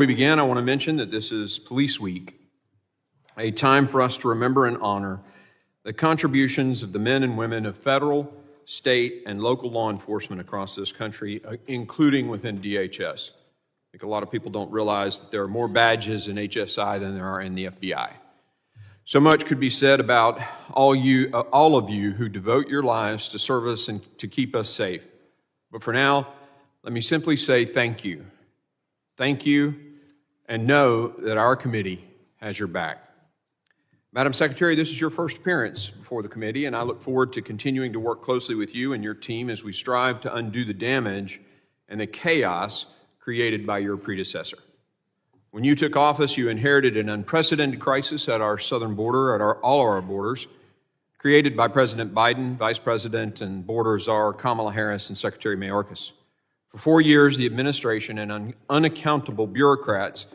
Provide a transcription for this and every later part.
We begin, I want to mention that this is Police Week, a time for us to remember and honor the contributions of the men and women of federal, state, and local law enforcement across this country, including within DHS. I think a lot of people don't realize that there are more badges in HSI than there are in the FBI. So much could be said about all of you who devote your lives to service and to keep us safe. But for now, let me simply say thank you. Thank you, and know that our committee has your back. Madam Secretary, this is your first appearance before the committee, and I look forward to continuing to work closely with you and your team as we strive to undo the damage and the chaos created by your predecessor. When you took office, you inherited an unprecedented crisis at our southern border, at all our borders, created by President Biden, Vice President and Border Czar Kamala Harris, and Secretary Mayorkas. For 4 years, the administration and unaccountable bureaucrats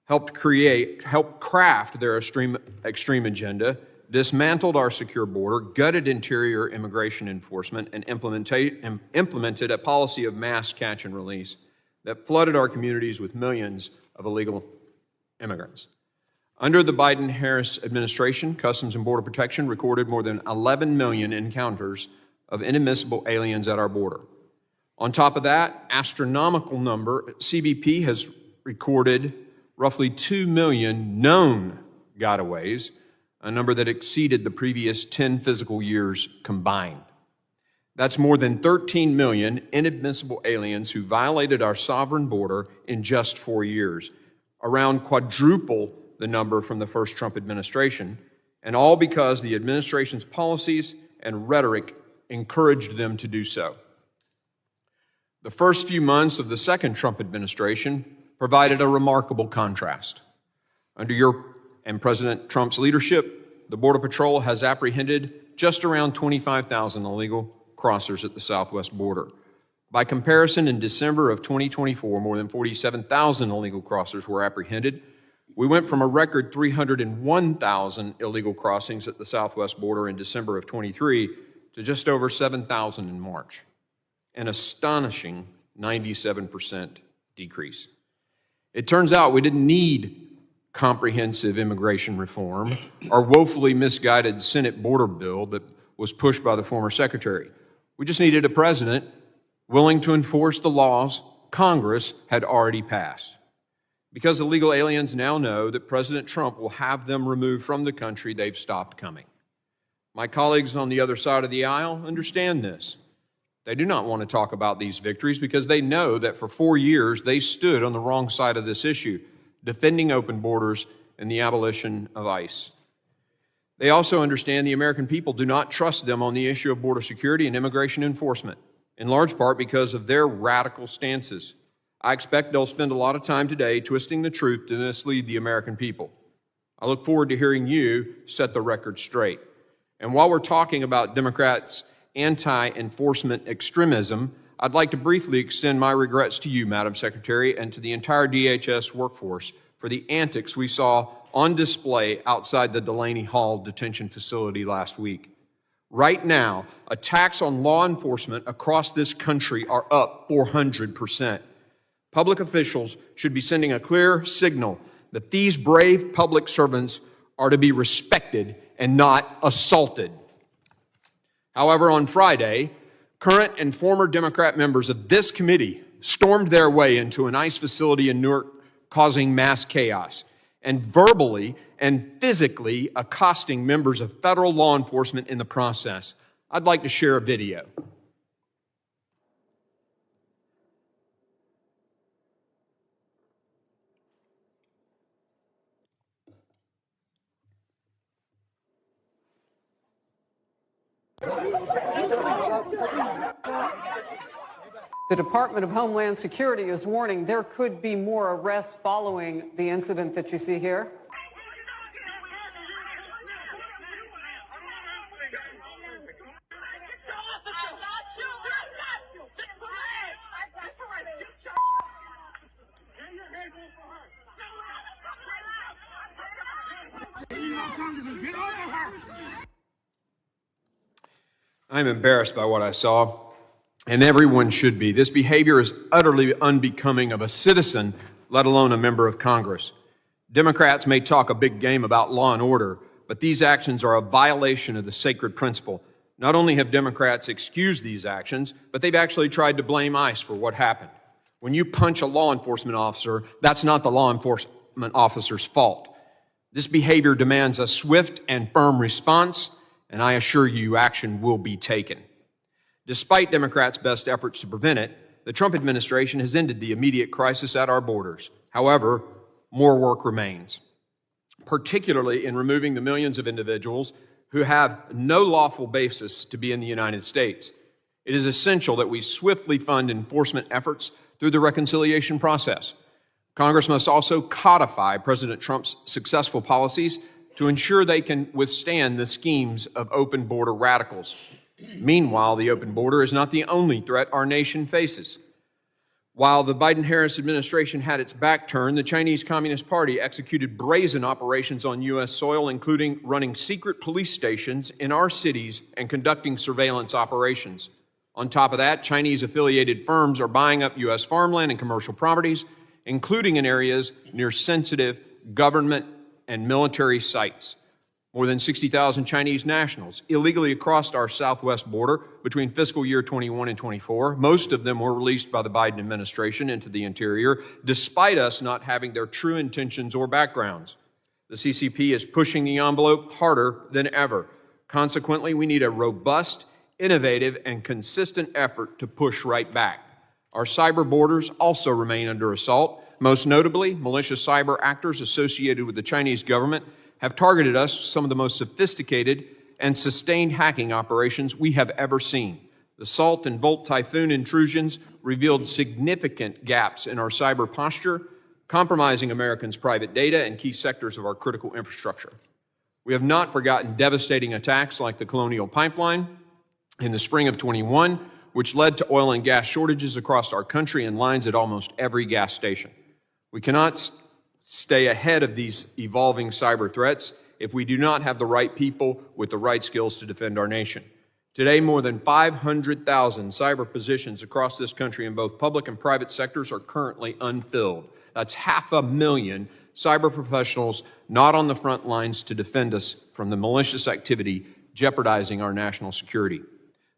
helped craft their extreme agenda, dismantled our secure border, gutted interior immigration enforcement, and implemented a policy of mass catch and release that flooded our communities with millions of illegal immigrants. Under the Biden-Harris administration, Customs and Border Protection recorded more than 11 million encounters of inadmissible aliens at our border. On top of that astronomical number, CBP has recorded roughly 2 million known gotaways, a number that exceeded the previous 10 fiscal years combined. That's more than 13 million inadmissible aliens who violated our sovereign border in just 4 years, around quadruple the number from the first Trump administration, and all because the administration's policies and rhetoric encouraged them to do so. The first few months of the second Trump administration provided a remarkable contrast. Under your and President Trump's leadership, the Border Patrol has apprehended just around 25,000 illegal crossers at the southwest border. By comparison, in December of 2024, more than 47,000 illegal crossers were apprehended. We went from a record 301,000 illegal crossings at the southwest border in December of 23 to just over 7,000 in March, an astonishing 97% decrease. It turns out we didn't need comprehensive immigration reform or woefully misguided Senate border bill that was pushed by the former secretary. We just needed a president willing to enforce the laws Congress had already passed. Because illegal aliens now know that President Trump will have them removed from the country, they've stopped coming. My colleagues on the other side of the aisle understand this. They do not want to talk about these victories because they know that for 4 years they stood on the wrong side of this issue, defending open borders and the abolition of ICE. They also understand the American people do not trust them on the issue of border security and immigration enforcement, in large part because of their radical stances. I expect they'll spend a lot of time today twisting the truth to mislead the American people. I look forward to hearing you set the record straight. And while we're talking about Democrats' anti-enforcement extremism, I'd like to briefly extend my regrets to you, Madam Secretary, and to the entire DHS workforce for the antics we saw on display outside the Delaney Hall detention facility last week. Right now, attacks on law enforcement across this country are up 400%. Public officials should be sending a clear signal that these brave public servants are to be respected and not assaulted. However, on Friday, current and former Democrat members of this committee stormed their way into an ICE facility in Newark, causing mass chaos, and verbally and physically accosting members of federal law enforcement in the process. I'd like to share a video. The Department of Homeland Security is warning there could be more arrests following the incident that you see here. I'm embarrassed by what I saw, and everyone should be. This behavior is utterly unbecoming of a citizen let alone a member of Congress. Democrats may talk a big game about law and order, but these actions are a violation of the sacred principle. Not only have Democrats excused these actions, but they've actually tried to blame ICE for what happened. When you punch a law enforcement officer, that's not the law enforcement officer's fault. This behavior demands a swift and firm response, and I assure you action will be taken. Despite Democrats' best efforts to prevent it, the Trump administration has ended the immediate crisis at our borders. However, more work remains, particularly in removing the millions of individuals who have no lawful basis to be in the United States. It is essential that we swiftly fund enforcement efforts through the reconciliation process. Congress must also codify President Trump's successful policies to ensure they can withstand the schemes of open border radicals. Meanwhile, the open border is not the only threat our nation faces. While the Biden-Harris administration had its back turned, the Chinese Communist Party executed brazen operations on U.S. soil, including running secret police stations in our cities and conducting surveillance operations. On top of that, Chinese-affiliated firms are buying up U.S. farmland and commercial properties, including in areas near sensitive government and military sites. More than 60,000 Chinese nationals illegally crossed our southwest border between fiscal year 21 and 24. Most of them were released by the Biden administration into the interior, despite us not having their true intentions or backgrounds. The CCP is pushing the envelope harder than ever. Consequently, we need a robust, innovative, and consistent effort to push right back. Our cyber borders also remain under assault. Most notably, malicious cyber actors associated with the Chinese government have targeted us with some of the most sophisticated and sustained hacking operations we have ever seen. The Salt and Volt Typhoon intrusions revealed significant gaps in our cyber posture, compromising Americans' private data and key sectors of our critical infrastructure. We have not forgotten devastating attacks like the Colonial Pipeline in the spring of 21, which led to oil and gas shortages across our country and lines at almost every gas station. We cannot stay ahead of these evolving cyber threats if we do not have the right people with the right skills to defend our nation. Today, more than 500,000 cyber positions across this country in both public and private sectors are currently unfilled. That's 500,000 cyber professionals not on the front lines to defend us from the malicious activity jeopardizing our national security.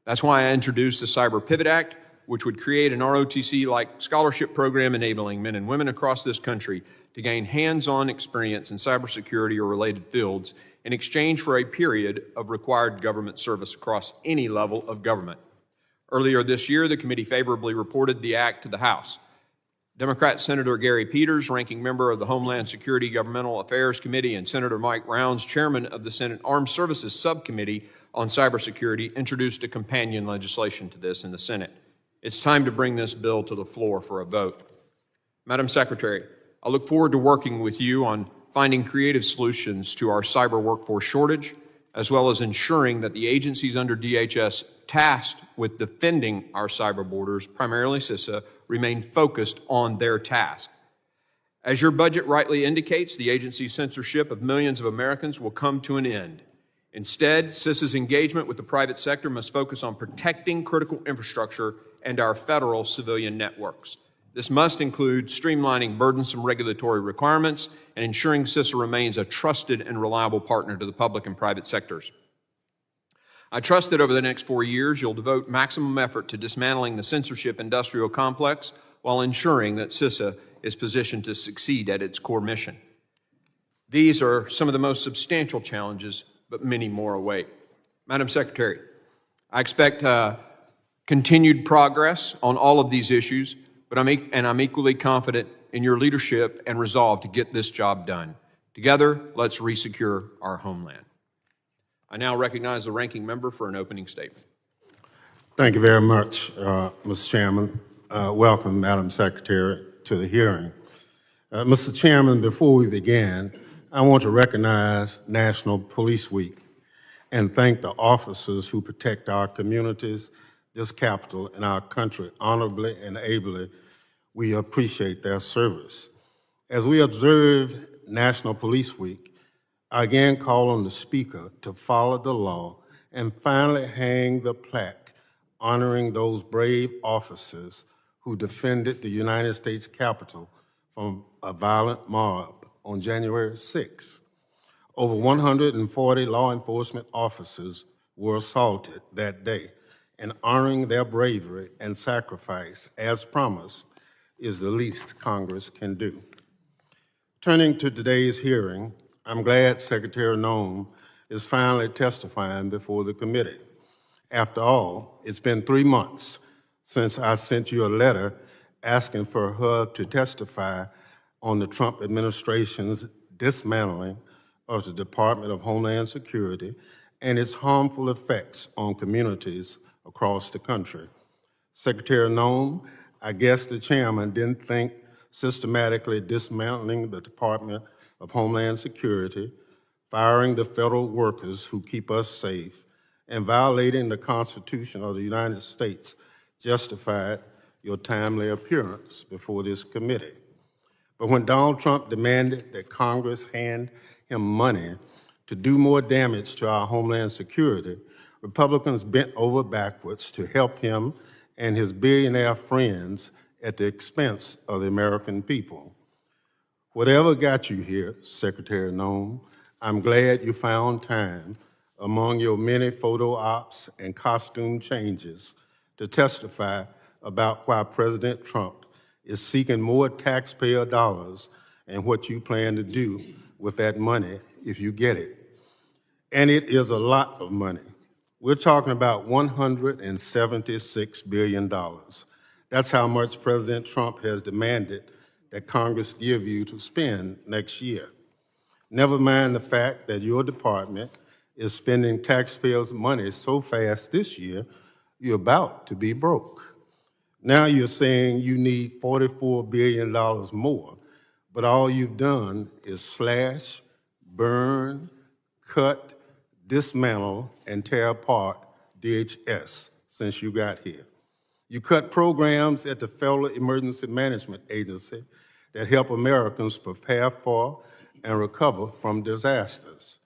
That's why I introduced the Cyber Pivot Act, which would create an ROTC-like scholarship program enabling men and women across this country to gain hands-on experience in cybersecurity or related fields in exchange for a period of required government service across any level of government. Earlier this year, the committee favorably reported the act to the House. Democrat Senator Gary Peters, ranking member of the Homeland Security Governmental Affairs Committee, and Senator Mike Rounds, chairman of the Senate Armed Services Subcommittee on Cybersecurity, introduced a companion legislation to this in the Senate. It's time to bring this bill to the floor for a vote. Madam Secretary, I look forward to working with you on finding creative solutions to our cyber workforce shortage, as well as ensuring that the agencies under DHS tasked with defending our cyber borders, primarily CISA, remain focused on their task. As your budget rightly indicates, the agency's censorship of millions of Americans will come to an end. Instead, CISA's engagement with the private sector must focus on protecting critical infrastructure and our federal civilian networks. This must include streamlining burdensome regulatory requirements and ensuring CISA remains a trusted and reliable partner to the public and private sectors. I trust that over the next 4 years, you'll devote maximum effort to dismantling the censorship industrial complex while ensuring that CISA is positioned to succeed at its core mission. These are some of the most substantial challenges, but many more await. Madam Secretary, I expect continued progress on all of these issues, but I'm equally confident in your leadership and resolve to get this job done. Together, let's resecure our homeland. I now recognize the ranking member for an opening statement. Thank you very much, Mr. Chairman. Welcome, Madam Secretary, to the hearing. Mr. Chairman, before we begin, I want to recognize National Police Week and thank the officers who protect our communities, this capital, and our country honorably and ably. We appreciate their service. As we observe National Police Week, I again call on the Speaker to follow the law and finally hang the plaque honoring those brave officers who defended the United States Capitol from a violent mob on January 6th. Over 140 law enforcement officers were assaulted that day, and honoring their bravery and sacrifice as promised is the least Congress can do. Turning to today's hearing, I'm glad Secretary Noem is finally testifying before the committee. After all, it's been 3 months since I sent you a letter asking for her to testify on the Trump administration's dismantling of the Department of Homeland Security and its harmful effects on communities across the country. Secretary Noem, I guess the chairman didn't think systematically dismantling the Department of Homeland Security, firing the federal workers who keep us safe, and violating the Constitution of the United States justified your timely appearance before this committee. But when Donald Trump demanded that Congress hand him money to do more damage to our Homeland Security, Republicans bent over backwards to help him and his billionaire friends at the expense of the American people. Whatever got you here, Secretary Noem, I'm glad you found time among your many photo ops and costume changes to testify about why President Trump is seeking more taxpayer dollars and what you plan to do with that money if you get it. And it is a lot of money. We're talking about $176 billion. That's how much President Trump has demanded that Congress give you to spend next year. Never mind the fact that your department is spending taxpayers' money so fast this year, you're about to be broke. Now you're saying you need $44 billion more, but all you've done is slash, burn, cut, dismantle, and tear apart DHS since you got here. You cut programs at the Federal Emergency Management Agency that help Americans prepare for and recover from disasters.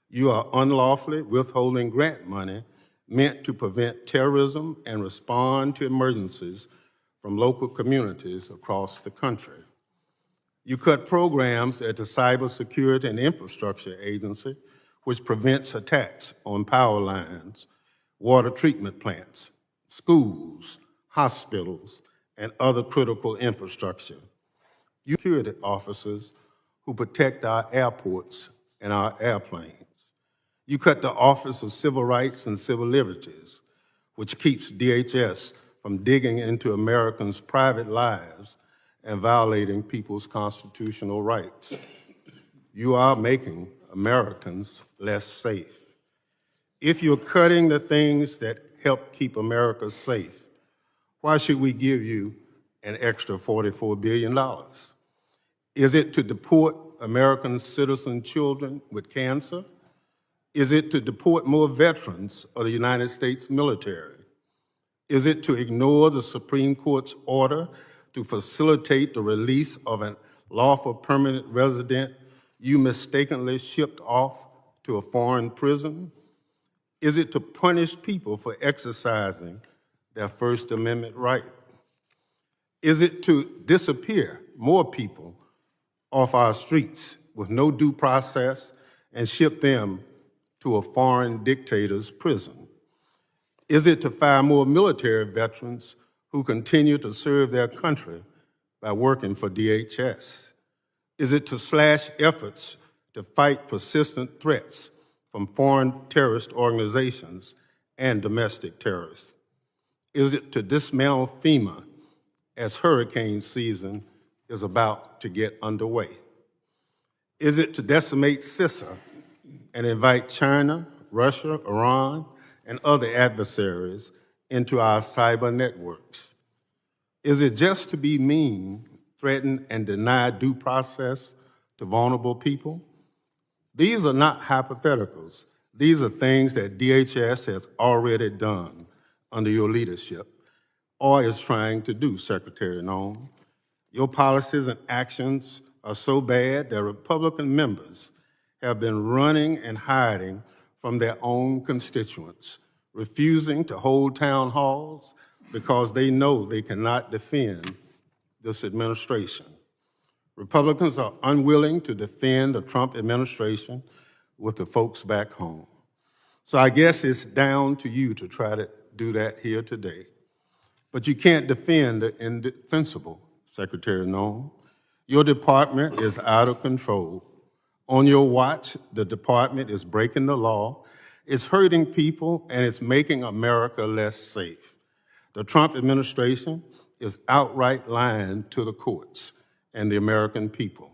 You are unlawfully withholding grant money meant to prevent terrorism and respond to emergencies from local communities across the country. You cut programs at the Cybersecurity and Infrastructure Agency, which prevents attacks on power lines, water treatment plants, schools, hospitals, and other critical infrastructure. You security officers who protect our airports and our airplanes. You cut the Office of Civil Rights and Civil Liberties, which keeps DHS from digging into Americans' private lives and violating people's constitutional rights. You are making Americans less safe. If you're cutting the things that help keep America safe, why should we give you an extra $44 billion? Is it to deport American citizen children with cancer? Is it to deport more veterans of the United States military? Is it to ignore the Supreme Court's order to facilitate the release of a lawful permanent resident you mistakenly shipped off to a foreign prison? Is it to punish people for exercising their First Amendment right? Is it to disappear more people off our streets with no due process and ship them to a foreign dictator's prison? Is it to fire more military veterans who continue to serve their country by working for DHS? Is it to slash efforts to fight persistent threats from foreign terrorist organizations and domestic terrorists? Is it to dismantle FEMA as hurricane season is about to get underway? Is it to decimate CISA and invite China, Russia, Iran, and other adversaries into our cyber networks? Is it just to be mean, threaten, and deny due process to vulnerable people? These are not hypotheticals. These are things that DHS has already done under your leadership or is trying to do, Secretary Noem. Your policies and actions are so bad that Republican members have been running and hiding from their own constituents, refusing to hold town halls because they know they cannot defend this administration. Republicans are unwilling to defend the Trump administration with the folks back home. So I guess it's down to you to try to do that here today. But you can't defend the indefensible, Secretary Noem. Your department is out of control. On your watch, the department is breaking the law, it's hurting people, and it's making America less safe. The Trump administration is outright lying to the courts and the American people.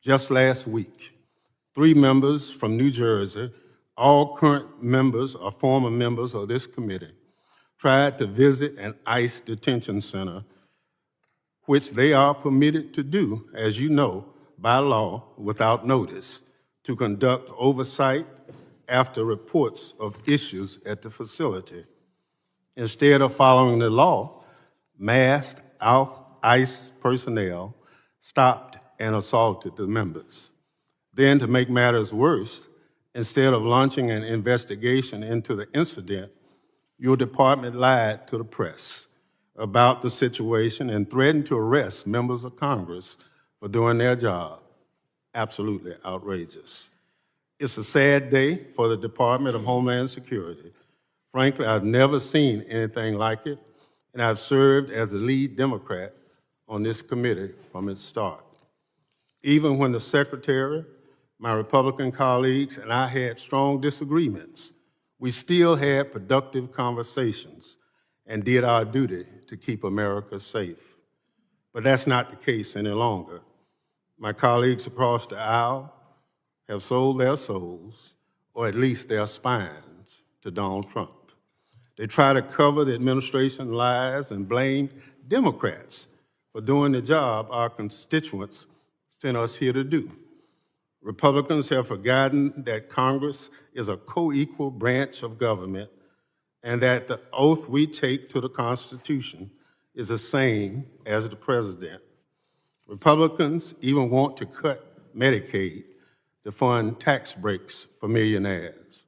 Just last week, 3 members from New Jersey, all current members or former members of this committee, tried to visit an ICE detention center, which they are permitted to do, as you know, by law, without notice, to conduct oversight after reports of issues at the facility. Instead of following the law, masked ICE personnel stopped and assaulted the members. Then, to make matters worse, instead of launching an investigation into the incident, your department lied to the press about the situation and threatened to arrest members of Congress for doing their job. Absolutely outrageous. It's a sad day for the Department of Homeland Security. Frankly, I've never seen anything like it, and I've served as the lead Democrat on this committee from its start. Even when the Secretary, my Republican colleagues, and I had strong disagreements, we still had productive conversations and did our duty to keep America safe. But that's not the case any longer. My colleagues across the aisle have sold their souls, or at least their spines, to Donald Trump. They try to cover the administration lies and blame Democrats for doing the job our constituents sent us here to do. Republicans have forgotten that Congress is a co-equal branch of government and that the oath we take to the Constitution is the same as the president. Republicans even want to cut Medicaid to fund tax breaks for millionaires.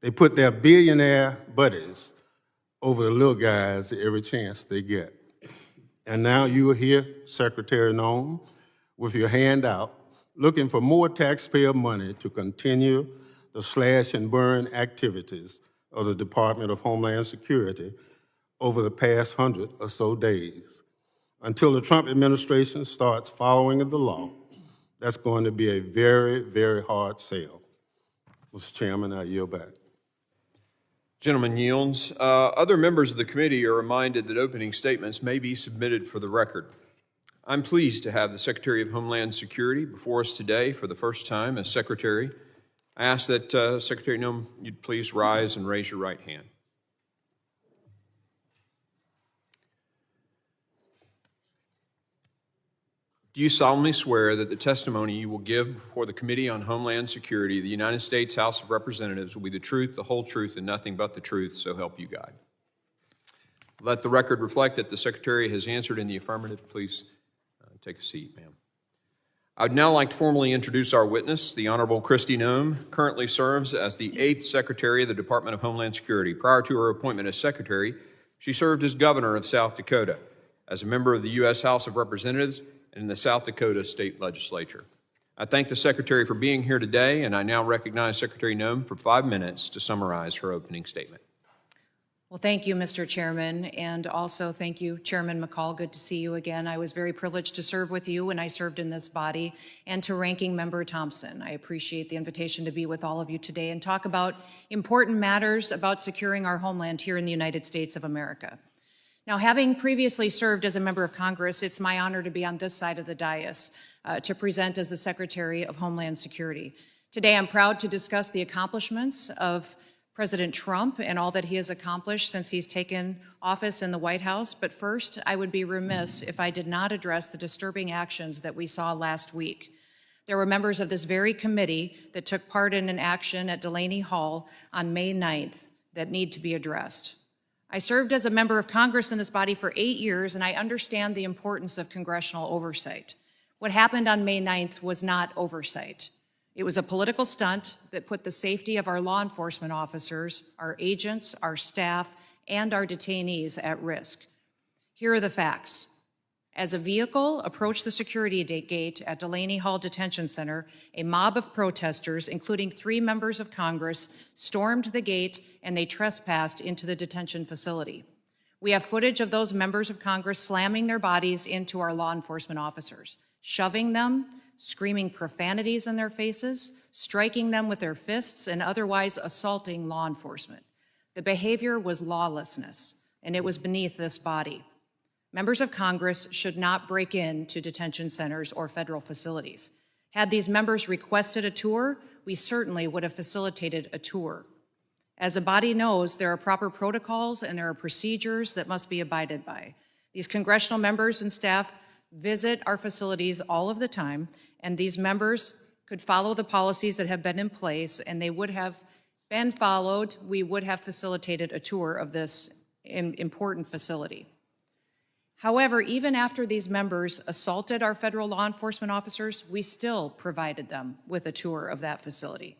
They put their billionaire buddies over the little guys every chance they get. And now you are here, Secretary Noem, with your hand out, looking for more taxpayer money to continue the slash and burn activities of the Department of Homeland Security over the past 100 or so days. Until the Trump administration starts following the law, that's going to be a very, very hard sell. Mr. Chairman, I yield back. Gentleman yields. Other members of the committee are reminded that opening statements may be submitted for the record. I'm pleased to have the Secretary of Homeland Security before us today for the first time as Secretary. I ask that Secretary Noem, you'd please rise and raise your right hand. Do you solemnly swear that the testimony you will give before the Committee on Homeland Security of the United States House of Representatives will be the truth, the whole truth, and nothing but the truth, so help you God? Let the record reflect that the Secretary has answered in the affirmative. Please take a seat, ma'am. I would now like to formally introduce our witness. The Honorable Kristi Noem currently serves as the 8th Secretary of the Department of Homeland Security. Prior to her appointment as Secretary, she served as Governor of South Dakota, as a member of the U.S. House of Representatives, and in the South Dakota State Legislature. I thank the Secretary for being here today, and I now recognize Secretary Noem for 5 minutes to summarize her opening statement. Well, thank you, Mr. Chairman, and also thank you, Chairman McCall. Good to see you again. I was very privileged to serve with you when I served in this body, and to Ranking Member Thompson. I appreciate the invitation to be with all of you today and talk about important matters about securing our homeland here in the United States of America. Now, having previously served as a member of Congress, it's my honor to be on this side of the dais to present as the Secretary of Homeland Security. Today, I'm proud to discuss the accomplishments of President Trump and all that he has accomplished since he's taken office in the White House. But first, I would be remiss if I did not address the disturbing actions that we saw last week. There were members of this very committee that took part in an action at Delaney Hall on May 9th that need to be addressed. I served as a member of Congress in this body for 8 years, and I understand the importance of congressional oversight. What happened on May 9th was not oversight. It was a political stunt that put the safety of our law enforcement officers, our agents, our staff, and our detainees at risk. Here are the facts. As a vehicle approached the security gate at Delaney Hall Detention Center, a mob of protesters, including 3 members of Congress, stormed the gate and they trespassed into the detention facility. We have footage of those members of Congress slamming their bodies into our law enforcement officers, shoving them, screaming profanities in their faces, striking them with their fists, and otherwise assaulting law enforcement. The behavior was lawlessness, and it was beneath this body. Members of Congress should not break into detention centers or federal facilities. Had these members requested a tour, we certainly would have facilitated a tour. As a body knows, there are proper protocols and there are procedures that must be abided by. These congressional members and staff visit our facilities all of the time, and these members could follow the policies that have been in place, and they would have been followed. We would have facilitated a tour of this important facility. However, even after these members assaulted our federal law enforcement officers, we still provided them with a tour of that facility.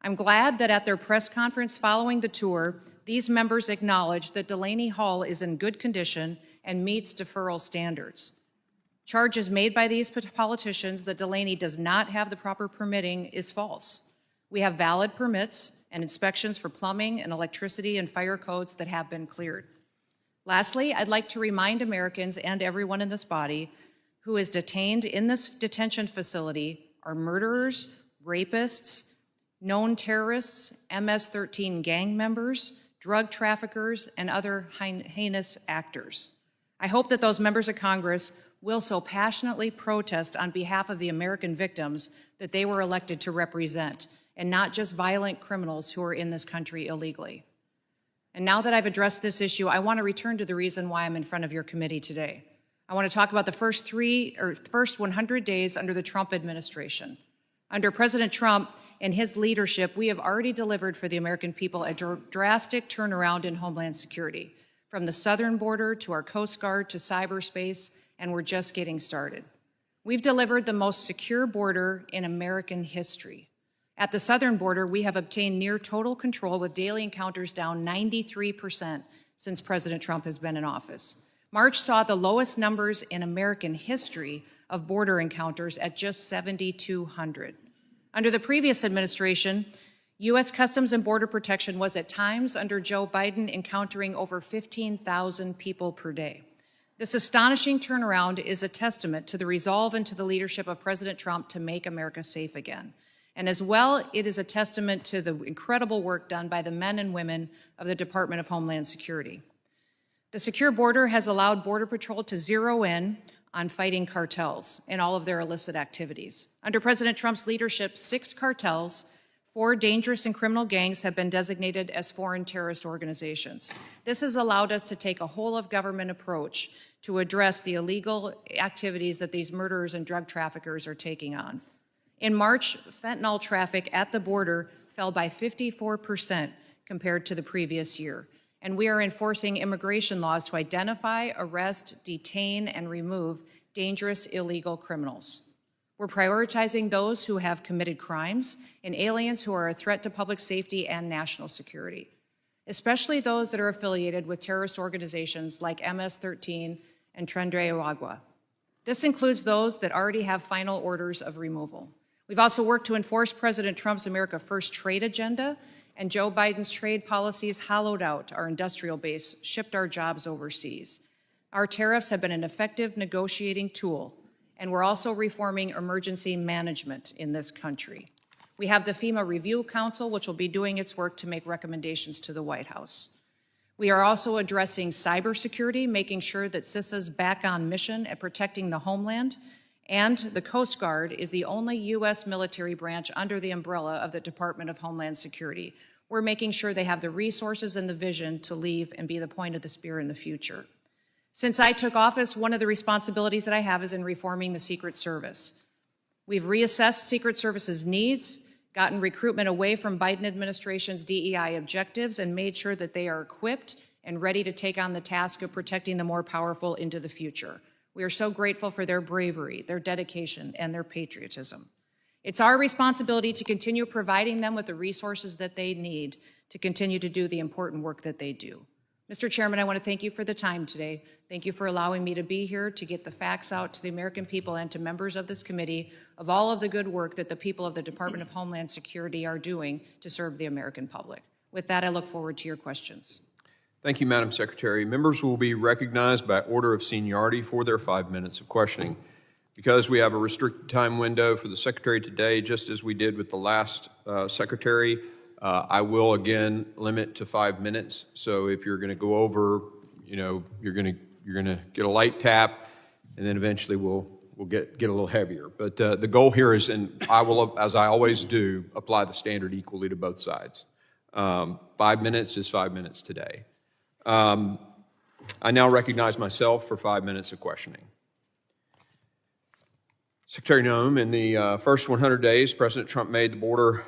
I'm glad that at their press conference following the tour, these members acknowledged that Delaney Hall is in good condition and meets deferral standards. Charges made by these politicians that Delaney does not have the proper permitting is false. We have valid permits and inspections for plumbing and electricity and fire codes that have been cleared. Lastly, I'd like to remind Americans and everyone in this body who is detained in this detention facility are murderers, rapists, known terrorists, MS-13 gang members, drug traffickers, and other heinous actors. I hope that those members of Congress will so passionately protest on behalf of the American victims that they were elected to represent, and not just violent criminals who are in this country illegally. And now that I've addressed this issue, I want to return to the reason why I'm in front of your committee today. I want to talk about the first 100 days under the Trump administration. Under President Trump and his leadership, we have already delivered for the American people a drastic turnaround in Homeland Security, from the southern border to our Coast Guard to cyberspace, and we're just getting started. We've delivered the most secure border in American history. At the southern border, we have obtained near total control with daily encounters down 93% since President Trump has been in office. March saw the lowest numbers in American history of border encounters at just 7,200. Under the previous administration, U.S. Customs and Border Protection was at times under Joe Biden encountering over 15,000 people per day. This astonishing turnaround is a testament to the resolve and to the leadership of President Trump to make America safe again. And as well, it is a testament to the incredible work done by the men and women of the Department of Homeland Security. The secure border has allowed Border Patrol to zero in on fighting cartels and all of their illicit activities. Under President Trump's leadership, 6 cartels, 4 dangerous and criminal gangs have been designated as foreign terrorist organizations. This has allowed us to take a whole-of-government approach to address the illegal activities that these murderers and drug traffickers are taking on. In March, fentanyl traffic at the border fell by 54% compared to the previous year, and we are enforcing immigration laws to identify, arrest, detain, and remove dangerous illegal criminals. We're prioritizing those who have committed crimes and aliens who are a threat to public safety and national security, especially those that are affiliated with terrorist organizations like MS-13 and Tren de Aragua. This includes those that already have final orders of removal. We've also worked to enforce President Trump's America First trade agenda, and Joe Biden's trade policies hollowed out our industrial base, shipped our jobs overseas. Our tariffs have been an effective negotiating tool, and we're also reforming emergency management in this country. We have the FEMA Review Council, which will be doing its work to make recommendations to the White House. We are also addressing cybersecurity, making sure that CISA's back on mission at protecting the homeland, and the Coast Guard is the only U.S. military branch under the umbrella of the Department of Homeland Security. We're making sure they have the resources and the vision to leave and be the point of the spear in the future. Since I took office, one of the responsibilities that I have is in reforming the Secret Service. We've reassessed Secret Service's needs, gotten recruitment away from Biden administration's DEI objectives, and made sure that they are equipped and ready to take on the task of protecting the more powerful into the future. We are so grateful for their bravery, their dedication, and their patriotism. It's our responsibility to continue providing them with the resources that they need to continue to do the important work that they do. Mr. Chairman, I want to thank you for the time today. Thank you for allowing me to be here to get the facts out to the American people and to members of this committee of all of the good work that the people of the Department of Homeland Security are doing to serve the American public. With that, I look forward to your questions. Thank you, Madam Secretary. Members will be recognized by order of seniority for their 5 minutes of questioning. Because we have a restricted time window for the Secretary today, just as we did with the last Secretary, I will again limit to 5 minutes. So if you're going to go over, you're going to get a light tap, and then eventually we'll get a little heavier. But the goal here is, and I will, as I always do, apply the standard equally to both sides. 5 minutes is 5 minutes today. I now recognize myself for 5 minutes of questioning. Secretary Noem, in the first 100 days, President Trump made border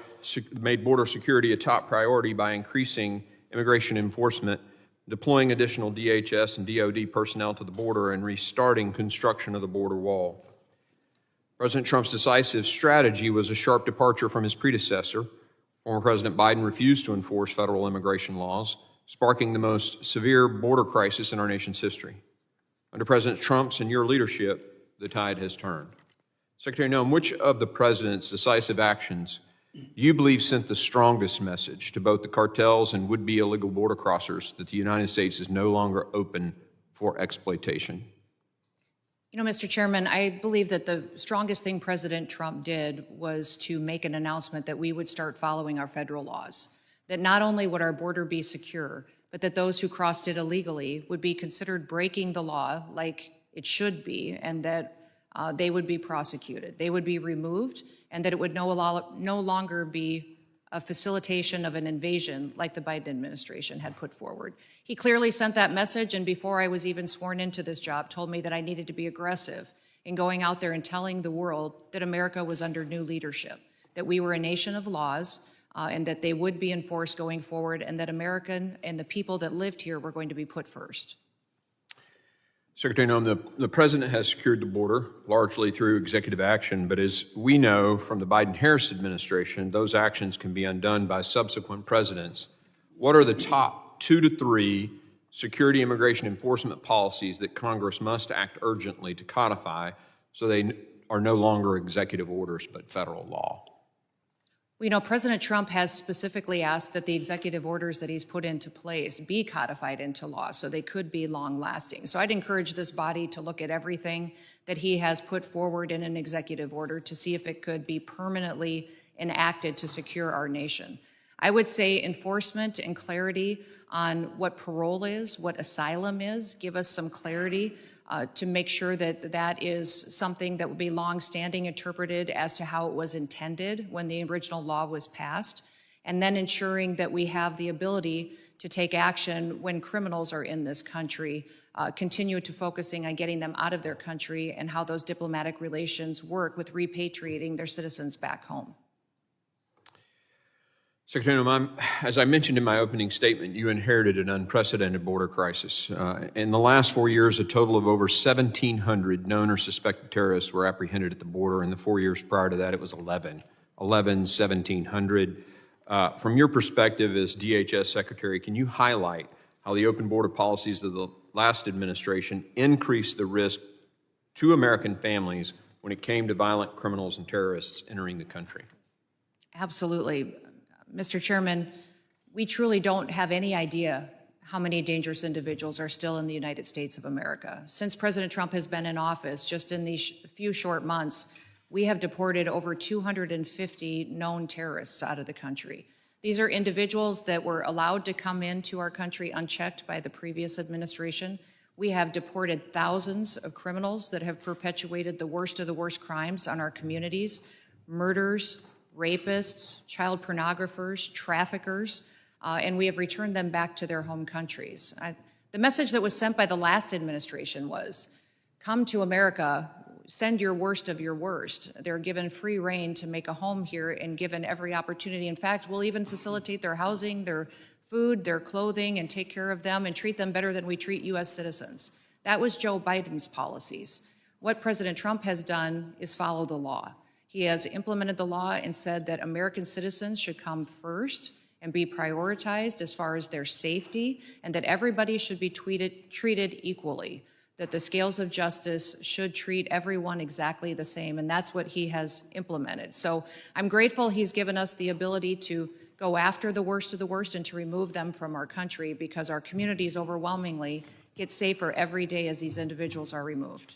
security a top priority by increasing immigration enforcement, deploying additional DHS and DOD personnel to the border, and restarting construction of the border wall. President Trump's decisive strategy was a sharp departure from his predecessor. Former President Biden refused to enforce federal immigration laws, sparking the most severe border crisis in our nation's history. Under President Trump's and your leadership, the tide has turned. Secretary Noem, which of the President's decisive actions do you believe sent the strongest message to both the cartels and would-be illegal border crossers that the United States is no longer open for exploitation? Mr. Chairman, I believe that the strongest thing President Trump did was to make an announcement that we would start following our federal laws, that not only would our border be secure, but that those who crossed it illegally would be considered breaking the law like it should be, and that they would be prosecuted. They would be removed, and that it would no longer be a facilitation of an invasion like the Biden administration had put forward. He clearly sent that message, and before I was even sworn into this job, told me that I needed to be aggressive in going out there and telling the world that America was under new leadership, that we were a nation of laws, and that they would be enforced going forward, and that American and the people that lived here were going to be put first. Secretary Noem, the President has secured the border largely through executive action, but as we know from the Biden-Harris administration, those actions can be undone by subsequent presidents. What are the top 2 to 3 security immigration enforcement policies that Congress must act urgently to codify so they are no longer executive orders but federal law? President Trump has specifically asked that the executive orders that he's put into place be codified into law so they could be long-lasting. So I'd encourage this body to look at everything that he has put forward in an executive order to see if it could be permanently enacted to secure our nation. I would say enforcement and clarity on what parole is, what asylum is, give us some clarity to make sure that that is something that would be long-standing interpreted as to how it was intended when the original law was passed, and then ensuring that we have the ability to take action when criminals are in this country, continue to focusing on getting them out of their country and how those diplomatic relations work with repatriating their citizens back home. Secretary Noem, as I mentioned in my opening statement, you inherited an unprecedented border crisis. In the last 4 years, a total of over 1,700 known or suspected terrorists were apprehended at the border. In the 4 years prior to that, it was 1,700. From your perspective as DHS Secretary, can you highlight how the open border policies of the last administration increased the risk to American families when it came to violent criminals and terrorists entering the country? Absolutely. Mr. Chairman, we truly don't have any idea how many dangerous individuals are still in the United States of America. Since President Trump has been in office, just in these few short months, we have deported over 250 known terrorists out of the country. These are individuals that were allowed to come into our country unchecked by the previous administration. We have deported thousands of criminals that have perpetuated the worst of the worst crimes on our communities, murders, rapists, child pornographers, traffickers, and we have returned them back to their home countries. The message that was sent by the last administration was, come to America, send your worst of your worst. They're given free rein to make a home here and given every opportunity. In fact, we'll even facilitate their housing, their food, their clothing, and take care of them and treat them better than we treat U.S. citizens. That was Joe Biden's policies. What President Trump has done is follow the law. He has implemented the law and said that American citizens should come first and be prioritized as far as their safety, and that everybody should be treated equally, that the scales of justice should treat everyone exactly the same, and that's what he has implemented. So I'm grateful he's given us the ability to go after the worst of the worst and to remove them from our country, because our communities overwhelmingly get safer every day as these individuals are removed.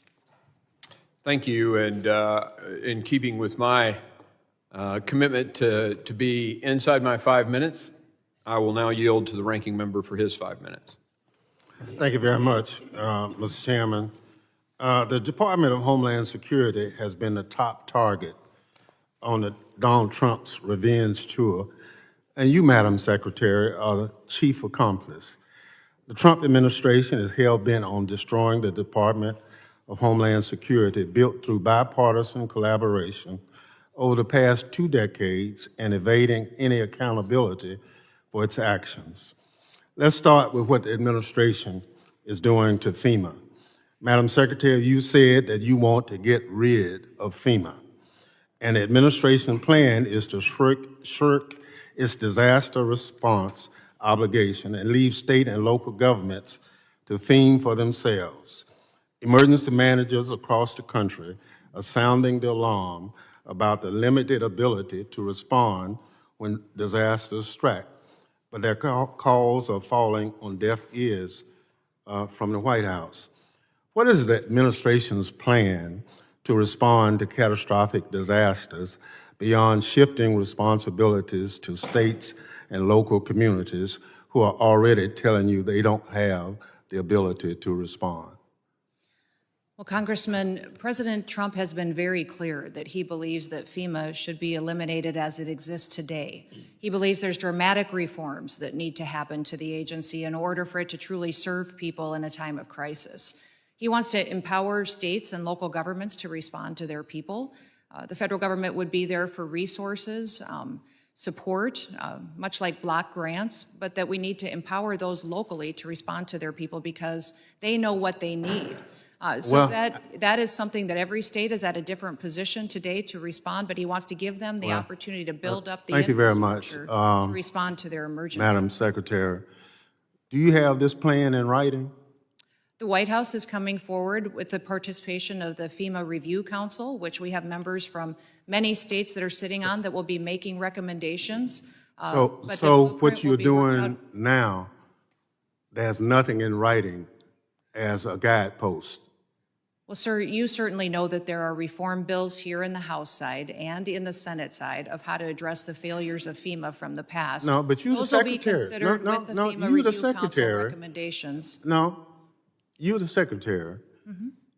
Thank you, and in keeping with my commitment to be inside my 5 minutes, I will now yield to the ranking member for his 5 minutes. Thank you very much, Mr. Chairman. The Department of Homeland Security has been the top target on Donald Trump's revenge tour, and you, Madam Secretary, are the chief accomplice. The Trump administration is hell-bent on destroying the Department of Homeland Security, built through bipartisan collaboration over the past 2 decades and evading any accountability for its actions. Let's start with what the administration is doing to FEMA. Madam Secretary, you said that you want to get rid of FEMA, and the administration plan is to shirk its disaster response obligation and leave state and local governments to fend for themselves. Emergency managers across the country are sounding the alarm about the limited ability to respond when disasters strike, but their calls are falling on deaf ears from the White House. What is the administration's plan to respond to catastrophic disasters beyond shifting responsibilities to states and local communities who are already telling you they don't have the ability to respond? Well, Congressman, President Trump has been very clear that he believes that FEMA should be eliminated as it exists today. He believes there's dramatic reforms that need to happen to the agency in order for it to truly serve people in a time of crisis. He wants to empower states and local governments to respond to their people. The federal government would be there for resources, support, much like block grants, but that we need to empower those locally to respond to their people because they know what they need. That is something that every state is at a different position today to respond, but he wants to give them the opportunity to build up the infrastructure to respond to their emergency. Madam Secretary, do you have this plan in writing? The White House is coming forward with the participation of the FEMA Review Council, which we have members from many states that are sitting on that will be making recommendations. So what you're doing now, there's nothing in writing as a guidepost. Well, sir, you certainly know that there are reform bills here in the House side and in the Senate side of how to address the failures of FEMA from the past. No, but you're the secretary. Those will be considered with the FEMA Review Council recommendations. No, you're the secretary,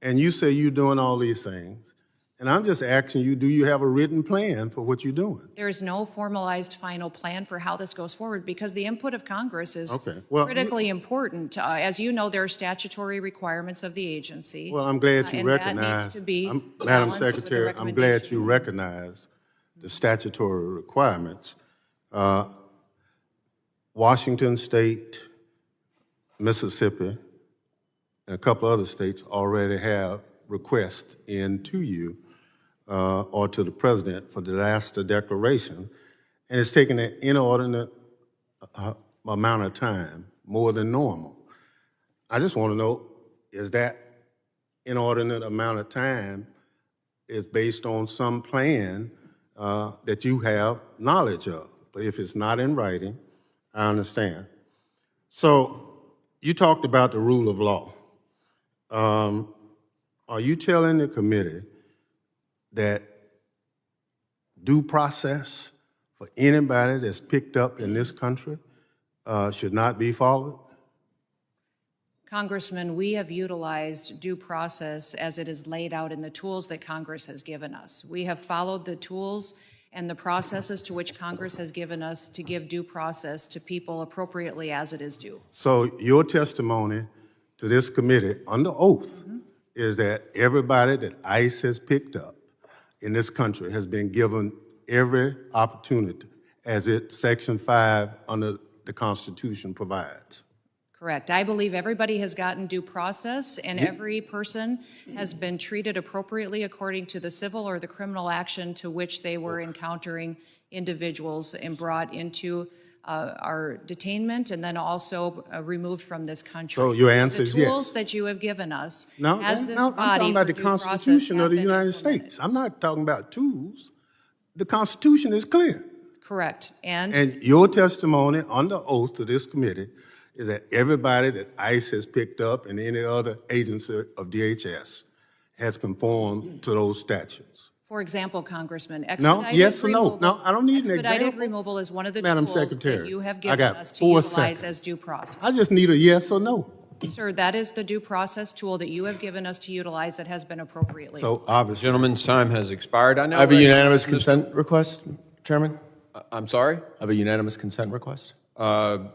and you say you're doing all these things. And I'm just asking you, do you have a written plan for what you're doing? There is no formalized final plan for how this goes forward because the input of Congress is critically important. As you know, there are statutory requirements of the agency. Well, I'm glad you recognize, that needs to be Madam Secretary, I'm glad you recognize the statutory requirements. Washington State, Mississippi, and a couple other states already have requests in to you or to the president for disaster declaration, and it's taken an inordinate amount of time, more than normal. I just want to know, is that inordinate amount of time is based on some plan that you have knowledge of? But if it's not in writing, I understand. So you talked about the rule of law. Are you telling the committee that due process for anybody that's picked up in this country should not be followed? Congressman, we have utilized due process as it is laid out in the tools that Congress has given us. We have followed the tools and the processes to which Congress has given us to give due process to people appropriately as it is due. So your testimony to this committee under oath is that everybody that ICE has picked up in this country has been given every opportunity as Section 5 under the Constitution provides. Correct. I believe everybody has gotten due process and every person has been treated appropriately according to the civil or the criminal action to which they were encountering individuals and brought into our detainment and then also removed from this country. So your answer is The tools yes. that you have given us No, as this I'm body talking about for the due process Constitution have of the been United implemented. States. I'm not talking about tools. The Constitution is clear. Correct. And your testimony under oath to this committee is that everybody that ICE has picked up and any other agency of DHS has conformed to those statutes. For example, Congressman, No, expedited yes or no? removal. No, I don't need an Expedited example. removal is one of the Madam tools Secretary, that you have I given got us to 4 utilize seconds. as due process. I just need a yes or no. Sir, that is the due process tool that you have given us to utilize that has been appropriately. So obviously, Gentleman's time has expired. I now I have a recognize unanimous Mr. consent request, Chairman. I'm sorry? I have a unanimous consent request. Let's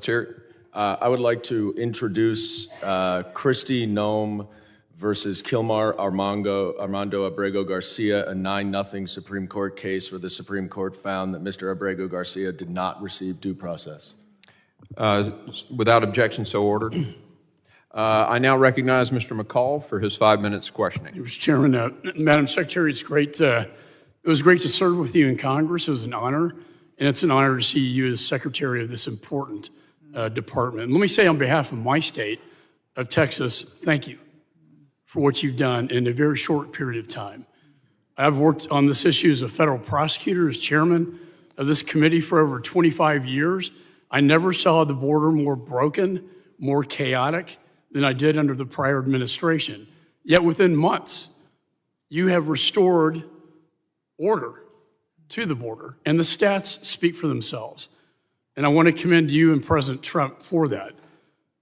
hear it. I would like to introduce Kristi Noem versus Kilmar Armando Abrego Garcia, a 9-0 Supreme Court case where the Supreme Court found that Mr. Abrego Garcia did not receive due process. Without objection, so ordered. I now recognize Mr. McCall for his 5 minutes questioning. Mr. Chairman, Madam Secretary, it was great to serve with you in Congress. It was an honor, and it's an honor to see you as Secretary of this important department. Let me say on behalf of my state of Texas, thank you for what you've done in a very short period of time. I've worked on this issue as a federal prosecutor, as chairman of this committee for over 25 years. I never saw the border more broken, more chaotic than I did under the prior administration. Yet within months, you have restored order to the border, and the stats speak for themselves. And I want to commend you and President Trump for that.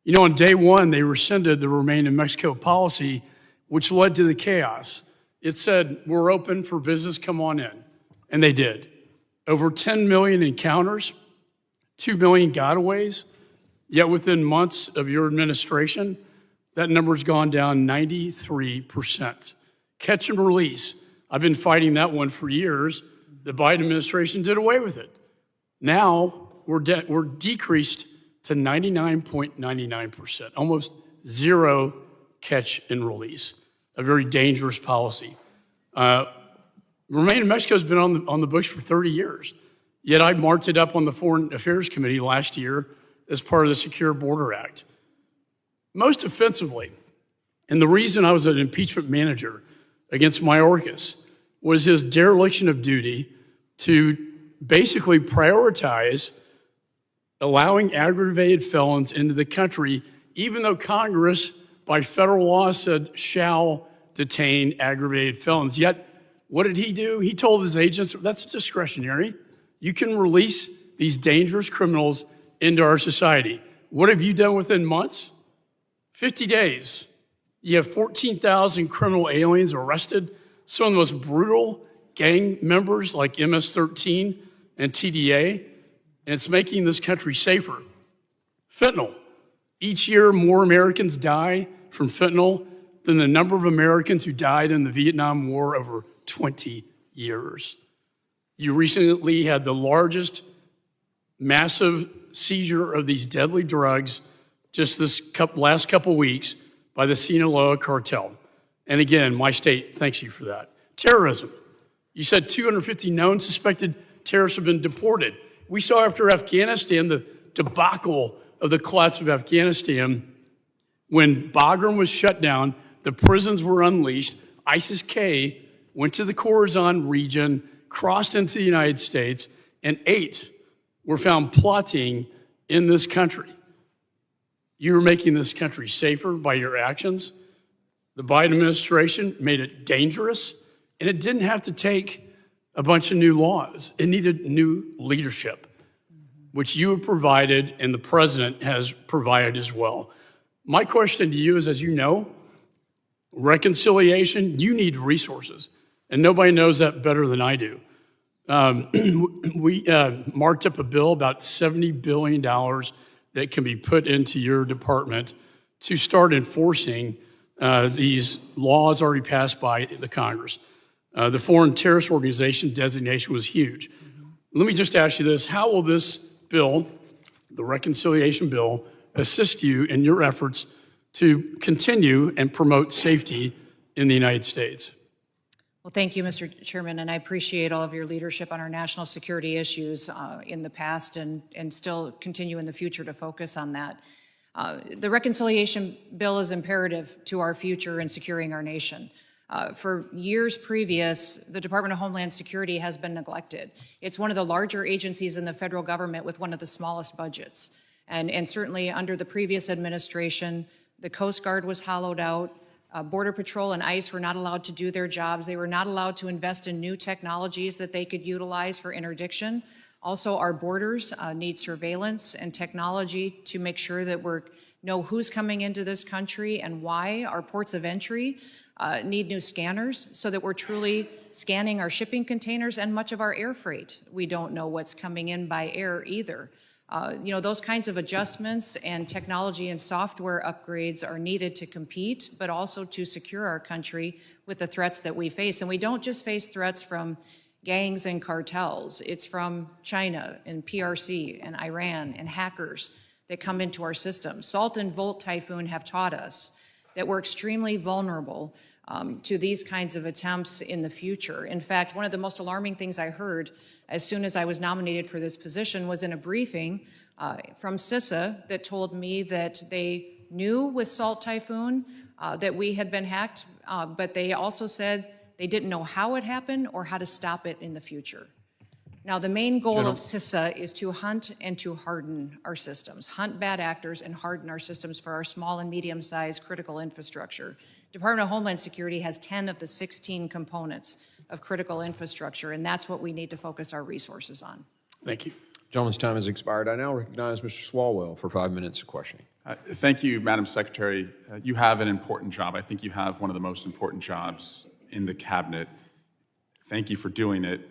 You know, on day one, they rescinded the Remain in Mexico policy, which led to the chaos. It said, we're open for business, come on in. And they did. Over 10 million encounters, 2 million gotaways, yet within months of your administration, that number's gone down 93%. Catch and release. I've been fighting that one for years. The Biden administration did away with it. Now, we're decreased to 99.99%, almost zero catch and release, a very dangerous policy. Remain in Mexico has been on the books for 30 years, yet I marked it up on the Foreign Affairs Committee last year as part of the Secure Border Act. Most offensively, and the reason I was an impeachment manager against Mayorkas was his dereliction of duty to basically prioritize allowing aggravated felons into the country, even though Congress, by federal law, said shall detain aggravated felons. Yet, what did he do? He told his agents, that's discretionary. You can release these dangerous criminals into our society. What have you done within months? 50 days. You have 14,000 criminal aliens arrested, some of the most brutal gang members like MS-13 and TDA, and it's making this country safer. Fentanyl. Each year, more Americans die from fentanyl than the number of Americans who died in the Vietnam War over 20 years. You recently had the largest massive seizure of these deadly drugs just this last couple weeks by the Sinaloa cartel. And again, my state thanks you for that. Terrorism. You said 250 known suspected terrorists have been deported. We saw after Afghanistan the debacle of the collapse of Afghanistan when Bagram was shut down, the prisons were unleashed, ISIS-K went to the Khorasan region, crossed into the United States, and 8 were found plotting in this country. You were making this country safer by your actions. The Biden administration made it dangerous, and it didn't have to take a bunch of new laws. It needed new leadership, which you have provided and the president has provided as well. My question to you is, as you know, reconciliation, you need resources, and nobody knows that better than I do. We marked up a bill, about $70 billion, that can be put into your department to start enforcing these laws already passed by the Congress. The foreign terrorist organization designation was huge. Let me just ask you this. How will this bill, the reconciliation bill, assist you in your efforts to continue and promote safety in the United States? Well, thank you, Mr. Chairman, and I appreciate all of your leadership on our national security issues in the past and still continue in the future to focus on that. The reconciliation bill is imperative to our future in securing our nation. For years previous, the Department of Homeland Security has been neglected. It's one of the larger agencies in the federal government with one of the smallest budgets. And certainly under the previous administration, the Coast Guard was hollowed out. Border Patrol and ICE were not allowed to do their jobs. They were not allowed to invest in new technologies that they could utilize for interdiction. Also, our borders need surveillance and technology to make sure that we know who's coming into this country and why. Our ports of entry need new scanners so that we're truly scanning our shipping containers and much of our air freight. We don't know what's coming in by air either. Those kinds of adjustments and technology and software upgrades are needed to compete, but also to secure our country with the threats that we face. And we don't just face threats from gangs and cartels. It's from China and PRC and Iran and hackers that come into our system. Salt and Volt Typhoon have taught us that we're extremely vulnerable to these kinds of attempts in the future. In fact, one of the most alarming things I heard as soon as I was nominated for this position was in a briefing from CISA that told me that they knew with Salt Typhoon that we had been hacked, but they also said they didn't know how it happened or how to stop it in the future. Now, the main goal of CISA is to hunt and to harden our systems, hunt bad actors and harden our systems for our small and medium-sized critical infrastructure. Department of Homeland Security has 10 of the 16 components of critical infrastructure, and that's what we need to focus our resources on. Thank you. Gentleman's time has expired. I now recognize Mr. Swalwell for 5 minutes of questioning. Thank you, Madam Secretary. You have an important job. I think you have one of the most important jobs in the cabinet. Thank you for doing it.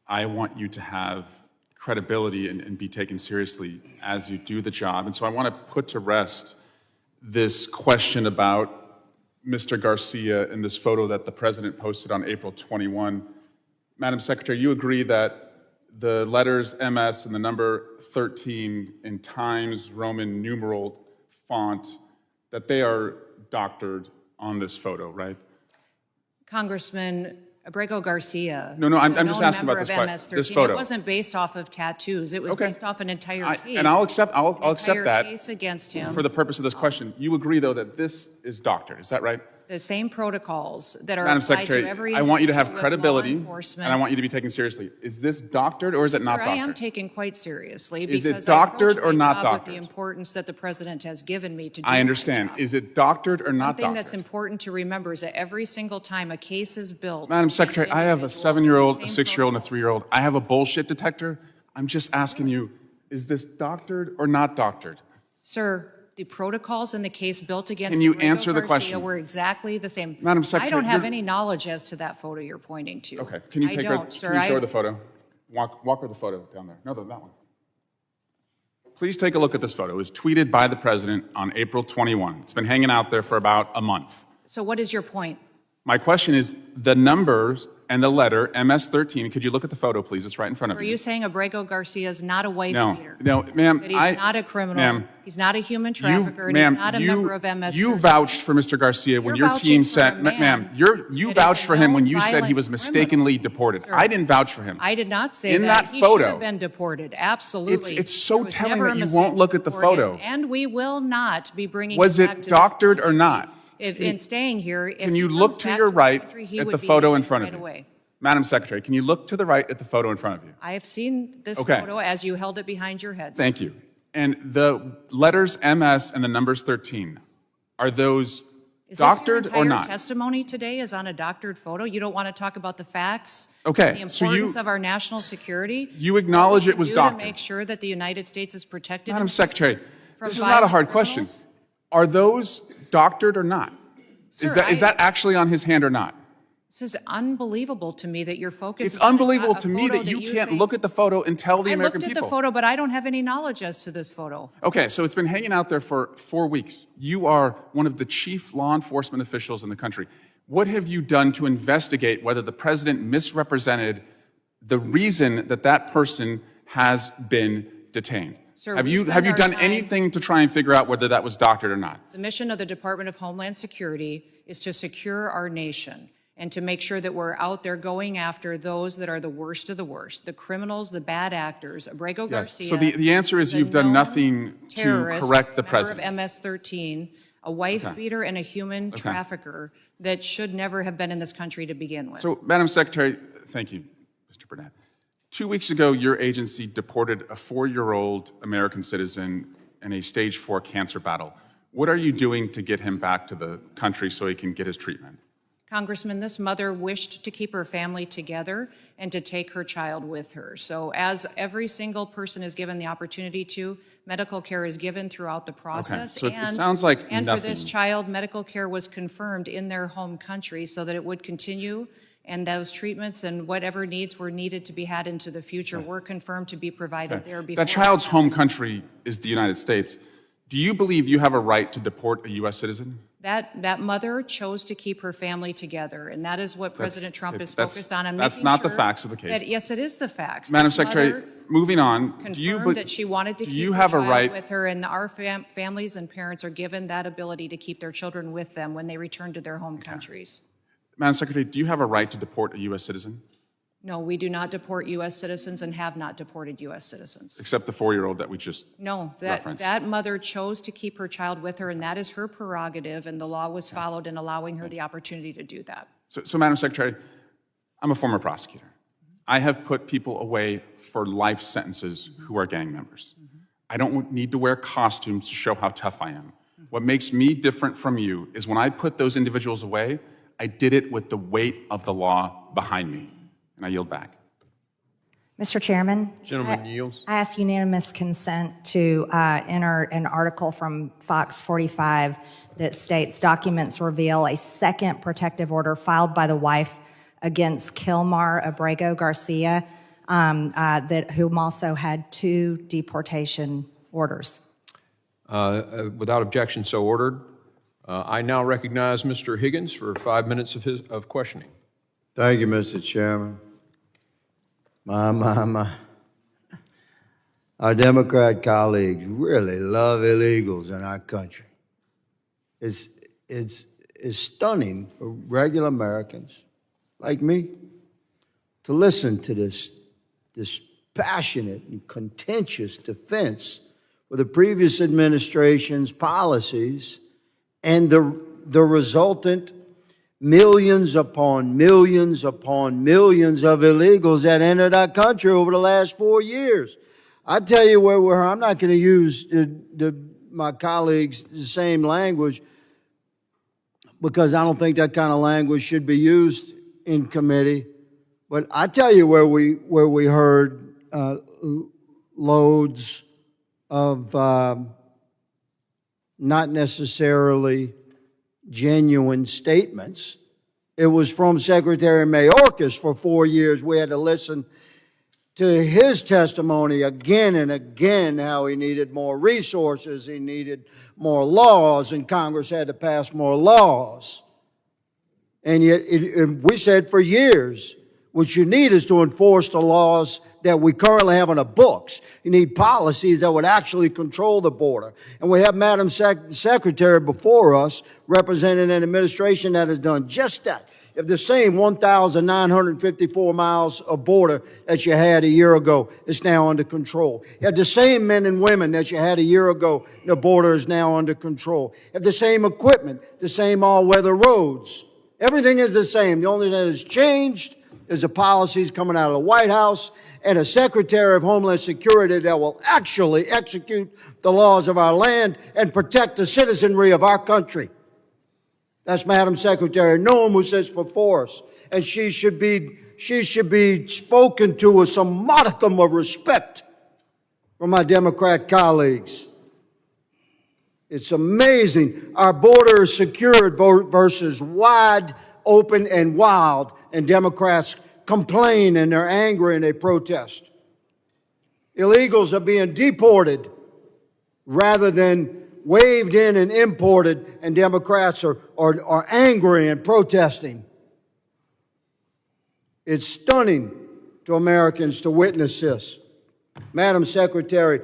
I want you to have credibility and be taken seriously as you do the job. And so I want to put to rest this question about Mr. Garcia in this photo that the president posted on April 21. Madam Secretary, you agree that the letters MS and the number 13 in Times Roman numeral font, that they are doctored on this photo, right? Congressman Abrego Garcia. No, I'm just asking about this photo. It wasn't based off of tattoos. It was based off an entire case. And I'll accept that case against him. for the purpose of this question. You agree, though, that this is doctored. Is that right? The same protocols that are Madam applied Secretary, to every I want you to have individual with credibility, law enforcement. and I want you to be taken seriously. Is this doctored or is it not Sir, doctored? I am taken quite seriously Is it because doctored I approach or my not job doctored? with the importance that the president has given me to do I my understand. job. Is it doctored or not One thing doctored? that's important to remember is that every single time a case is built, Madam against Secretary, I have a individuals under 7-year-old, the a same 6-year-old, and a protocols. 3-year-old. I have a bullshit detector. I'm just asking you, is this doctored or not doctored? Sir, the protocols in the case built against Can you Abrego answer the Garcia question? were exactly the same. Madam Secretary, I don't have you're- any knowledge as to that photo you're pointing to. Okay, can you I take don't, her, sir. can you show her the photo? Walk her the photo down there. No, that one. Please take a look at this photo. It was tweeted by the president on April 21. It's been hanging out there for about a month. So what is your point? My question is the numbers and the letter MS-13. Could you look at the photo, please? It's right in front of Are you. you saying Abrego Garcia is not a wife beater? No, ma'am. That he's not a criminal. Ma'am, He's not a human trafficker. And ma'am, he's not a member of MS. You vouched for Mr. Garcia when You're your team vouching for said, a man ma'am, you that is vouched a for him when known you said he was violent mistakenly deported. Sir, I didn't vouch for him. I did not say In that He photo, should have been deported. Absolutely. it's so There was telling never a that you mistake won't look at the deported, photo. And we will not be bringing Was him back it to this doctored or country. not? If, in staying here, if Can he you comes look to back your the right country, he at would the be photo in deported front of right you? away. Madam Secretary, can you look to the right at the photo in front of you? I have seen this Okay. photo as you held it behind your head. Thank you. And the letters MS and the numbers 13, are those Is doctored this your or entire not? testimony today is on a doctored photo? You don't want to talk about the facts? Okay, The so you- importance of our national security? You acknowledge What we it was do doctored. To make sure that the United States is protected. Madam and Secretary, from this is not a violent hard question. criminals? Are those doctored or not? Sir, is that actually on his hand or not? This is unbelievable to me that you're focused. It's unbelievable to me that you can't look at the photo and tell the I American looked at people. the photo, but I don't have any knowledge as to this photo. Okay, so it's been hanging out there for 4 weeks. You are one of the chief law enforcement officials in the country. What have you done to investigate whether the president misrepresented the reason that that person has been detained? Sir, have we you spend our done time- anything to try and figure out whether that was doctored or not? The mission of the Department of Homeland Security is to secure our nation. and to make sure that we're out there going after those that are the worst of the worst, the criminals, the bad actors, Abrego Yes. Garcia. So the answer is you've done nothing to terrorist, correct the member president. of MS-13, a wife beater and a human trafficker that should never have been in this country to begin with. So, Madam Secretary, thank you, Mr. Burnett. 2 weeks ago, your agency deported a 4-year-old American citizen in a stage 4 cancer battle. What are you doing to get him back to the country so he can get his treatment? Congressman, this mother wished to keep her family together and to take her child with her. So as every single person is given the opportunity to, medical care is given throughout the process. So it sounds like and nothing. for this child, medical care was confirmed in their home country so that it would continue, and those treatments and whatever needs were needed to be had into the future were confirmed to be provided there before. That child's home country is the United States. Do you believe you have a right to deport a U.S. citizen? That mother chose to keep her family together, and that is what President Trump is focused on. And that's making not the sure facts of the case. that- yes, it is the facts. Madam This Secretary, mother moving on, confirmed that she wanted to do keep you her have a child right? with her, and our families and parents are given that ability to keep their children with them when they return to their home countries. Madam Secretary, do you have a right to deport a U.S. citizen? No, we do not deport U.S. citizens and have not deported U.S. citizens. Except the 4-year-old that we just No, referenced. that mother chose to keep her child with her, and that is her prerogative, and the law was followed in allowing her the opportunity to do that. So, Madam Secretary, I'm a former prosecutor. I have put people away for life sentences who are gang members. I don't need to wear costumes to show how tough I am. What makes me different from you is when I put those individuals away, I did it with the weight of the law behind me. And I yield back. Mr. Chairman. Gentleman yields. I ask unanimous consent to enter an article from Fox 45 that states documents reveal a second protective order filed by the wife against Kilmar Abrego Garcia, whom also had 2 deportation orders. Without objection, so ordered. I now recognize Mr. Higgins for 5 minutes of questioning. Thank you, Mr. Chairman. My. Our Democrat colleagues really love illegals in our country. It's stunning for regular Americans like me to listen to this passionate and contentious defense for the previous administration's policies and the resultant millions upon millions upon millions of illegals that entered our country over the last 4 years. I tell you where we're, I'm not going to use my colleagues' the same language because I don't think that kind of language should be used in committee. But I tell you where we heard loads of not necessarily genuine statements. It was from Secretary Mayorkas for 4 years. We had to listen to his testimony again and again, how he needed more resources, he needed more laws, and Congress had to pass more laws. And yet, we said for years, what you need is to enforce the laws that we currently have on the books. You need policies that would actually control the border. And we have Madam Secretary before us representing an administration that has done just that. If the same 1,954 miles of border that you had a year ago is now under control. If the same men and women that you had a year ago, the border is now under control. If the same equipment, the same all-weather roads, everything is the same. The only thing that has changed is the policies coming out of the White House and a Secretary of Homeland Security that will actually execute the laws of our land and protect the citizenry of our country. That's Madam Secretary Noem, who sits before us, and she should be spoken to with some modicum of respect from my Democrat colleagues. It's amazing. Our border is secured versus wide open and wild, and Democrats complain and they're angry and they protest. Illegals are being deported rather than waved in and imported, and Democrats are angry and protesting. It's stunning to Americans to witness this. Madam Secretary,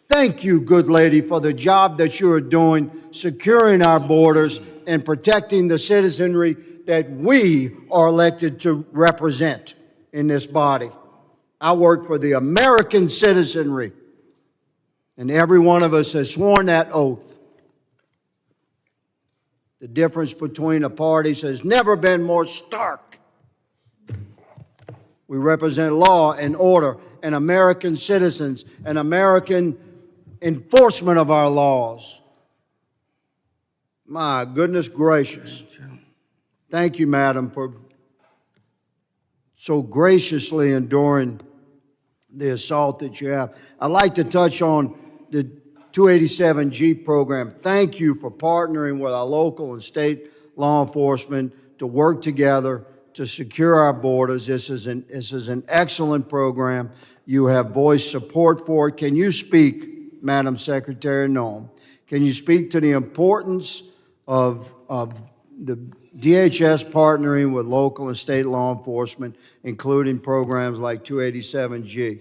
thank you, good lady, for the job that you are doing, securing our borders. and protecting the citizenry that we are elected to represent in this body. I work for the American citizenry, and every one of us has sworn that oath. The difference between the parties has never been more stark. We represent law and order and American citizens and American enforcement of our laws. My goodness gracious. Thank you, Madam, for so graciously enduring the assault that you have. I'd like to touch on the 287G program. Thank you for partnering with our local and state law enforcement to work together to secure our borders. This is an excellent program. You have voiced support for it. Can you speak, Madam Secretary Noem, can you speak to the importance of the DHS partnering with local and state law enforcement, including programs like 287G?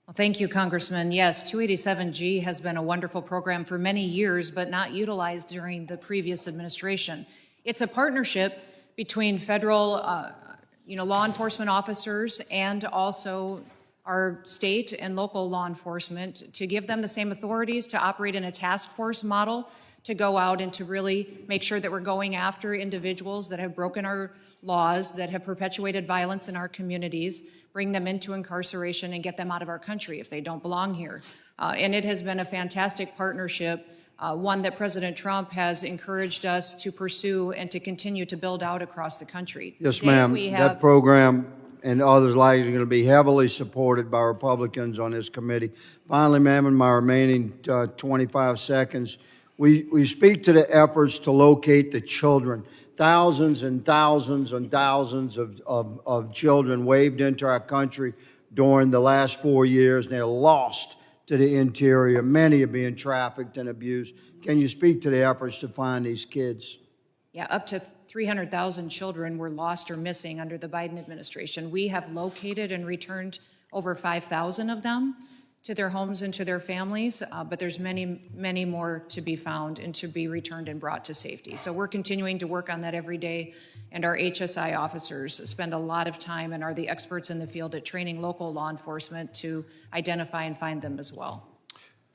Well, thank you, Congressman. Yes, 287G has been a wonderful program for many years, but not utilized during the previous administration. It's a partnership between federal, law enforcement officers and also our state and local law enforcement to give them the same authorities to operate in a task force model, to go out and to really make sure that we're going after individuals that have broken our laws, that have perpetuated violence in our communities, bring them into incarceration and get them out of our country if they don't belong here. And it has been a fantastic partnership, one that President Trump has encouraged us to pursue and to continue to build out across the country. Yes, ma'am. That program and others like it are going to be heavily supported by Republicans on this committee. Finally, ma'am, in my remaining 25 seconds, we speak to the efforts to locate the children. Thousands and thousands and thousands of children waved into our country during the last 4 years, and they're lost to the interior. Many are being trafficked and abused. Can you speak to the efforts to find these kids? Yeah, up to 300,000 children were lost or missing under the Biden administration. We have located and returned over 5,000 of them to their homes and to their families, but there's many, many more to be found and to be returned and brought to safety. So we're continuing to work on that every day, and our HSI officers spend a lot of time and are the experts in the field at training local law enforcement to identify and find them as well.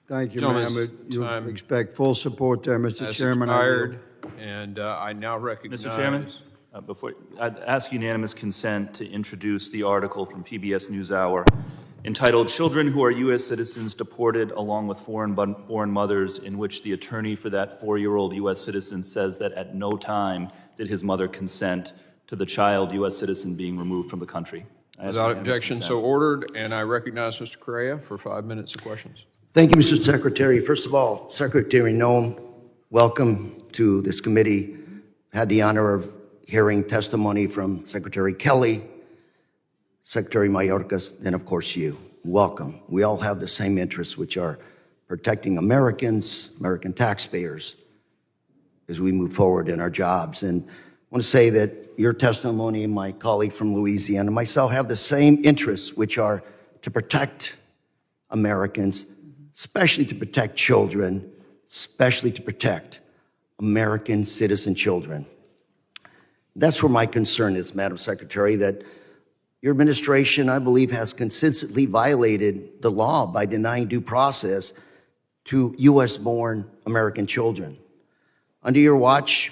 Thank you, ma'am. You expect full support there, Mr. Chairman. And I now recognize... Mr. Chairman, before I'd ask unanimous consent to introduce the article from PBS NewsHour entitled "Children Who Are U.S. Citizens Deported Along with Foreign-Born Mothers," in which the attorney for that 4-year-old U.S. citizen says that at no time did his mother consent to the child U.S. citizen being removed from the country. Without objection, so ordered, and I recognize Mr. Correa for 5 minutes of questions. Thank you, Mr. Secretary. First of all, Secretary Noem, welcome to this committee. Had the honor of hearing testimony from Secretary Kelly, Secretary Mayorkas, then of course you. Welcome. We all have the same interests, which are protecting Americans, American taxpayers, as we move forward in our jobs. And I want to say that your testimony and my colleague from Louisiana and myself have the same interests, which are to protect Americans, especially to protect children, especially to protect American citizen children. That's where my concern is, Madam Secretary, that your administration, I believe, has consistently violated the law by denying due process to U.S.-born American children. Under your watch,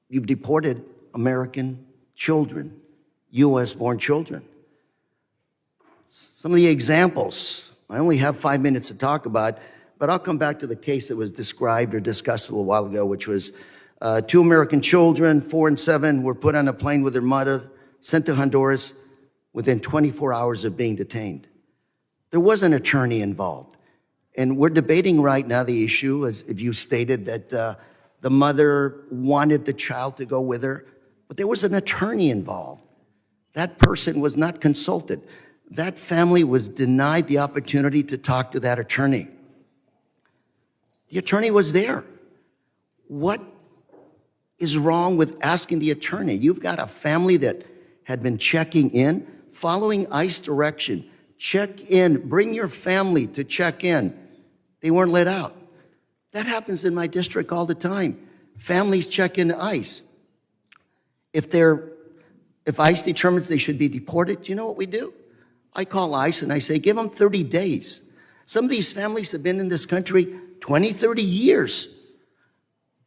you've deported American children, U.S.-born children. Some of the examples, I only have 5 minutes to talk about, but I'll come back to the case that was described or discussed a little while ago, which was 2 American children, 4 and 7, were put on a plane with their mother, sent to Honduras within 24 hours of being detained. There was an attorney involved. And we're debating right now the issue, as if you stated, that the mother wanted the child to go with her, but there was an attorney involved. That person was not consulted. That family was denied the opportunity to talk to that attorney. The attorney was there. What is wrong with asking the attorney? You've got a family that had been checking in, following ICE direction. Check in, bring your family to check in. They weren't let out. That happens in my district all the time. families check into ICE. If ICE determines they should be deported, do you know what we do? I call ICE and I say, give them 30 days. Some of these families have been in this country 20, 30 years.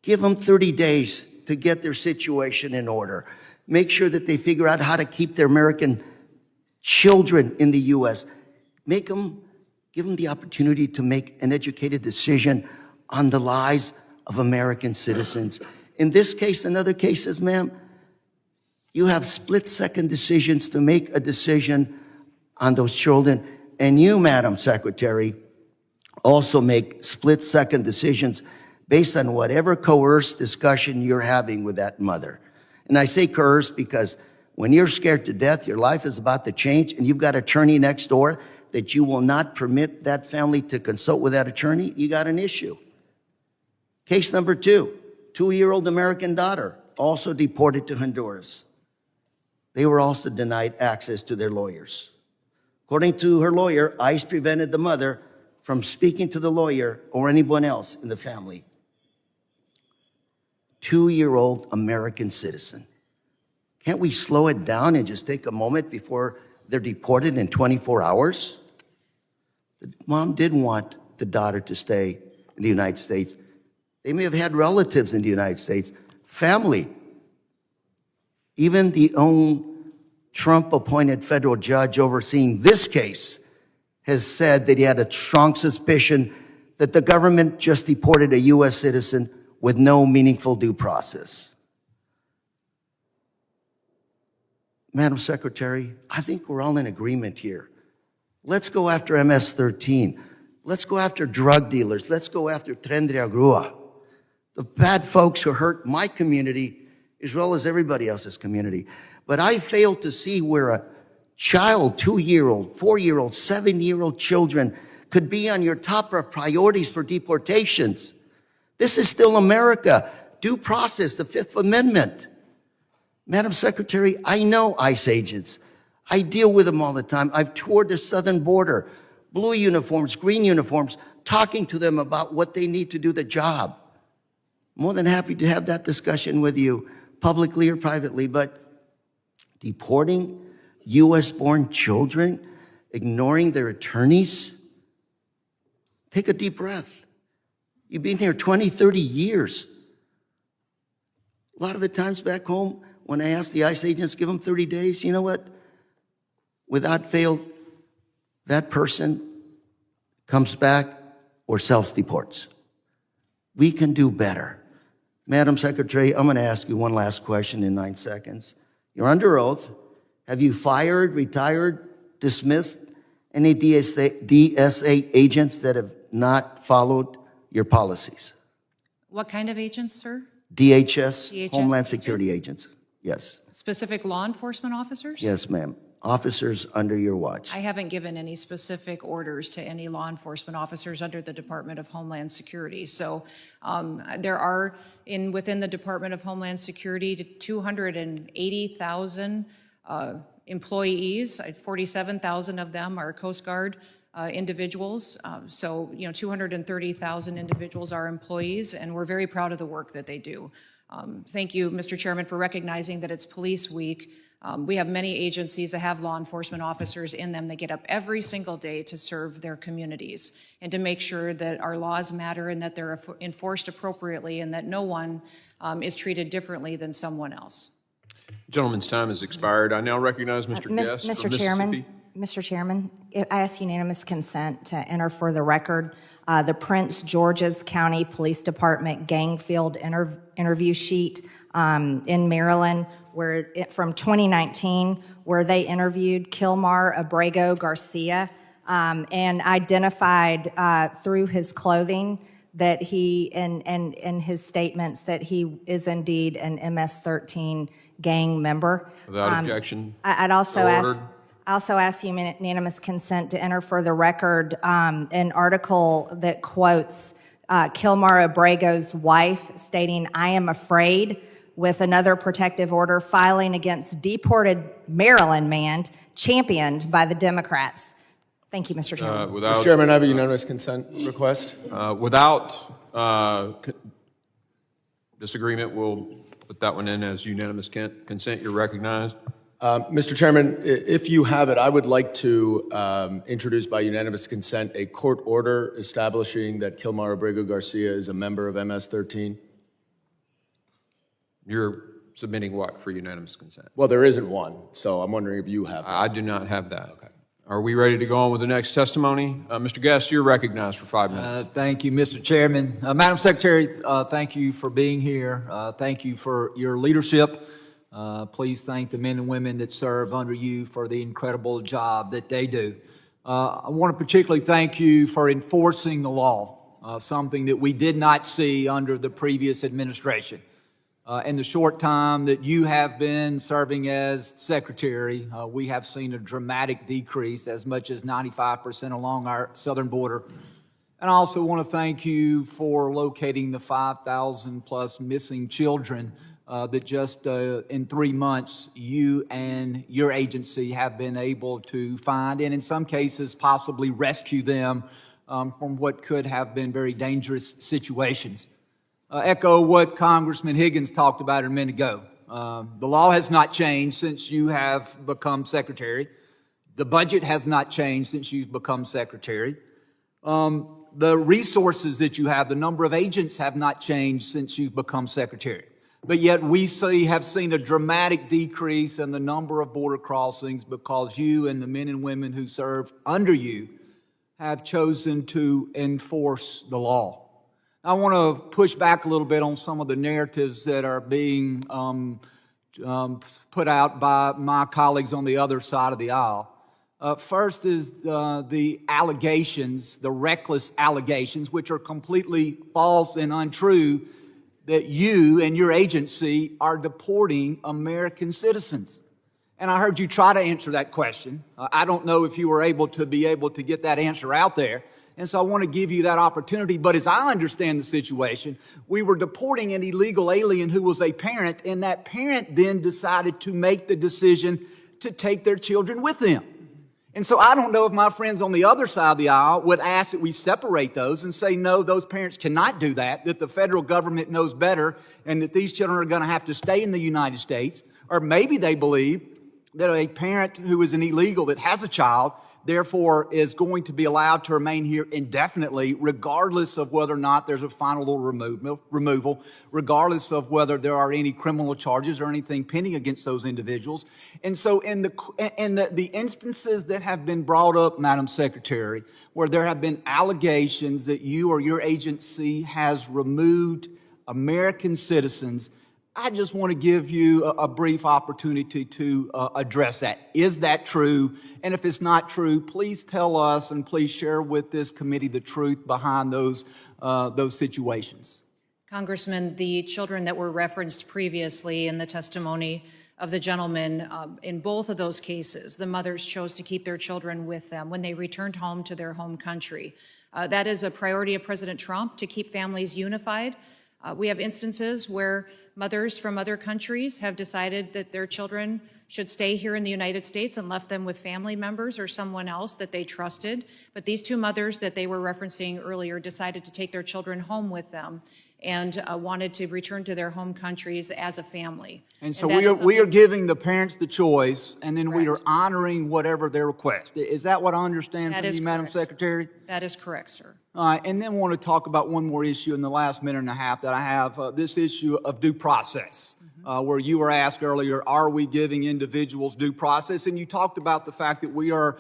Give them 30 days to get their situation in order. Make sure that they figure out how to keep their American children in the U.S. Give them the opportunity to make an educated decision on the lives of American citizens. In this case and other cases, ma'am, you have split-second decisions to make a decision on those children. And you, Madam Secretary, also make split-second decisions based on whatever coerced discussion you're having with that mother. And I say coerced because when you're scared to death, your life is about to change, and you've got an attorney next door that you will not permit that family to consult with that attorney, you got an issue. Case number 2, 2-year-old American daughter, also deported to Honduras. They were also denied access to their lawyers. According to her lawyer, ICE prevented the mother from speaking to the lawyer or anyone else in the family. 2-year-old American citizen. Can't we slow it down and just take a moment before they're deported in 24 hours? The mom didn't want the daughter to stay in the United States. They may have had relatives in the United States, family. Even the own Trump-appointed federal judge overseeing this case has said that he had a strong suspicion that the government just deported a U.S. citizen with no meaningful due process. Madam Secretary, I think we're all in agreement here. Let's go after MS-13. Let's go after drug dealers. Let's go after Tren de Grúa, the bad folks who hurt my community as well as everybody else's community. But I fail to see where a child, 2-year-old, 4-year-old, 7-year-old children could be on your top of priorities for deportations. This is still America. Due process, the Fifth Amendment. Madam Secretary, I know ICE agents. I deal with them all the time. I've toured the southern border, blue uniforms, green uniforms, talking to them about what they need to do the job. More than happy to have that discussion with you, publicly or privately, but deporting U.S.-born children, ignoring their attorneys, take a deep breath. You've been here 20, 30 years. A lot of the times back home, when I ask the ICE agents, give them 30 days, you know what? Without fail, that person comes back or self-deports. We can do better. Madam Secretary, I'm going to ask you one last question in 9 seconds. You're under oath. Have you fired, retired, dismissed any DSA agents that have not followed your policies? What kind of agents, sir? DHS Homeland Security agents. Yes. Specific law enforcement officers? Yes, ma'am. Officers under your watch. I haven't given any specific orders to any law enforcement officers under the Department of Homeland Security. So there are, within the Department of Homeland Security, 280,000 employees. 47,000 of them are Coast Guard individuals. So, 230,000 individuals are employees, and we're very proud of the work that they do. Thank you, Mr. Chairman, for recognizing that it's Police Week. We have many agencies that have law enforcement officers in them that get up every single day to serve their communities and to make sure that our laws matter and that they're enforced appropriately and that no one is treated differently than someone else. Gentleman's time has expired. I now recognize Mr. Guest from Mississippi. Mr. Chairman, I ask unanimous consent to enter for the record the Prince George's County Police Department gang field interview sheet in Maryland, from 2019, where they interviewed Kilmar Abrego Garcia and identified through his clothing that he, and his statements, that he is indeed an MS-13 gang member. Without objection. I'd also ask unanimous consent to enter for the record an article that quotes Kilmar Abrego's wife stating, "I am afraid," with another protective order filing against deported Maryland man championed by the Democrats. Thank you, Mr. Chairman. Mr. Chairman, I have a unanimous consent request. disagreement, we'll put that one in as unanimous consent. You're recognized. Mr. Chairman, if you have it, I would like to introduce by unanimous consent a court order establishing that Kilmar Abrego Garcia is a member of MS-13. You're submitting what for unanimous consent? Well, there isn't one, so I'm wondering if you have it. I do not have that. Okay. Are we ready to go on with the next testimony? Mr. Guest, you're recognized for 5 minutes. Thank you, Mr. Chairman. Madam Secretary, thank you for being here. Thank you for your leadership. Please thank the men and women that serve under you for the incredible job that they do. I want to particularly thank you for enforcing the law, something that we did not see under the previous administration. In the short time that you have been serving as Secretary, we have seen a dramatic decrease, as much as 95% along our southern border. And I also want to thank you for locating the 5,000 plus missing children that just in 3 months you and your agency have been able to find, and in some cases possibly rescue them from what could have been very dangerous situations. Echo what Congressman Higgins talked about a minute ago. The law has not changed since you have become Secretary. The budget has not changed since you've become Secretary. The resources that you have, the number of agents have not changed since you've become Secretary. But yet we have seen a dramatic decrease in the number of border crossings because you and the men and women who serve under you have chosen to enforce the law. I want to push back a little bit on some of the narratives that are being put out by my colleagues on the other side of the aisle. First is the allegations, the reckless allegations, which are completely false and untrue, that you and your agency are deporting American citizens. And I heard you try to answer that question. I don't know if you were able to get that answer out there. And so I want to give you that opportunity. But as I understand the situation, we were deporting an illegal alien who was a parent, and that parent then decided to make the decision to take their children with them. And so I don't know if my friends on the other side of the aisle would ask that we separate those and say, no, those parents cannot do that the federal government knows better, and that these children are going to have to stay in the United States. Or maybe they believe that a parent who is an illegal that has a child therefore is going to be allowed to remain here indefinitely, regardless of whether or not there's a final order removal, regardless of whether there are any criminal charges or anything pending against those individuals. And so in the instances that have been brought up, Madam Secretary, where there have been allegations that you or your agency has removed American citizens, I just want to give you a brief opportunity to address that. Is that true? And if it's not true, please tell us and please share with this committee the truth behind those situations. Congressman, the children that were referenced previously in the testimony of the gentleman, in both of those cases, the mothers chose to keep their children with them when they returned home to their home country. That is a priority of President Trump, to keep families unified. We have instances where mothers from other countries have decided that their children should stay here in the United States and left them with family members or someone else that they trusted. But these two mothers that they were referencing earlier decided to take their children home with them and wanted to return to their home countries as a family. And so we are giving the parents the choice, and then we are honoring whatever their request. Is that what I understand from you, Madam Secretary? That is correct, sir. And then want to talk about one more issue in the last minute and a half that I have, this issue of due process, where you were asked earlier, are we giving individuals due process? And you talked about the fact that we are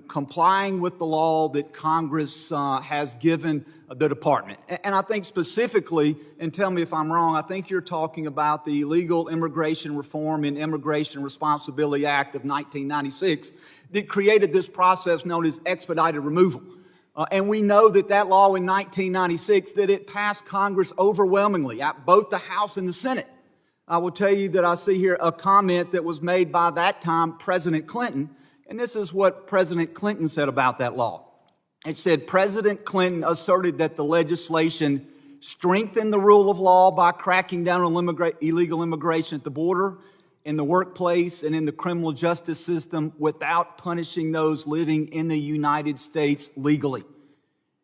complying with the law that Congress has given the department. And I think specifically, and tell me if I'm wrong, I think you're talking about the Illegal Immigration Reform and Immigration Responsibility Act of 1996 that created this process known as expedited removal. And we know that law in 1996, that it passed Congress overwhelmingly, at both the House and the Senate. I will tell you that I see here a comment that was made by that time President Clinton, and this is what President Clinton said about that law. It said, President Clinton asserted that the legislation strengthened the rule of law by cracking down on illegal immigration at the border, in the workplace, and in the criminal justice system without punishing those living in the United States legally.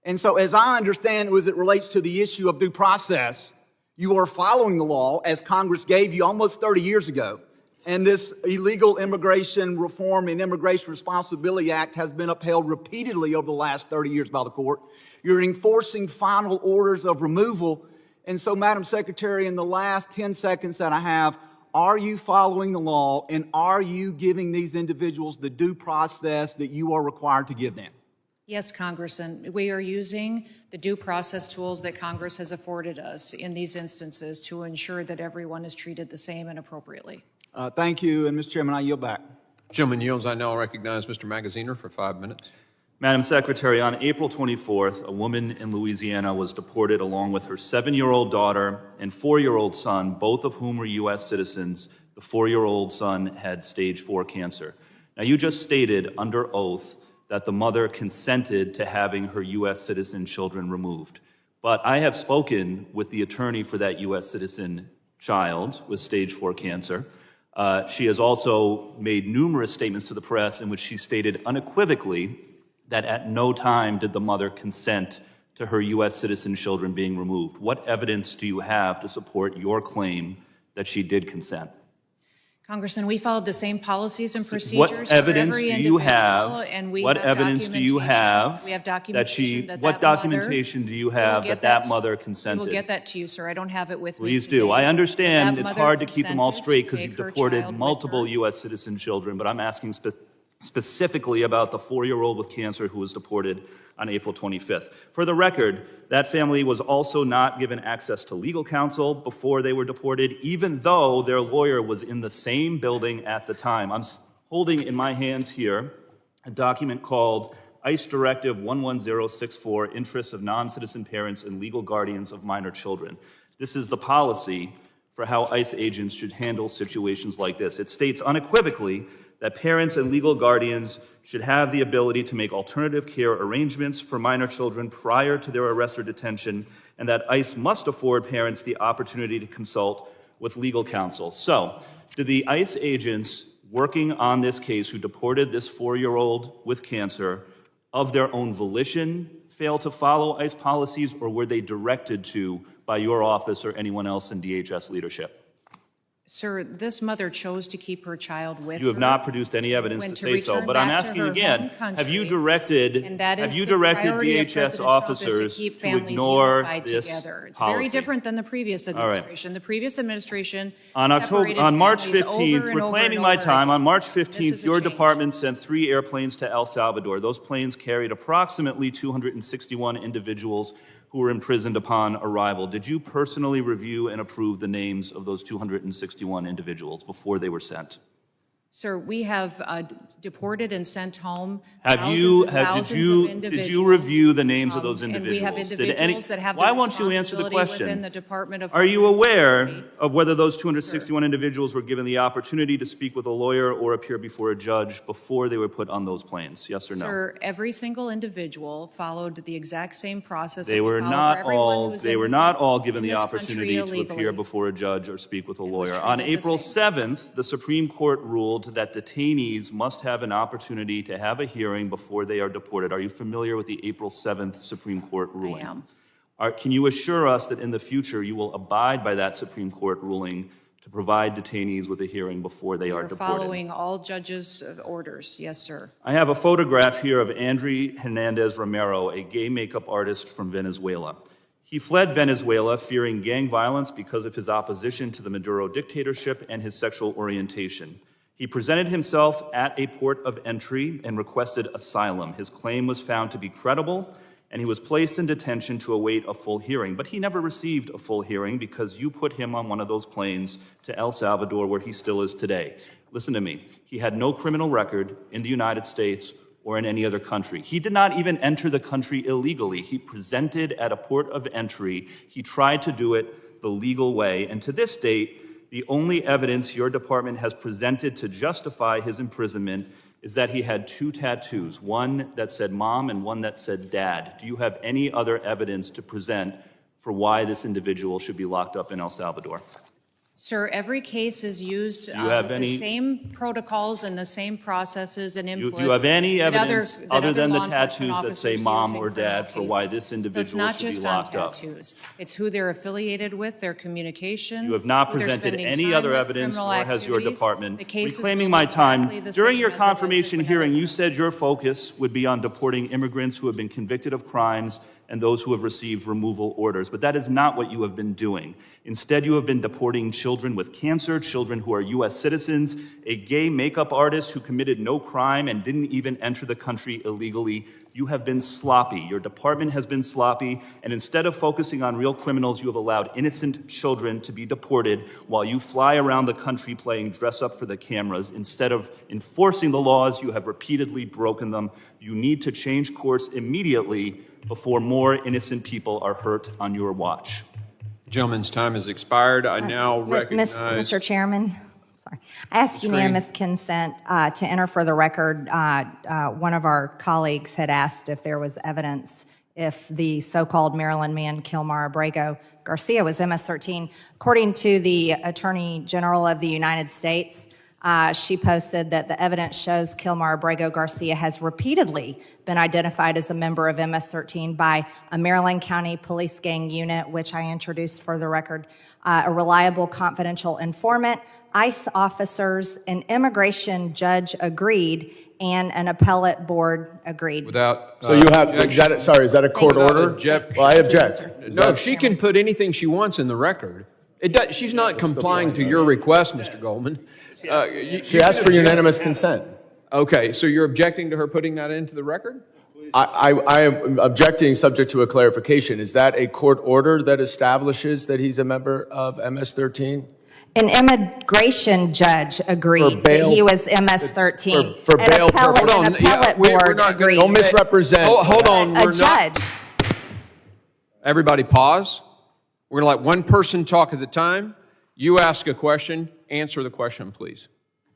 And so as I understand, as it relates to the issue of due process, You are following the law as Congress gave you almost 30 years ago. And this Illegal Immigration Reform and Immigration Responsibility Act has been upheld repeatedly over the last 30 years by the court. You're enforcing final orders of removal. And so, Madam Secretary, in the last 10 seconds that I have, are you following the law, and are you giving these individuals the due process that you are required to give them? Yes, Congressman, we are using the due process tools that Congress has afforded us in these instances to ensure that everyone is treated the same and appropriately. Thank you, and Mr. Chairman, I yield back. Gentleman yields. I now recognize Mr. Magaziner for 5 minutes. Madam Secretary, on April 24th, a woman in Louisiana was deported along with her 7-year-old daughter and 4-year-old son, both of whom were U.S. citizens. The 4-year-old son had stage 4 cancer. Now, you just stated under oath that the mother consented to having her U.S. citizen children removed. But I have spoken with the attorney for that U.S. citizen child with stage 4 cancer. She has also made numerous statements to the press in which she stated unequivocally that at no time did the mother consent to her U.S. citizen children being removed. What evidence do you have to support your claim that she did consent? Congressman, we followed the same policies and procedures. What evidence for do every you individual, have? and we What have evidence do you have? We have that documentation that what documentation do you have that mother consented? We'll get that to you, sir. I don't have it with me. Please do. I understand that it's mother hard to keep them all consented straight to because take you've her deported child with multiple her. U.S. citizen children, but I'm asking specifically about the 4-year-old with cancer who was deported on April 25th. For the record, that family was also not given access to legal counsel before they were deported, even though their lawyer was in the same building at the time. I'm holding in my hands here a document called ICE Directive 11064, Interests of Non-Citizen Parents and Legal Guardians of Minor Children. This is the policy for how ICE agents should handle situations like this. It states unequivocally that parents and legal guardians should have the ability to make alternative care arrangements for minor children prior to their arrest or detention, and that ICE must afford parents the opportunity to consult with legal counsel. So, did the ICE agents working on this case who deported this 4-year-old with cancer of their own volition fail to follow ICE policies, or were they directed to by your office or anyone else in DHS leadership? Sir, this mother chose to keep her child with her. You have not produced any evidence to say so, but I'm asking again, have you directed DHS officers to ignore this It's policy? very different than the previous administration. The previous administration On March 15th, reclaiming my time, on March 15th, your department sent 3 airplanes to El Salvador. Those planes carried approximately 261 individuals who were imprisoned upon arrival. Did you personally review and approve the names of those 261 individuals before they were sent? Sir, we have deported and sent home Did you review the names of those individuals? And we have individuals that have Why the won't you answer the responsibility question? within the Department of Are you Homeland aware Security. of whether those 261 individuals were given the opportunity to speak with a lawyer or appear before a judge before they were put on those planes? Yes or no? Sir, every single individual followed the exact same process. They were not all given the opportunity to appear before a judge or speak with a lawyer. On April 7th, the Supreme Court ruled that detainees must have an opportunity to have a hearing before they are deported. Are you familiar with the April 7th Supreme Court ruling? I am. Can you assure us that in the future you will abide by that Supreme Court ruling to provide detainees with a hearing before they are We're deported? following all judges' orders. Yes, sir. I have a photograph here of André Hernandez Romero, a gay makeup artist from Venezuela. He fled Venezuela fearing gang violence because of his opposition to the Maduro dictatorship and his sexual orientation. He presented himself at a port of entry and requested asylum. His claim was found to be credible, and he was placed in detention to await a full hearing. But he never received a full hearing because you put him on one of those planes to El Salvador, where he still is today. Listen to me. He had no criminal record in the United States or in any other country. He did not even enter the country illegally. He presented at a port of entry. He tried to do it the legal way, and to this date, the only evidence your department has presented to justify his imprisonment is that he had 2 tattoos, one that said mom and one that said dad. Do you have any other evidence to present for why this individual should be locked up in El Salvador? Sir, every case is used you have the any- same protocols and the same processes and inputs. Do you have any that evidence that other than the law enforcement tattoos that say officers mom use in or criminal dad for why cases? this So it's individual not should be just locked on up? tattoos. It's who they're affiliated with, their communication. You have not who they're presented spending any time other with, evidence, criminal nor has your activities. department. The case is Reclaiming going my time, exactly the during same your as it was confirmation if we had hearing, a- you said your focus would be on deporting immigrants who have been convicted of crimes and those who have received removal orders. But that is not what you have been doing. Instead, you have been deporting children with cancer, children who are U.S. citizens, a gay makeup artist who committed no crime and didn't even enter the country illegally. You have been sloppy. Your department has been sloppy. And instead of focusing on real criminals, you have allowed innocent children to be deported while you fly around the country playing dress up for the cameras. Instead of enforcing the laws, you have repeatedly broken them. You need to change course immediately before more innocent people are hurt on your watch. Gentleman's time has expired. I now recognize... Mr. Chairman, sorry. I ask unanimous consent to enter for the record. One of our colleagues had asked if there was evidence if the so-called Maryland man, Kilmar Abrego Garcia, was MS-13. According to the Attorney General of the United States, she posted that the evidence shows Kilmar Abrego Garcia has repeatedly been identified as a member of MS-13 by a Maryland County Police Gang unit, which I introduced for the record, a reliable confidential informant, ICE officers, an immigration judge agreed, and an appellate board agreed. Without So you have, objection. is that a court Without order? objection. Well, I object. No, she can put anything she wants in the record. She's not complying to your request, Mr. Goldman. She asked for unanimous consent. Okay, so you're objecting to her putting that into the record? I am objecting subject to a clarification. Is that a court order that establishes that he's a member of MS-13? An immigration judge agreed For bail- that he was MS-13. for bail purposes. An appellate we're board not gonna- agreed. Don't misrepresent. Hold on, A we're not. judge. Everybody pause. We're going to let one person talk at a time. You ask a question, answer the question, please.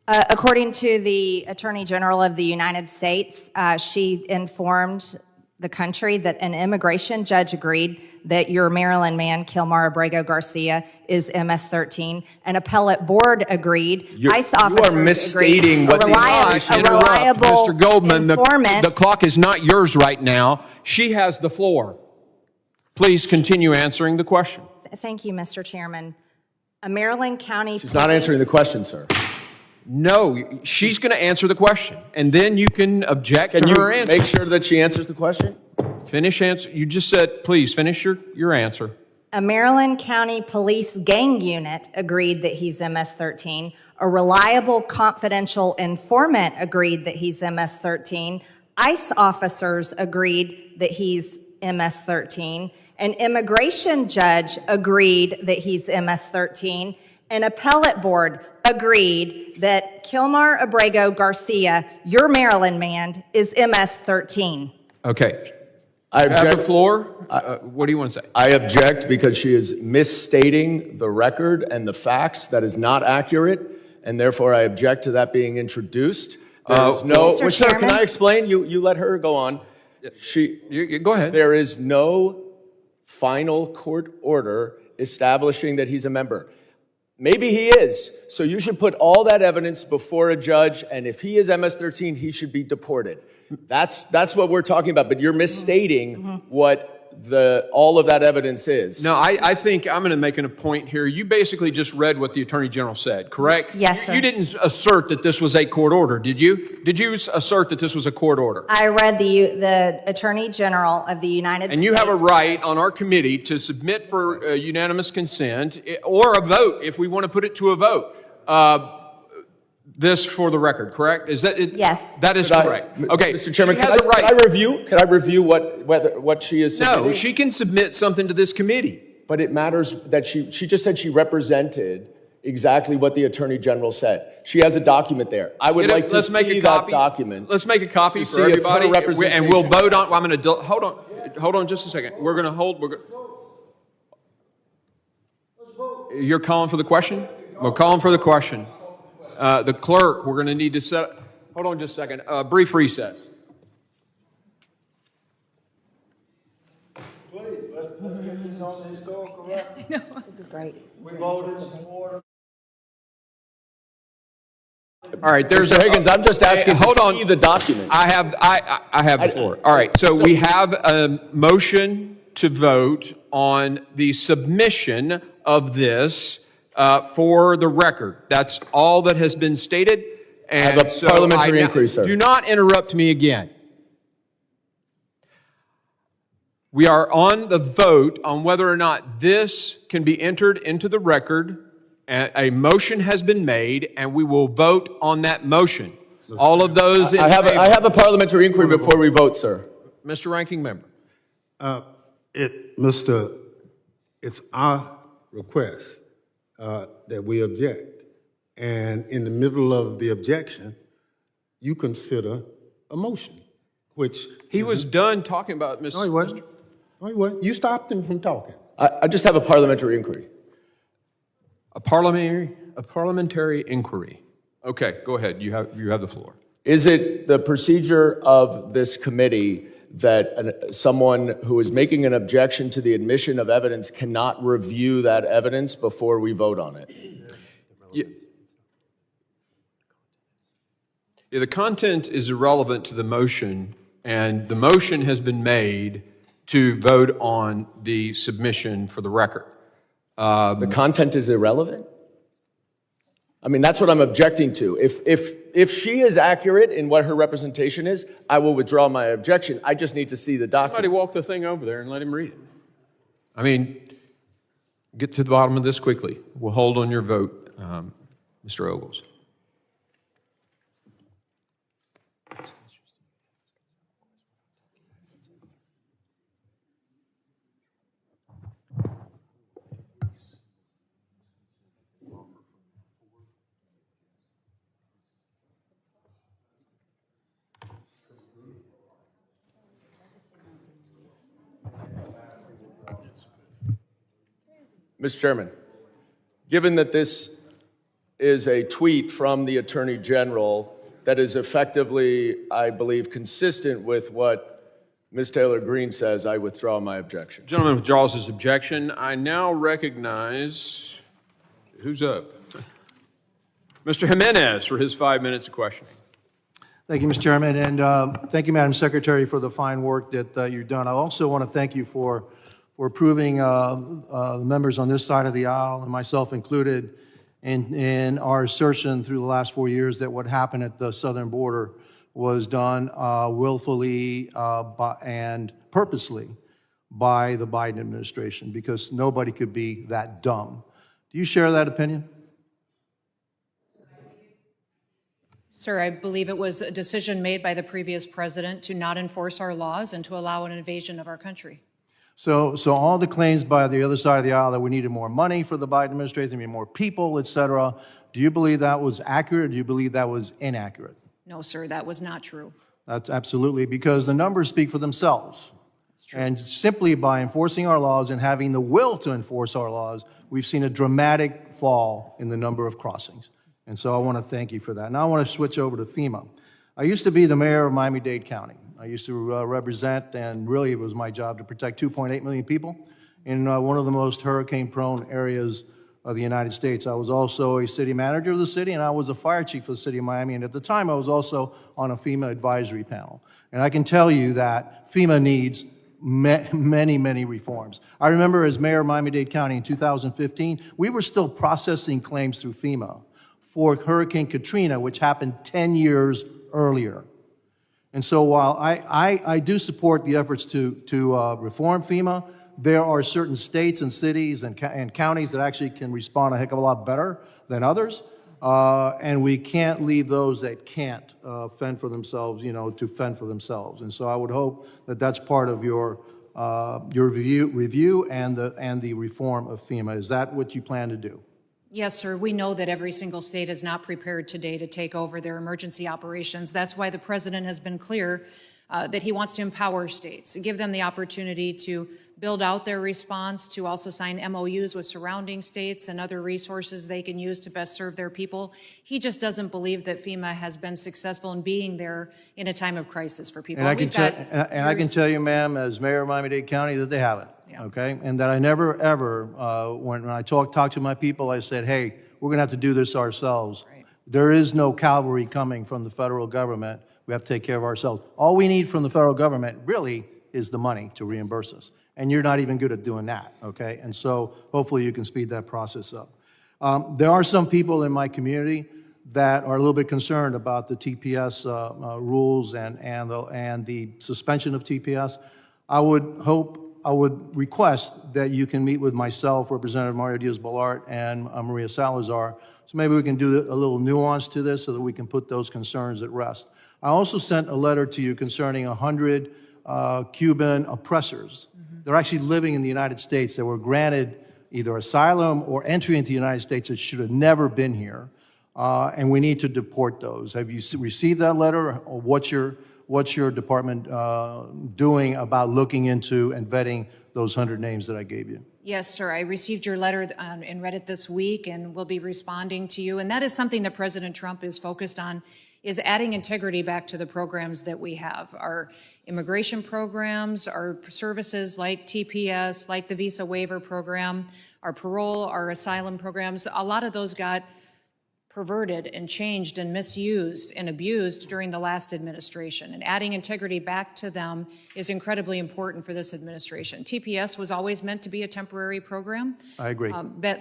According to the Attorney General of the United States, she informed the country that an immigration judge agreed that your Maryland man, Kilmar Abrego Garcia, is MS-13. An appellate board agreed. ICE officers are misstating agreed. what the A reliable Mr. Goldman, informant. the clock is not yours right now. She has the floor. Please continue answering the question. Thank you, Mr. Chairman. A Maryland County She's not answering the question, sir. No, she's going to answer the question, and then you can object Can to you her answer. make sure that she answers the question? Finish answer. You just said, please finish your answer. A Maryland County Police Gang unit agreed that he's MS-13. A reliable confidential informant agreed that he's MS-13. ICE officers agreed that he's MS-13. An immigration judge agreed that he's MS-13. An appellate board agreed that Kilmar Abrego Garcia, your Maryland man, is MS-13. Okay. I You have the object. floor. What do you want to say? I object because she is misstating the record and the facts. That is not accurate, and therefore I object to that being introduced. There is no. Mr. Well, sir, can Chairman? I explain? You let her go on. Go ahead. There is no final court order establishing that he's a member. Maybe he is. So you should put all that evidence before a judge, and if he is MS-13, he should be deported. That's what we're talking about, but you're misstating what all of that evidence is. No, I think I'm going to make a point here. You basically just read what the Attorney General said, correct? Yes, sir. You didn't assert that this was a court order, did you? Did you assert that this was a court order? I read the Attorney General of the United States. And you have a right on our committee to submit for unanimous consent or a vote if we want to put it to a vote. This for the record, correct? Is that it? Yes. That is correct. Okay, Mr. Chairman, she has a right. Can I review what she is submitting? No, she can submit something to this committee. But it matters that she just said she represented exactly what the Attorney General said. She has a document there. I would like to see that document. Let's make a copy to for see if her everybody, and representation- we'll vote on. I'm going to hold on just a second. We're going to hold. You're calling for the question? We're calling for the question. The clerk, we're going to need to set. Hold on just a second. Brief recess. Please, let's get this on the historical record. This is great. We voted in order. All right, there's Mr. Higgins, I'm just asking hold to on. see the document. I have the floor. All right, so we have a motion to vote on the submission of this for the record. That's all that has been stated. And I have a parliamentary inquiry, sir. Do not interrupt me again. We are on the vote on whether or not this can be entered into the record. A motion has been made, and we will vote on that motion. All of those in I favor. have a parliamentary inquiry before we vote, sir. Mr. Ranking Member. It's our request that we object. And in the middle of the objection, you consider a motion, which... He was done talking about Ms. No, he wasn't. No, he wasn't. You stopped him from talking. I just have a parliamentary inquiry. A parliamentary inquiry. Okay, go ahead. You have the floor. Is it the procedure of this committee that someone who is making an objection to the admission of evidence cannot review that evidence before we vote on it? Yeah, the content is irrelevant to the motion, and the motion has been made to vote on the submission for the record. The content is irrelevant? I mean, that's what I'm objecting to. If she is accurate in what her representation is, I will withdraw my objection. I just need to see the document. Somebody walk the thing over there and let him read it. I mean, get to the bottom of this quickly. We'll hold on your vote, Mr. Ogles. Mr. Chairman, given that this is a tweet from the Attorney General that is effectively, I believe, consistent with what Ms. Taylor Greene says, I withdraw my objection. Gentleman withdraws his objection. I now recognize, who's up? Mr. Jimenez for his 5 minutes of questioning. Thank you, Mr. Chairman, and thank you, Madam Secretary, for the fine work that you've done. I also want to thank you for approving the members on this side of the aisle, and myself included, in our assertion through the last 4 years that what happened at the southern border was done willfully and purposely by the Biden administration, because nobody could be that dumb. Do you share that opinion? Sir, I believe it was a decision made by the previous president to not enforce our laws and to allow an invasion of our country. So all the claims by the other side of the aisle that we needed more money for the Biden administration, more people, et cetera, do you believe that was accurate, or do you believe that was inaccurate? No, sir, that was not true. That's absolutely, because the numbers speak for themselves. That's true. And simply by enforcing our laws and having the will to enforce our laws, we've seen a dramatic fall in the number of crossings. And so I want to thank you for that. Now I want to switch over to FEMA. I used to be the mayor of Miami-Dade County. I used to represent, and really it was my job to protect 2.8 million people in one of the most hurricane-prone areas of the United States. I was also a city manager of the city, and I was a fire chief for the city of Miami, and at the time I was also on a FEMA advisory panel. And I can tell you that FEMA needs many, many reforms. I remember as mayor of Miami-Dade County in 2015, we were still processing claims through FEMA for Hurricane Katrina, which happened 10 years earlier. And so while I do support the efforts to reform FEMA, there are certain states and cities and counties that actually can respond a heck of a lot better than others. And we can't leave those that can't fend for themselves, to fend for themselves. And so I would hope that that's part of your review and the reform of FEMA. Is that what you plan to do? Yes, sir. We know that every single state is not prepared today to take over their emergency operations. That's why the president has been clear that he wants to empower states, give them the opportunity to build out their response, to also sign MOUs with surrounding states and other resources they can use to best serve their people. He just doesn't believe that FEMA has been successful in being there in a time of crisis for people. And I can tell you, ma'am, as mayor of Miami-Dade County, that they haven't. Yeah. Okay, and that I never ever, when I talk to my people, I said, hey, we're going to have to do this ourselves. Right. There is no cavalry coming from the federal government. We have to take care of ourselves. All we need from the federal government really is the money to reimburse us. And you're not even good at doing that, okay? And so hopefully you can speed that process up. There are some people in my community that are a little bit concerned about the TPS rules and the suspension of TPS. I would request that you can meet with myself, Representative Mario Diaz-Balart, and Maria Salazar, so maybe we can do a little nuance to this so that we can put those concerns at rest. I also sent a letter to you concerning 100 Cuban oppressors. They're actually living in the United States that were granted either asylum or entry into the United States that should have never been here, and we need to deport those. Have you received that letter, or what's your department doing about looking into and vetting those 100 names that I gave you? Yes, sir. I received your letter and read it this week, and will be responding to you. And that is something that President Trump is focused on, is adding integrity back to the programs that we have. Our immigration programs, our services like TPS, like the visa waiver program, our parole, our asylum programs, a lot of those got perverted and changed and misused and abused during the last administration. And adding integrity back to them is incredibly important for this administration. TPS was always meant to be a temporary program. I agree.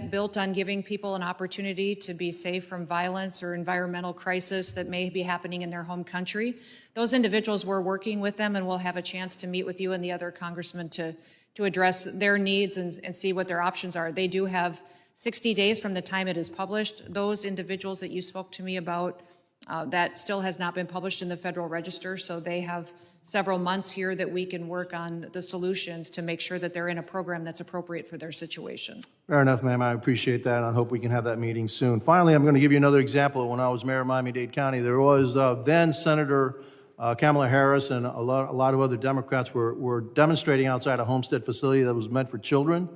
Built on giving people an opportunity to be safe from violence or environmental crisis that may be happening in their home country. Those individuals, we're working with them, and we'll have a chance to meet with you and the other congressmen to address their needs and see what their options are. They do have 60 days from the time it is published. Those individuals that you spoke to me about, that still has not been published in the Federal Register, so they have several months here that we can work on the solutions to make sure that they're in a program that's appropriate for their situation. Fair enough, ma'am. I appreciate that, and I hope we can have that meeting soon. Finally, I'm going to give you another example. When I was mayor of Miami-Dade County, there was then Senator Kamala Harris and a lot of other Democrats were demonstrating outside a homestead facility that was meant for children,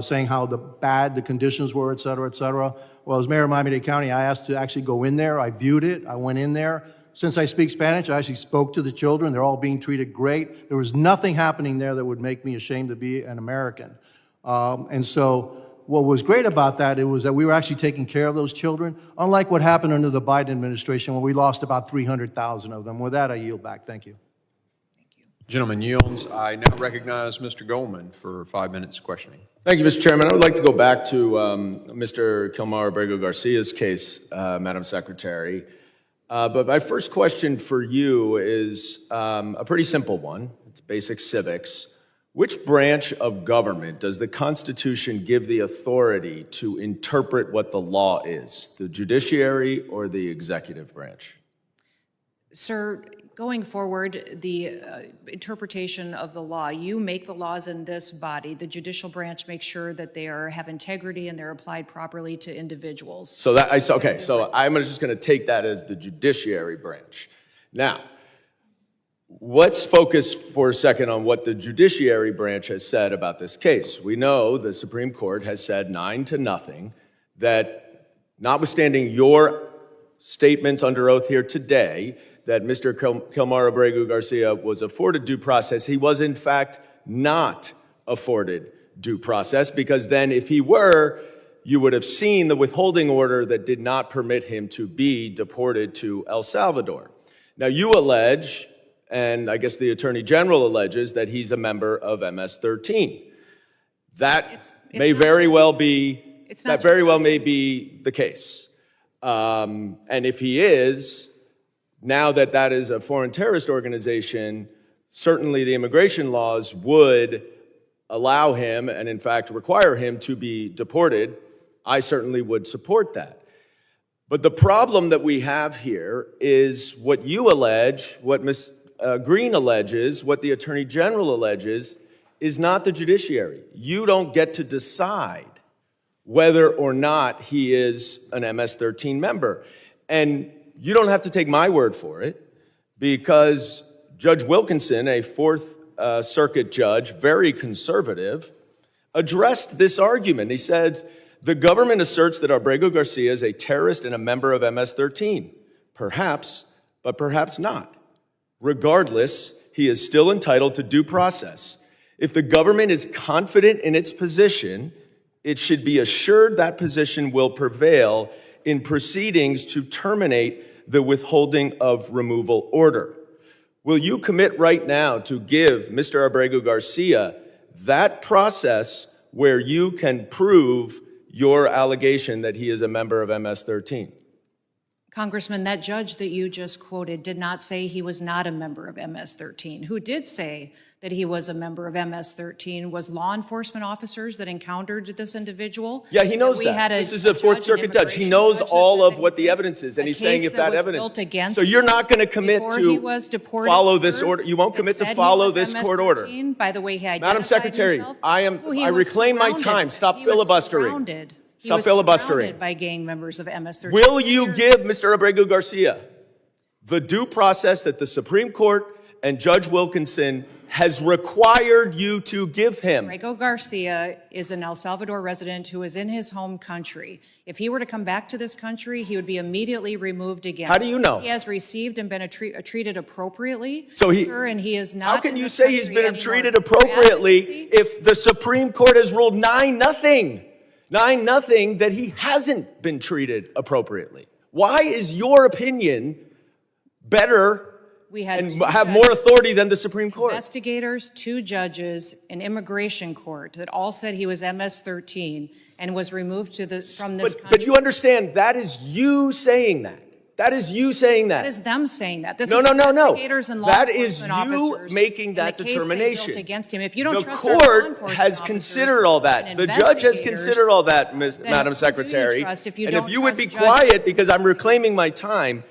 saying how bad the conditions were, et cetera, et cetera. Well, as mayor of Miami-Dade County, I asked to actually go in there. I viewed it. I went in there. Since I speak Spanish, I actually spoke to the children. They're all being treated great. There was nothing happening there that would make me ashamed to be an American. And so what was great about that, it was that we were actually taking care of those children, unlike what happened under the Biden administration when we lost about 300,000 of them. With that, I yield back. Thank you. Gentleman yields. I now recognize Mr. Goldman for 5 minutes questioning. Thank you, Mr. Chairman. I would like to go back to Mr. Kilmar Abrego Garcia's case, Madam Secretary. But my first question for you is a pretty simple one. It's basic civics. Which branch of government does the Constitution give the authority to interpret what the law is, the judiciary or the executive branch? Sir, going forward, the interpretation of the law, you make the laws in this body. The judicial branch makes sure that they have integrity and they're applied properly to individuals. So I'm just going to take that as the judiciary branch. Now, let's focus for a second on what the judiciary branch has said about this case. We know the Supreme Court has said 9-0 that, notwithstanding your statements under oath here today, that Mr. Kilmar Abrego Garcia was afforded due process. He was, in fact, not afforded due process, because then if he were, you would have seen the withholding order that did not permit him to be deported to El Salvador. Now, you allege, and I guess the Attorney General alleges, that he's a member of MS-13. That may very well be the case. And if he is, now that that is a foreign terrorist organization, certainly the immigration laws would allow him and, in fact, require him to be deported. I certainly would support that. But the problem that we have here is what you allege, what Ms. Green alleges, what the Attorney General alleges, is not the judiciary. You don't get to decide whether or not he is an MS-13 member. And you don't have to take my word for it, because Judge Wilkinson, a Fourth Circuit judge, very conservative, addressed this argument. He said, the government asserts that Abrego Garcia is a terrorist and a member of MS-13. Perhaps, but perhaps not. Regardless, he is still entitled to due process. If the government is confident in its position, it should be assured that position will prevail in proceedings to terminate the withholding of removal order. Will you commit right now to give Mr. Abrego Garcia that process where you can prove your allegation that he is a member of MS-13? Congressman, that judge that you just quoted did not say he was not a member of MS-13. Who did say that he was a member of MS-13 was law enforcement officers that encountered this individual. Yeah, he knows that. This is a Fourth Circuit judge. He knows all of what the evidence is, and he's saying if that evidence. So you're not going to commit to follow this order. You won't commit to follow this court order. By the way, he identified Madam Secretary, himself. I reclaim my time. Stop filibustering. Stop filibustering. By gang members of MS-13. Will you give Mr. Abrego Garcia the due process that the Supreme Court and Judge Wilkinson has required you to give him? Abrego Garcia is an El Salvador resident who is in his home country. If he were to come back to this country, he would be immediately removed again. How do you know? He has received and been treated appropriately, so sir, and he is not. How can you say he's been treated appropriately if the Supreme Court has ruled 9-0? 9-0 that he hasn't been treated appropriately. Why is your opinion better and have more authority than the Supreme Court? Investigators, 2 judges, an immigration court that all said he was MS-13 and was removed from this country. But you understand, that is you saying that. That is you saying that. That is them saying that. This no. is investigators and law that is enforcement you officers making that in the case they determination. built against him. If you don't the trust our law court enforcement has officers considered all that. and The judge has investigators, considered all that, Madam who Secretary. do you trust if you And don't if you would be trust judges? quiet, because I'm reclaiming my time,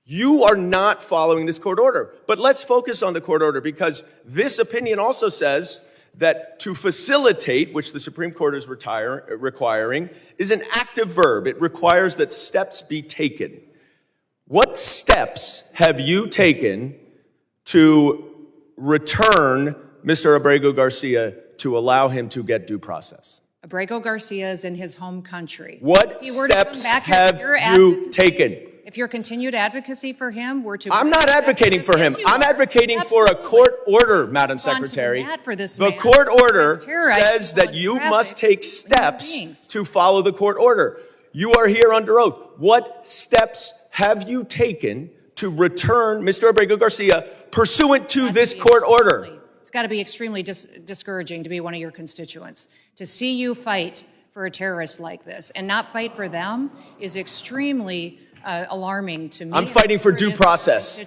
you are not following this court order. But let's focus on the court order, because this opinion also says that to facilitate, which the Supreme Court is requiring, is an active verb. It requires that steps be taken. What steps have you taken to return Mr. Abrego Garcia to allow him to get due process? Abrego Garcia is in his home country. What steps have you taken? If your continued advocacy for him were to... I'm not advocating for him. I'm advocating for a court order, Madam Secretary. The court order says that you must take steps to follow the court order. You are here under oath. What steps have you taken to return Mr. Abrego Garcia pursuant to this court order? It's got to be extremely discouraging to be one of your constituents. To see you fight for a terrorist like this and not fight for them is extremely alarming to me. I'm fighting for due process,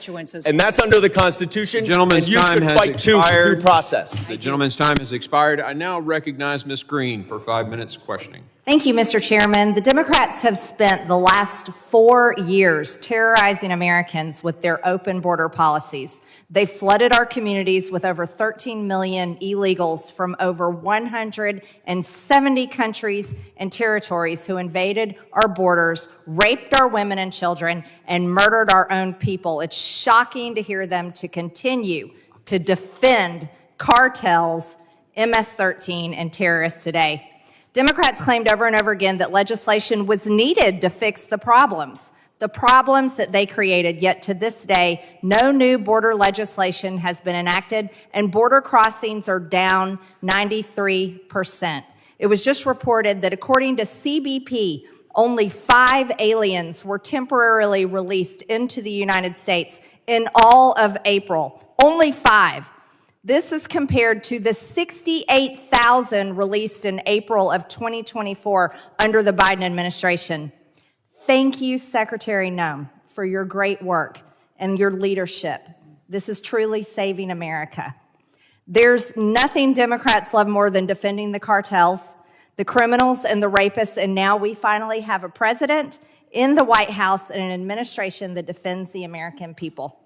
and that's under the Constitution. Gentleman's and you time should has fight too for expired. due process. The gentleman's time has expired. I now recognize Ms. Green for 5 minutes questioning. Thank you, Mr. Chairman. The Democrats have spent the last 4 years terrorizing Americans with their open border policies. They flooded our communities with over 13 million illegals from over 170 countries and territories who invaded our borders, raped our women and children, and murdered our own people. It's shocking to hear them to continue to defend cartels, MS-13, and terrorists today. Democrats claimed over and over again that legislation was needed to fix the problems that they created, yet to this day, no new border legislation has been enacted, and border crossings are down 93%. It was just reported that according to CBP, only 5 aliens were temporarily released into the United States in all of April. Only 5. This is compared to the 68,000 released in April of 2024 under the Biden administration. Thank you, Secretary Noem, for your great work and your leadership. This is truly saving America. There's nothing Democrats love more than defending the cartels, the criminals, and the rapists, and now we finally have a president in the White House and an administration that defends the American people.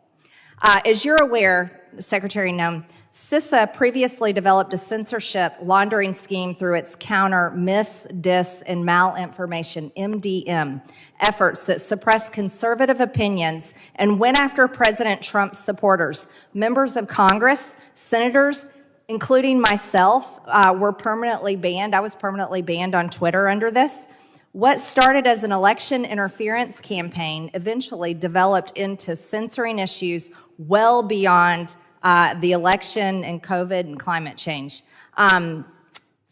As you're aware, Secretary Noem, CISA previously developed a censorship laundering scheme through its counter mis, dis, and malinformation, MDM, efforts that suppress conservative opinions and went after President Trump's supporters. Members of Congress, senators, including myself, were permanently banned. I was permanently banned on Twitter under this. What started as an election interference campaign eventually developed into censoring issues well beyond the election and COVID and climate change.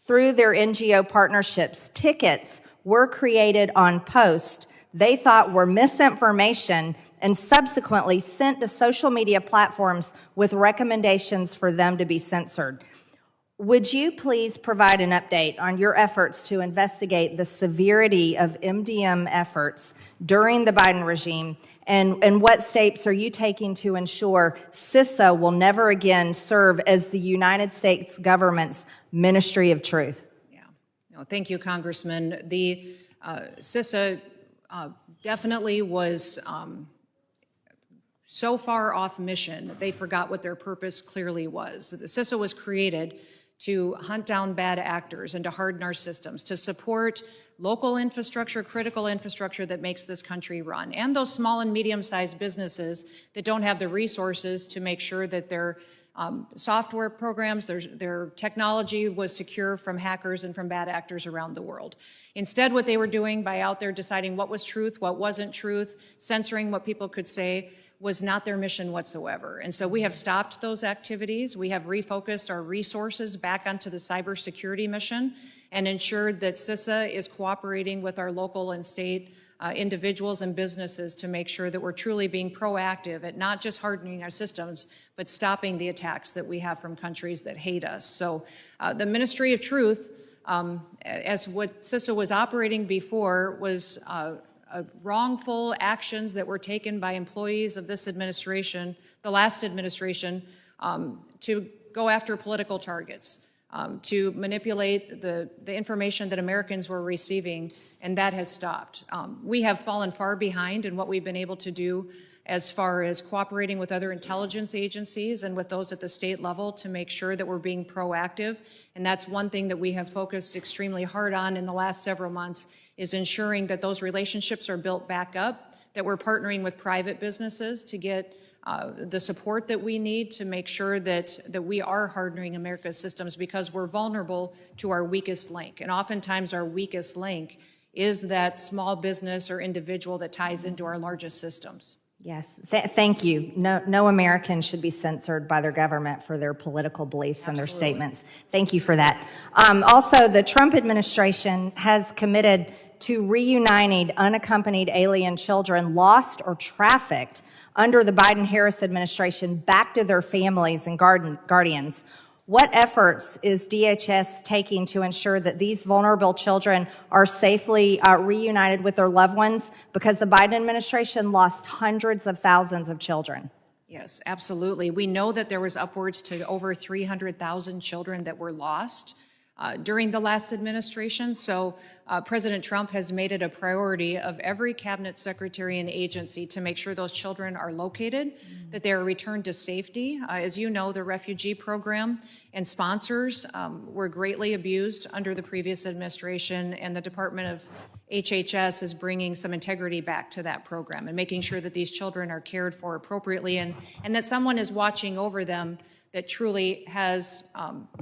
Through their NGO partnerships, tickets were created on posts they thought were misinformation and subsequently sent to social media platforms with recommendations for them to be censored. Would you please provide an update on your efforts to investigate the severity of MDM efforts during the Biden regime, and what steps are you taking to ensure CISA will never again serve as the United States government's Ministry of Truth? Yeah, no, thank you, Congressman. The CISA definitely was so far off mission that they forgot what their purpose clearly was. The CISA was created to hunt down bad actors and to harden our systems, to support local infrastructure, critical infrastructure that makes this country run, and those small and medium-sized businesses that don't have the resources to make sure that their software programs, their technology was secure from hackers and from bad actors around the world. Instead, what they were doing by out there deciding what was truth, what wasn't truth, censoring what people could say, was not their mission whatsoever. And so we have stopped those activities. We have refocused our resources back onto the cybersecurity mission and ensured that CISA is cooperating with our local and state individuals and businesses to make sure that we're truly being proactive at not just hardening our systems, but stopping the attacks that we have from countries that hate us. So the Ministry of Truth, as what CISA was operating before, was wrongful actions that were taken by employees of this administration, the last administration, to go after political targets, to manipulate the information that Americans were receiving, and that has stopped. We have fallen far behind in what we've been able to do as far as cooperating with other intelligence agencies and with those at the state level to make sure that we're being proactive. And that's one thing that we have focused extremely hard on in the last several months, is ensuring that those relationships are built back up, that we're partnering with private businesses to get the support that we need to make sure that we are hardening America's systems, because we're vulnerable to our weakest link. And oftentimes our weakest link is that small business or individual that ties into our largest systems. Yes, thank you. No American should be censored by their government for their political beliefs and their statements. Thank you for that. Also, the Trump administration has committed to reuniting unaccompanied alien children lost or trafficked under the Biden-Harris administration back to their families and guardians. What efforts is DHS taking to ensure that these vulnerable children are safely reunited with their loved ones? Because the Biden administration lost hundreds of thousands of children. Yes, absolutely. We know that there was upwards to over 300,000 children that were lost during the last administration. So President Trump has made it a priority of every cabinet secretary and agency to make sure those children are located, that they are returned to safety. As you know, the refugee program and sponsors were greatly abused under the previous administration, and the Department of HHS is bringing some integrity back to that program and making sure that these children are cared for appropriately, and that someone is watching over them that truly has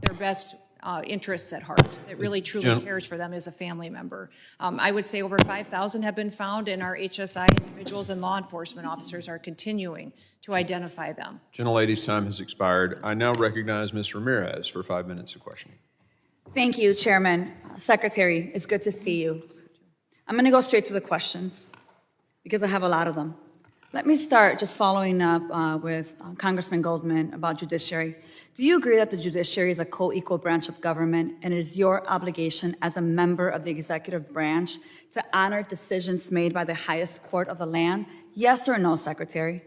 their best interests at heart, that really truly cares for them as a family member. I would say over 5,000 have been found, and our HSI individuals and law enforcement officers are continuing to identify them. Gentlelady's time has expired. I now recognize Ms. Ramirez for 5 minutes of questioning. Thank you, Chairman. Secretary, it's good to see you. I'm going to go straight to the questions because I have a lot of them. Let me start just following up with Congressman Goldman about judiciary. Do you agree that the judiciary is a co-equal branch of government, and it is your obligation as a member of the executive branch to honor decisions made by the highest court of the land? Yes or no, Secretary?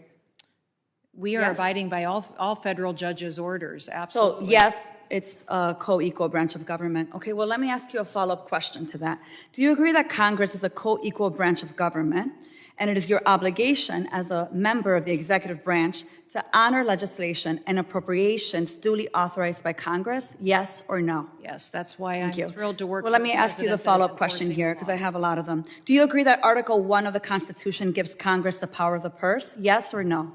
We are abiding by all federal judges' orders, absolutely. So yes, it's a co-equal branch of government. Okay, well, let me ask you a follow-up question to that. Do you agree that Congress is a co-equal branch of government, and it is your obligation as a member of the executive branch to honor legislation and appropriations duly authorized by Congress? Yes or no? Yes, that's why I'm thrilled to work. Well, let me ask you the follow-up question here, because I have a lot of them. Do you agree that Article 1 of the Constitution gives Congress the power of the purse? Yes or no?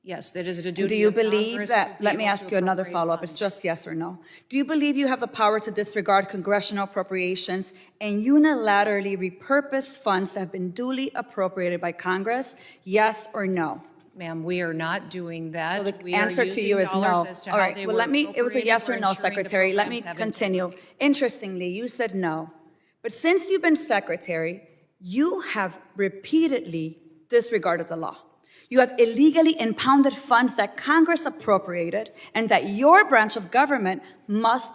Yes, it is a duty. Do you of believe Congress that, to let me able ask to you another appropriate follow-up, funds. it's just yes or no. Do you believe you have the power to disregard congressional appropriations and unilaterally repurpose funds that have been duly appropriated by Congress? Yes or no? Ma'am, we are not doing that. So the We are answer to using you is dollars no. as to All how right, they well, were it was a appropriated yes for or no, ensuring the Secretary. Let me programs have continue. Interestingly, you said no. But since you've been Secretary, You have repeatedly disregarded the law. You have illegally impounded funds that Congress appropriated and that your branch of government must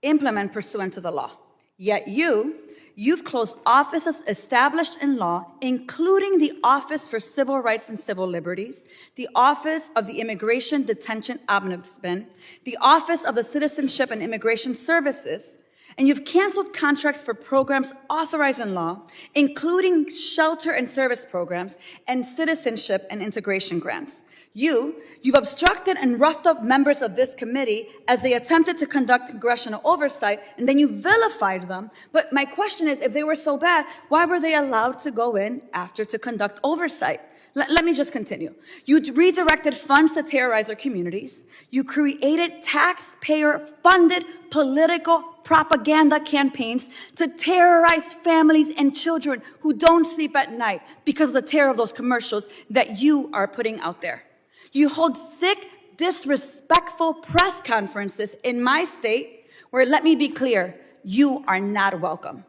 implement pursuant to the law. Yet you've closed offices established in law, including the Office for Civil Rights and Civil Liberties, the Office of the Immigration Detention Ombudsman, the Office of the Citizenship and Immigration Services, and you've canceled contracts for programs authorized in law, including shelter and service programs and citizenship and integration grants. You've obstructed and roughed up members of this committee as they attempted to conduct congressional oversight, and then you vilified them. But my question is, if they were so bad, why were they allowed to go in after to conduct oversight? Let me just continue. You redirected funds to terrorize our communities. You created taxpayer-funded political propaganda campaigns to terrorize families and children who don't sleep at night because of the terror of those commercials that you are putting out there. You hold sick, disrespectful press conferences in my state where, let me be clear, you are not welcome.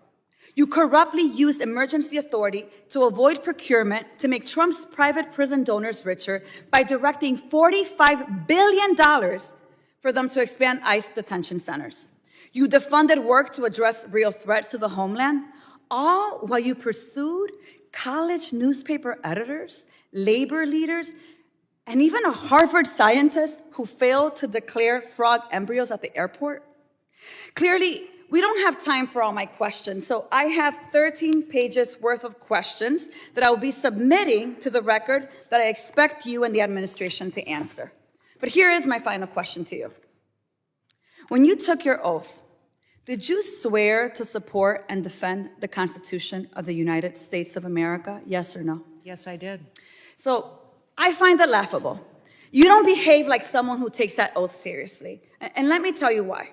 You corruptly used emergency authority to avoid procurement to make Trump's private prison donors richer by directing $45 billion for them to expand ICE detention centers. You defunded work to address real threats to the homeland, all while you pursued college newspaper editors, labor leaders, and even a Harvard scientist who failed to declare frog embryos at the airport. Clearly, we don't have time for all my questions, so I have 13 pages worth of questions that I will be submitting to the record that I expect you and the administration to answer. But here is my final question to you. When you took your oath, did you swear to support and defend the Constitution of the United States of America? Yes or no? Yes, I did. So I find that laughable. You don't behave like someone who takes that oath seriously. And let me tell you why.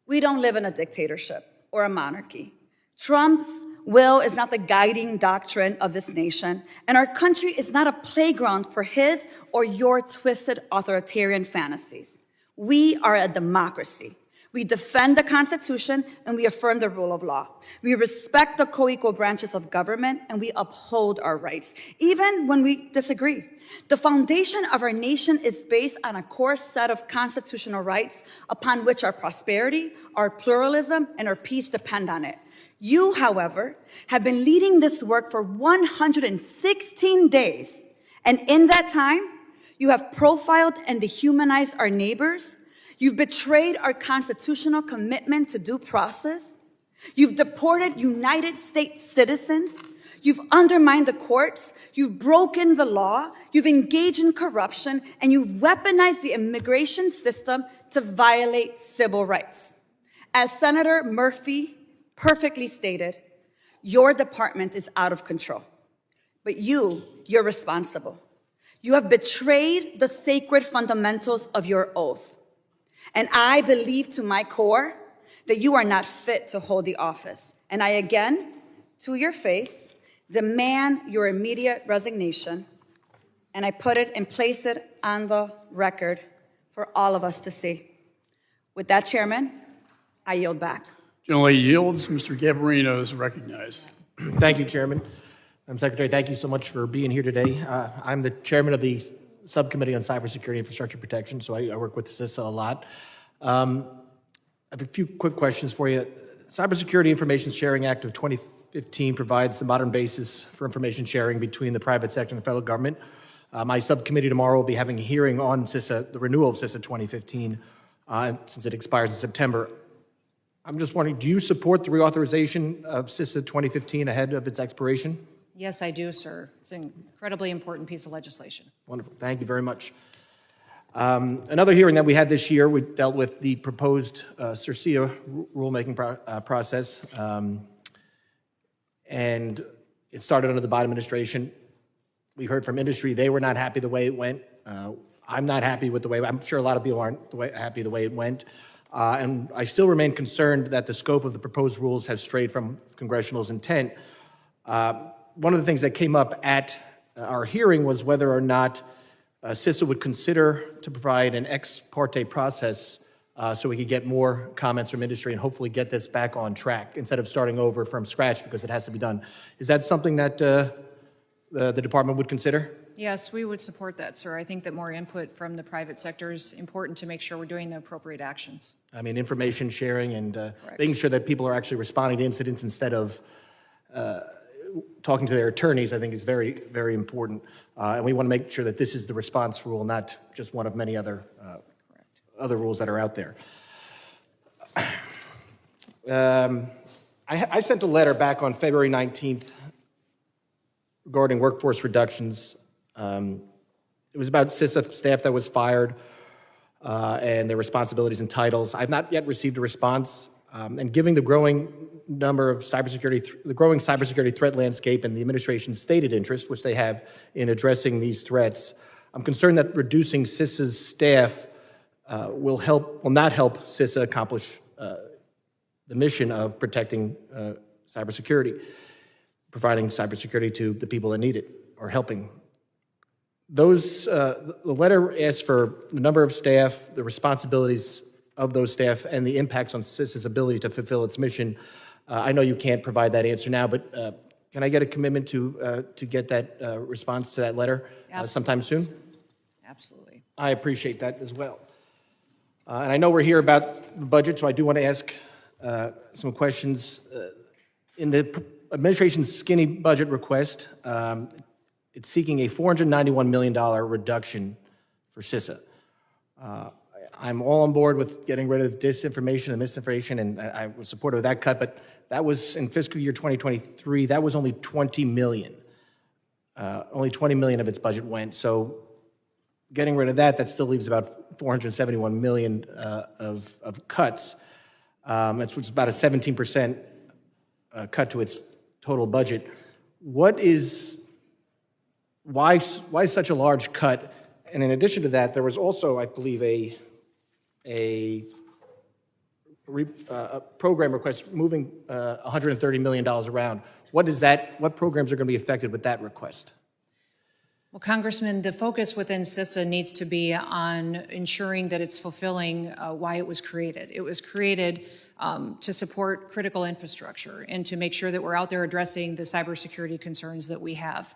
We don't live in a dictatorship or a monarchy. Trump's will is not the guiding doctrine of this nation, and our country is not a playground for his or your twisted authoritarian fantasies. We are a democracy. We defend the Constitution and we affirm the rule of law. We respect the co-equal branches of government and we uphold our rights, even when we disagree. The foundation of our nation is based on a core set of constitutional rights upon which our prosperity, our pluralism, and our peace depend on it. You, however, have been leading this work for 116 days, and in that time, you have profiled and dehumanized our neighbors. You've betrayed our constitutional commitment to due process. You've deported United States citizens. You've undermined the courts. You've broken the law. You've engaged in corruption, and you've weaponized the immigration system to violate civil rights. As Senator Murphy perfectly stated, your department is out of control. But you're responsible. You have betrayed the sacred fundamentals of your oath. And I believe to my core that you are not fit to hold the office. And I again, to your face, demand your immediate resignation. And I put it and place it on the record for all of us to see. With that, Chairman, I yield back. Generally yields. Mr. Gabarino is recognized. Thank you, Chairman. Madam Secretary, thank you so much for being here today. I'm the chairman of the Subcommittee on Cybersecurity Infrastructure Protection, so I work with CISA a lot. I have a few quick questions for you. Cybersecurity Information Sharing Act of 2015 provides the modern basis for information sharing between the private sector and the federal government. My subcommittee tomorrow will be having a hearing on CISA, the renewal of CISA 2015, since it expires in September. I'm just wondering, do you support the reauthorization of CISA 2015 ahead of its expiration? Yes, I do, sir. It's an incredibly important piece of legislation. Wonderful. Thank you very much. Another hearing that we had this year, we dealt with the proposed CERCIA rulemaking process, and it started under the Biden administration. We heard from industry; they were not happy the way it went. I'm not happy with the way. I'm sure a lot of people aren't happy the way it went, and I still remain concerned that the scope of the proposed rules has strayed from congressional intent. One of the things that came up at our hearing was whether or not CISA would consider to provide an ex parte process so we could get more comments from industry and hopefully get this back on track instead of starting over from scratch because it has to be done. Is that something that the department would consider? Yes, we would support that, sir. I think that more input from the private sector is important to make sure we're doing the appropriate actions. I mean, information sharing and making sure that people are actually responding to incidents instead of talking to their attorneys, I think is very, very important. And we want to make sure that this is the response rule, not just one of many other rules that are out there. I sent a letter back on February 19th regarding workforce reductions. It was about CISA staff that was fired and their responsibilities and titles. I've not yet received a response. And given the growing number of the growing cybersecurity threat landscape and the administration's stated interest, which they have in addressing these threats, I'm concerned that reducing CISA's staff will not help CISA accomplish the mission of protecting cybersecurity, providing cybersecurity to the people that need it, or helping. The letter asks for the number of staff, the responsibilities of those staff, and the impacts on CISA's ability to fulfill its mission. I know you can't provide that answer now, but can I get a commitment to get that response to that letter sometime soon? Absolutely. I appreciate that as well. And I know we're here about the budget, so I do want to ask some questions. In the administration's skinny budget request, it's seeking a $491 million reduction for CISA. I'm all on board with getting rid of disinformation and misinformation, and I was supportive of that cut, but that was in fiscal year 2023, that was only $20 million. Only $20 million of its budget went, so getting rid of that still leaves about $471 million of cuts. Which is about a 17% cut to its total budget. Why such a large cut? And in addition to that, there was also, I believe, a program request moving $130 million around. What programs are going to be affected with that request? Well, Congressman, the focus within CISA needs to be on ensuring that it's fulfilling why it was created. It was created to support critical infrastructure and to make sure that we're out there addressing the cybersecurity concerns that we have.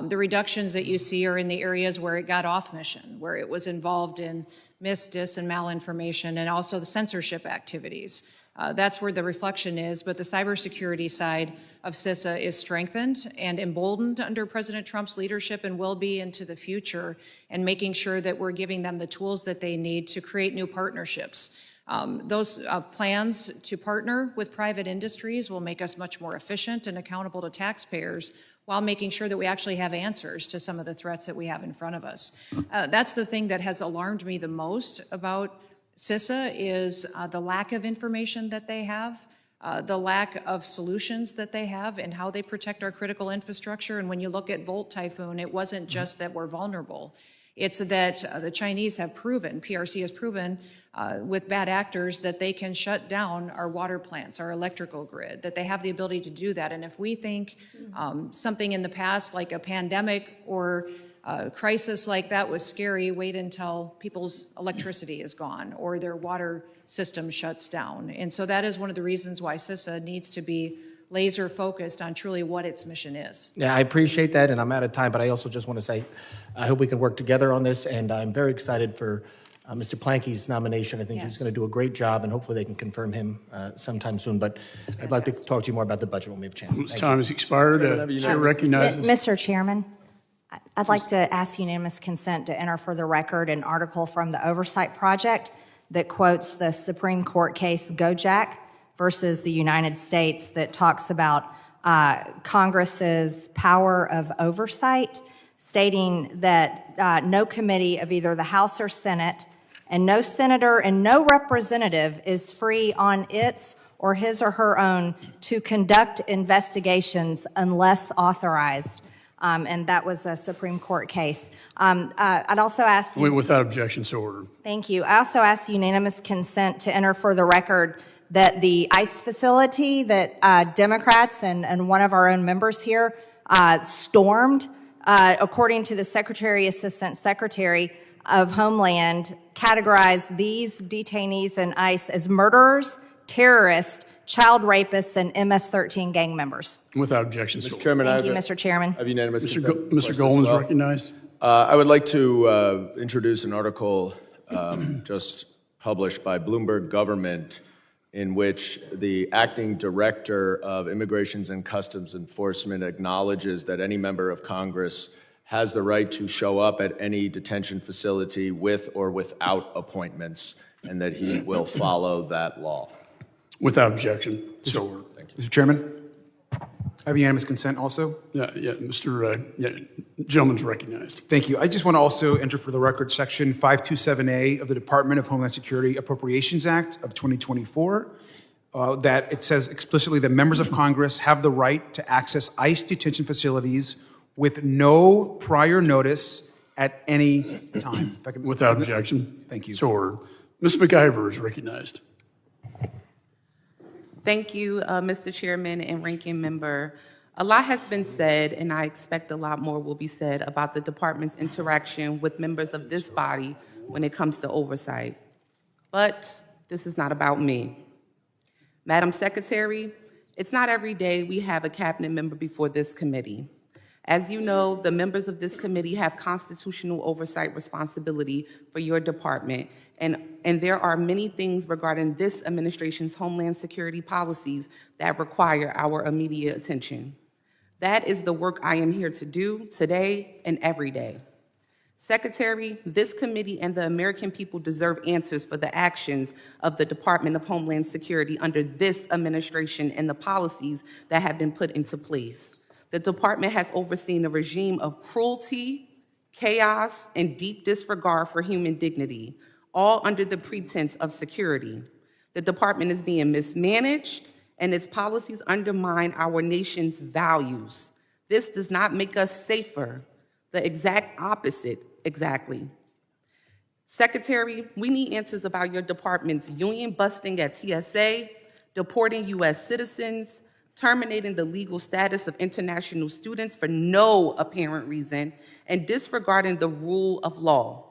The reductions that you see are in the areas where it got off mission, where it was involved in mis, dis, and malinformation, and also the censorship activities. That's where the reflection is, but the cybersecurity side of CISA is strengthened and emboldened under President Trump's leadership and will be into the future, and making sure that we're giving them the tools that they need to create new partnerships. Those plans to partner with private industries will make us much more efficient and accountable to taxpayers while making sure that we actually have answers to some of the threats that we have in front of us. That's the thing that has alarmed me the most about CISA is the lack of information that they have, the lack of solutions that they have, and how they protect our critical infrastructure. And when you look at Volt Typhoon, it wasn't just that we're vulnerable. It's that the Chinese have proven, PRC has proven with bad actors that they can shut down our water plants, our electrical grid, that they have the ability to do that. And if we think something in the past like a pandemic or a crisis like that was scary, wait until people's electricity is gone or their water system shuts down. And so that is one of the reasons why CISA needs to be laser focused on truly what its mission is. Yeah, I appreciate that, and I'm out of time, but I also just want to say I hope we can work together on this, and I'm very excited for Mr. Planke's nomination. I think he's going to do a great job, and hopefully they can confirm him sometime soon. But I'd like to talk to you more about the budget when we have a chance. Time has expired. Chair recognizes. Mr. Chairman, I'd like to ask unanimous consent to enter for the record an article from the Oversight Project that quotes the Supreme Court case Gojek versus the United States that talks about Congress's power of oversight, stating that no committee of either the House or Senate and no senator and no representative is free on its or his or her own to conduct investigations unless authorized. And that was a Supreme Court case. I'd also ask you... Without objection, so ordered. Thank you. I also ask unanimous consent to enter for the record that the ICE facility that Democrats and one of our own members here stormed, according to the Secretary, Assistant Secretary, of Homeland categorized these detainees in ICE as murderers, terrorists, child rapists, and MS-13 gang members. Without objection, Mr. Chairman, Thank you, Mr. Chairman. I have unanimous consent. Mr. request as Goldman is well. recognized. I would like to introduce an article just published by Bloomberg Government in which the acting director of Immigrations and Customs Enforcement acknowledges that any member of Congress has the right to show up at any detention facility with or without appointments, and that he will follow that law. Without objection. So ordered. Mr. Chairman, I have unanimous consent also. Gentleman's recognized. Thank you. I just want to also enter for the record Section 527A of the Department of Homeland Security Appropriations Act of 2024, that it says explicitly that members of Congress have the right to access ICE detention facilities with no prior notice at any time. Without objection. Thank you. So ordered. Ms. McIver is recognized. Thank you, Mr. Chairman and Ranking Member. A lot has been said, and I expect a lot more will be said about the department's interaction with members of this body when it comes to oversight. But this is not about me. Madam Secretary, it's not every day we have a cabinet member before this committee. As you know, the members of this committee have constitutional oversight responsibility for your department, and there are many things regarding this administration's Homeland Security policies that require our immediate attention. That is the work I am here to do today and every day. Secretary, this committee and the American people deserve answers for the actions of the Department of Homeland Security under this administration and the policies that have been put into place. The department has overseen a regime of cruelty, chaos, and deep disregard for human dignity, all under the pretense of security. The department is being mismanaged, and its policies undermine our nation's values. This does not make us safer, the exact opposite, exactly. Secretary, we need answers about your department's union busting at TSA, deporting U.S. citizens, terminating the legal status of international students for no apparent reason, and disregarding the rule of law.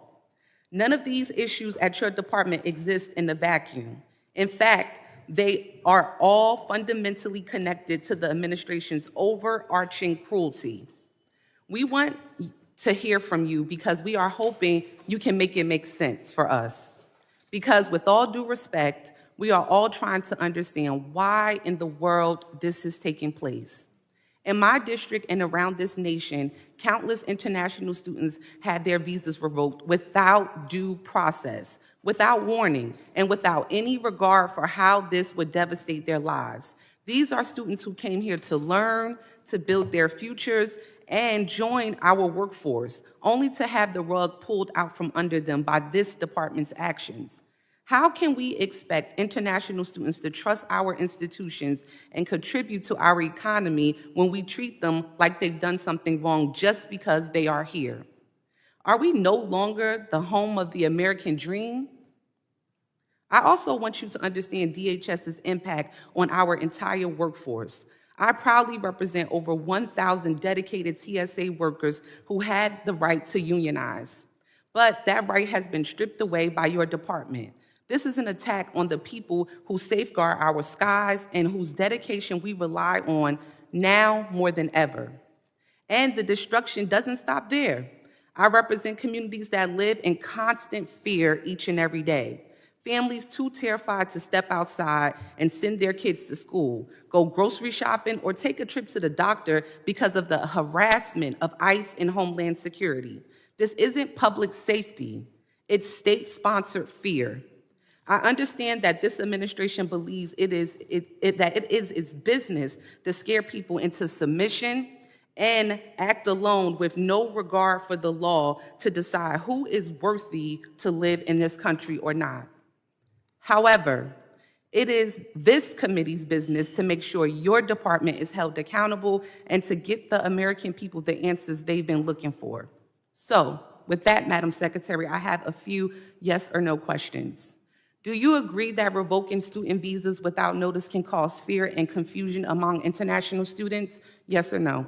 None of these issues at your department exist in a vacuum. In fact, they are all fundamentally connected to the administration's overarching cruelty. We want to hear from you because we are hoping you can make it make sense for us. Because with all due respect, we are all trying to understand why in the world this is taking place. In my district and around this nation, countless international students had their visas revoked without due process, without warning, and without any regard for how this would devastate their lives. These are students who came here to learn, to build their futures, and join our workforce, only to have the rug pulled out from under them by this department's actions. How can we expect international students to trust our institutions and contribute to our economy when we treat them like they've done something wrong just because they are here? Are we no longer the home of the American dream? I also want you to understand DHS's impact on our entire workforce. I proudly represent over 1,000 dedicated TSA workers who had the right to unionize. But that right has been stripped away by your department. This is an attack on the people who safeguard our skies and whose dedication we rely on now more than ever. And the destruction doesn't stop there. I represent communities that live in constant fear each and every day. Families too terrified to step outside and send their kids to school, go grocery shopping, or take a trip to the doctor because of the harassment of ICE and Homeland Security. This isn't public safety, it's state-sponsored fear. I understand that this administration believes it is its business to scare people into submission and act alone with no regard for the law to decide who is worthy to live in this country or not. However, it is this committee's business to make sure your department is held accountable and to get the American people the answers they've been looking for. So, with that, Madam Secretary, I have a few yes or no questions. Do you agree that revoking student visas without notice can cause fear and confusion among international students? Yes or no?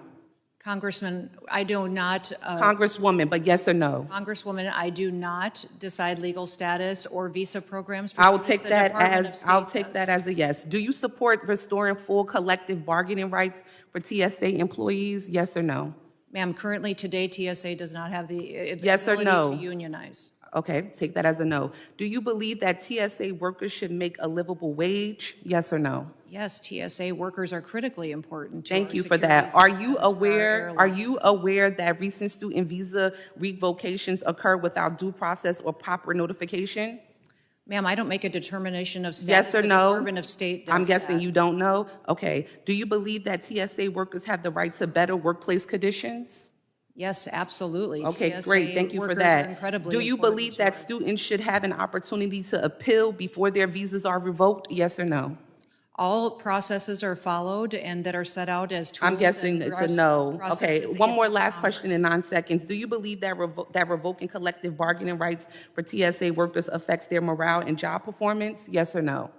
Congressman, I do not. Congresswoman, but yes or no? Congresswoman, I do not decide legal status or visa programs for I will students. take The that Department of as, State I'll take does. that as a yes. Do you support restoring full collective bargaining rights for TSA employees? Yes or no? Ma'am, currently today, TSA does not have the Yes or ability no? to unionize. Okay, take that as a no. Do you believe that TSA workers should make a livable wage? Yes or no? Yes, TSA workers are critically important to Thank our you for security that. Are you systems, for our aware, are you airlines. aware that recent student visa revocations occur without due process or proper notification? Ma'am, I don't make a determination of status. Yes or The no? Department of State does I'm guessing that. you don't know? Okay. Do you believe that TSA workers have the right to better workplace conditions? Yes, absolutely. Okay, TSA great. Thank you for workers that. are incredibly Do you important believe to that our- students should have an opportunity to appeal before their visas are revoked? Yes or no? All processes are followed and that are set out as tools. I'm guessing and it's a no. Okay, processes one in more this last question in Congress. 9 seconds. Do you believe that that revoking collective bargaining rights for TSA workers affects their morale and job performance? Yes or no?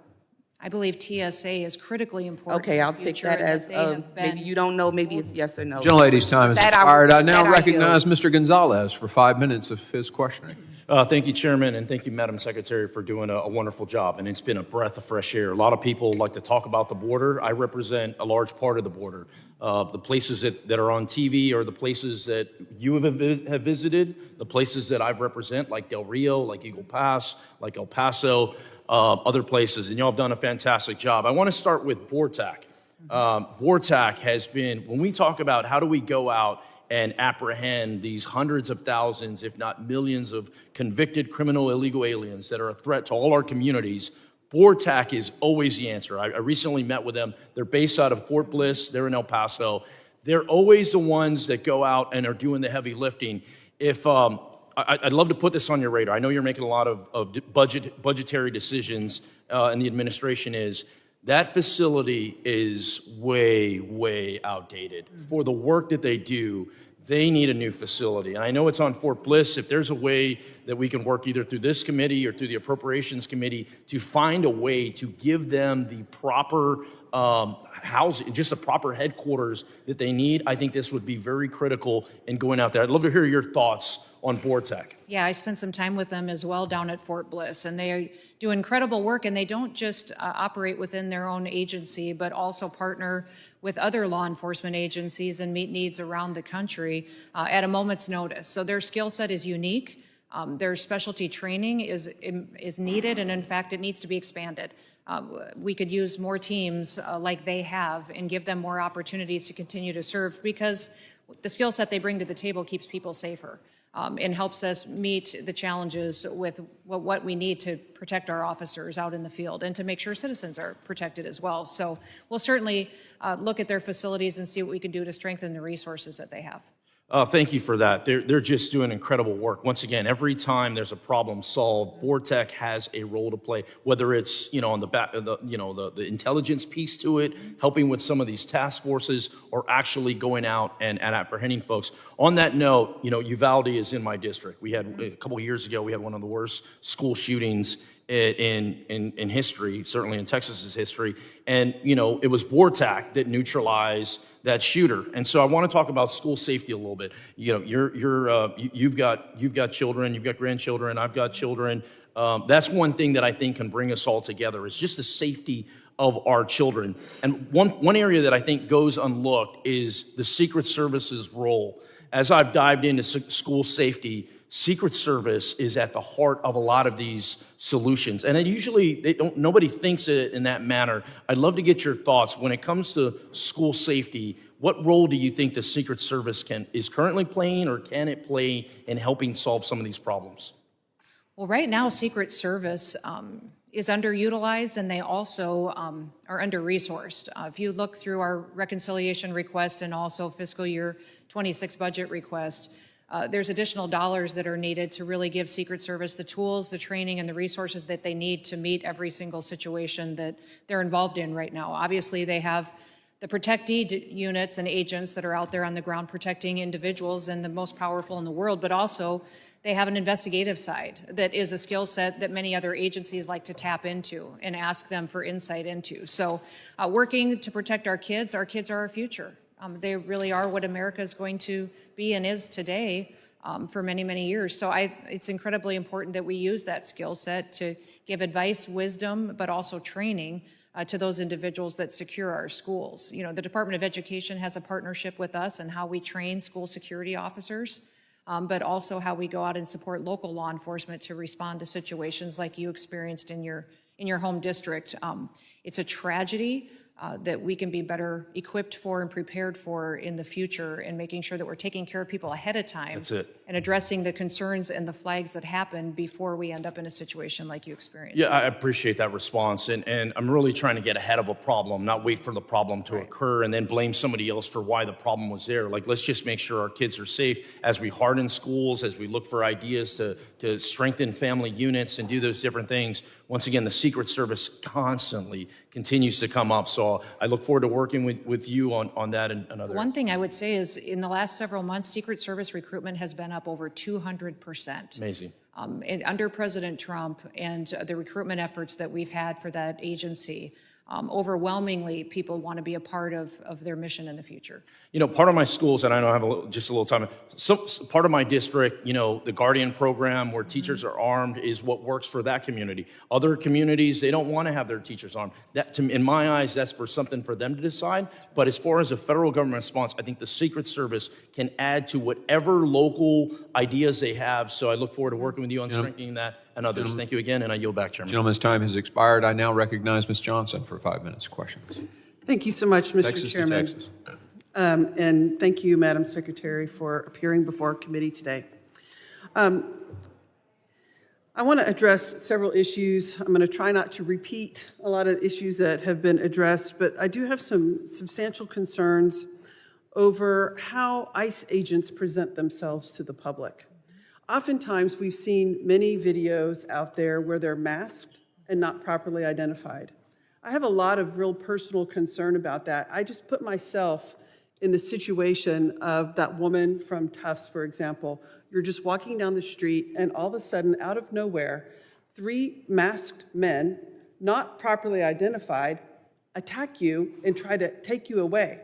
I believe TSA is critically important. Okay, in the I'll take future that and as they a, have been- maybe you don't know, maybe it's yes or no. Gentlelady's time has That I- expired. I that now I recognize yield. Mr. Gonzalez for 5 minutes of his questioning. Thank you, Chairman, and thank you, Madam Secretary, for doing a wonderful job. And it's been a breath of fresh air. A lot of people like to talk about the border. I represent a large part of the border. The places that are on TV are the places that you have visited, the places that I represent, like Del Rio, like Eagle Pass, like El Paso, other places. And y'all have done a fantastic job. I want to start with BORTAC. BORTAC has been, when we talk about how do we go out and apprehend these hundreds of thousands, if not millions, of convicted criminal illegal aliens that are a threat to all our communities, BORTAC is always the answer. I recently met with them. They're based out of Fort Bliss. They're in El Paso. They're always the ones that go out and are doing the heavy lifting. If I'd love to put this on your radar. I know you're making a lot of budgetary decisions, and the administration is. That facility is way, way outdated. For the work that they do, they need a new facility. And I know it's on Fort Bliss. If there's a way that we can work either through this committee or through the Appropriations Committee to find a way to give them the proper housing, just the proper headquarters that they need, I think this would be very critical in going out there. I'd love to hear your thoughts on BORTAC. Yeah, I spent some time with them as well down at Fort Bliss, and they do incredible work, and they don't just operate within their own agency, but also partner with other law enforcement agencies and meet needs around the country at a moment's notice. So their skill set is unique. Their specialty training is needed, and in fact, it needs to be expanded. We could use more teams like they have and give them more opportunities to continue to serve, because the skill set they bring to the table keeps people safer. And helps us meet the challenges with what we need to protect our officers out in the field and to make sure citizens are protected as well. So we'll certainly look at their facilities and see what we can do to strengthen the resources that they have. Thank you for that. They're just doing incredible work. Once again, every time there's a problem solved, BORTAC has a role to play. Whether it's on the back, the intelligence piece to it, helping with some of these task forces, or actually going out and apprehending folks. On that note, Uvalde is in my district. We had a couple of years ago, we had one of the worst school shootings in history, certainly in Texas's history. And, it was BORTAC that neutralized that shooter. And so I want to talk about school safety a little bit. You've got children, you've got grandchildren, I've got children. That's one thing that I think can bring us all together, is just the safety of our children. And one area that I think goes unlooked is the Secret Service's role. As I've dived into school safety, Secret Service is at the heart of a lot of these solutions. And nobody thinks it in that manner. I'd love to get your thoughts. When it comes to school safety, what role do you think the Secret Service is currently playing, or can it play in helping solve some of these problems? Well, right now, Secret Service is underutilized, and they also are under-resourced. If you look through our reconciliation request and also fiscal year 26 budget request, there's additional dollars that are needed to really give Secret Service the tools, the training, and the resources that they need to meet every single situation that they're involved in right now. Obviously, they have the protectee units and agents that are out there on the ground protecting individuals, and the most powerful in the world, but also they have an investigative side that is a skill set that many other agencies like to tap into and ask them for insight into. So working to protect our kids are our future. They really are what America is going to be and is today for many, many years. So it's incredibly important that we use that skill set to give advice, wisdom, but also training to those individuals that secure our schools. You know, the Department of Education has a partnership with us in how we train school security officers, but also how we go out and support local law enforcement to respond to situations like you experienced in your home district. It's a tragedy that we can be better equipped for and prepared for in the future, and making sure that we're taking care of people ahead of time. That's it. And addressing the concerns and the flags that happen before we end up in a situation like you experienced. Yeah, I appreciate that response. And I'm really trying to get ahead of a problem, not wait for the problem to occur and then blame somebody else for why the problem was there. Like, let's just make sure our kids are safe as we harden schools, as we look for ideas to strengthen family units and do those different things. Once again, the Secret Service constantly continues to come up. So I look forward to working with you on that and other. One thing I would say is in the last several months, Secret Service recruitment has been up over 200%. Amazing. And under President Trump and the recruitment efforts that we've had for that agency, overwhelmingly people want to be a part of their mission in the future. You know, part of my schools, and I know I have just a little time, so part of my district, you know, the Guardian program where teachers are armed is what works for that community. Other communities, they don't want to have their teachers armed. That, in my eyes, that's for something for them to decide. But as far as a federal government response, I think the Secret Service can add to whatever local ideas they have. So I look forward to working with you on strengthening that and others. Thank you again, and I yield back, Chairman. Gentleman's time has expired. I now recognize Ms. Johnson for 5 minutes of questions. Thank you so much, Mr. Texas Chairman. to Texas. And thank you, Madam Secretary, for appearing before our committee today. I want to address several issues. I'm going to try not to repeat a lot of issues that have been addressed, but I do have some substantial concerns over how ICE agents present themselves to the public. Oftentimes, we've seen many videos out there where they're masked and not properly identified. I have a lot of real personal concern about that. I just put myself in the situation of that woman from Tufts, for example. You're just walking down the street, and all of a sudden, out of nowhere, 3 masked men, not properly identified, attack you and try to take you away.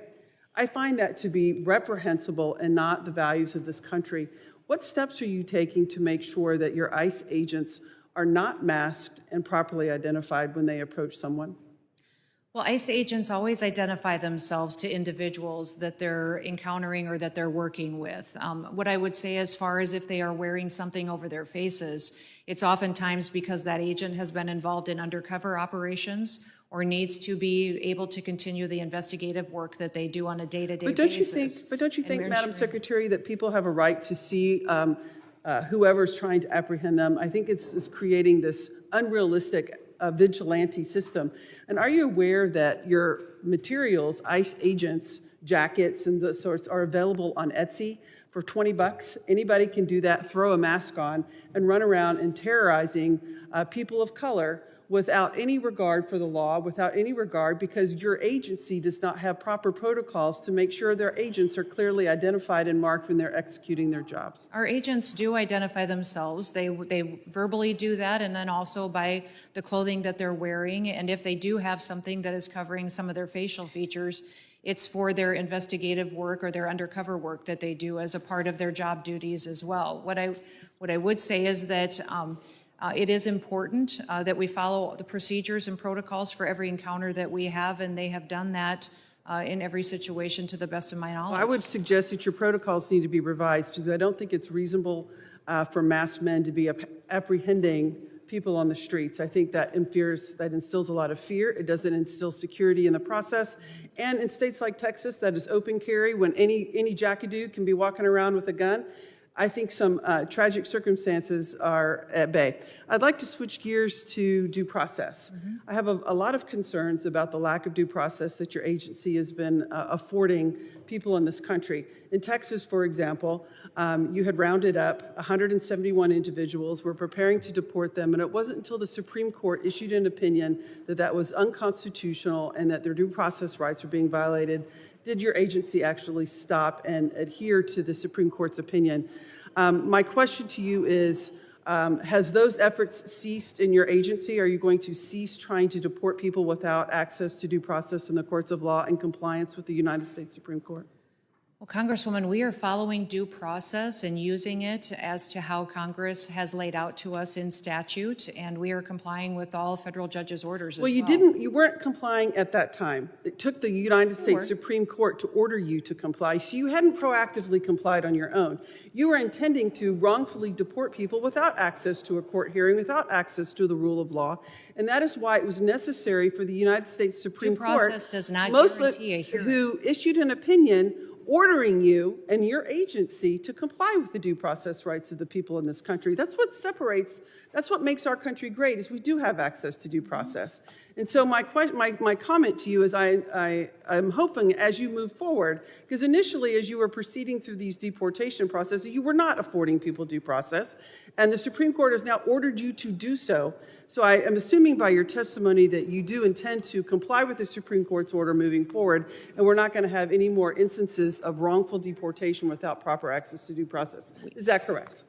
I find that to be reprehensible and not the values of this country. What steps are you taking to make sure that your ICE agents are not masked and properly identified when they approach someone? Well, ICE agents always identify themselves to individuals that they're encountering or that they're working with. What I would say as far as if they are wearing something over their faces, it's oftentimes because that agent has been involved in undercover operations or needs to be able to continue the investigative work that they do on a day-to-day basis. But don't you think, Madam Secretary, that people have a right to see whoever's trying to apprehend them? I think it's creating this unrealistic vigilante system. And are you aware that your materials, ICE agents, jackets, and the sorts are available on Etsy for $20? Anybody can do that, throw a mask on, and run around and terrorizing people of color without any regard for the law, without any regard, because your agency does not have proper protocols to make sure their agents are clearly identified and marked when they're executing their jobs. Our agents do identify themselves. They verbally do that, and then also by the clothing that they're wearing. And if they do have something that is covering some of their facial features, it's for their investigative work or their undercover work that they do as a part of their job duties as well. What I would say is that it is important that we follow the procedures and protocols for every encounter that we have, and they have done that in every situation to the best of my knowledge. Well, I would suggest that your protocols need to be revised, because I don't think it's reasonable for masked men to be apprehending people on the streets. I think that instills a lot of fear. It doesn't instill security in the process. And in states like Texas, that is open carry, when any jackadoo can be walking around with a gun, I think some tragic circumstances are at bay. I'd like to switch gears to due process. I have a lot of concerns about the lack of due process that your agency has been affording people in this country. In Texas, for example, you had rounded up 171 individuals, were preparing to deport them, and it wasn't until the Supreme Court issued an opinion that that was unconstitutional and that their due process rights were being violated did your agency actually stop and adhere to the Supreme Court's opinion. My question to you is, Has those efforts ceased in your agency? Are you going to cease trying to deport people without access to due process in the courts of law in compliance with the United States Supreme Court? Well, Congresswoman, we are following due process and using it as to how Congress has laid out to us in statute, and we are complying with all federal judges' orders as well. Well, you weren't complying at that time. It took the United States Supreme Court to order you to comply, so you hadn't proactively complied on your own. You were intending to wrongfully deport people without access to a court hearing, without access to the rule of law, and that is why it was necessary for the United States Supreme Court, due process does not guarantee a hearing, who issued an opinion ordering you and your agency to comply with the due process rights of the people in this country. That's what separates, that's what makes our country great, is we do have access to due process. And so my comment to you is I'm hoping as you move forward, because initially as you were proceeding through these deportation processes, you were not affording people due process, and the Supreme Court has now ordered you to do so. So I am assuming by your testimony that you do intend to comply with the Supreme Court's order moving forward, and we're not going to have any more instances of wrongful deportation without proper access to due process. Is that correct?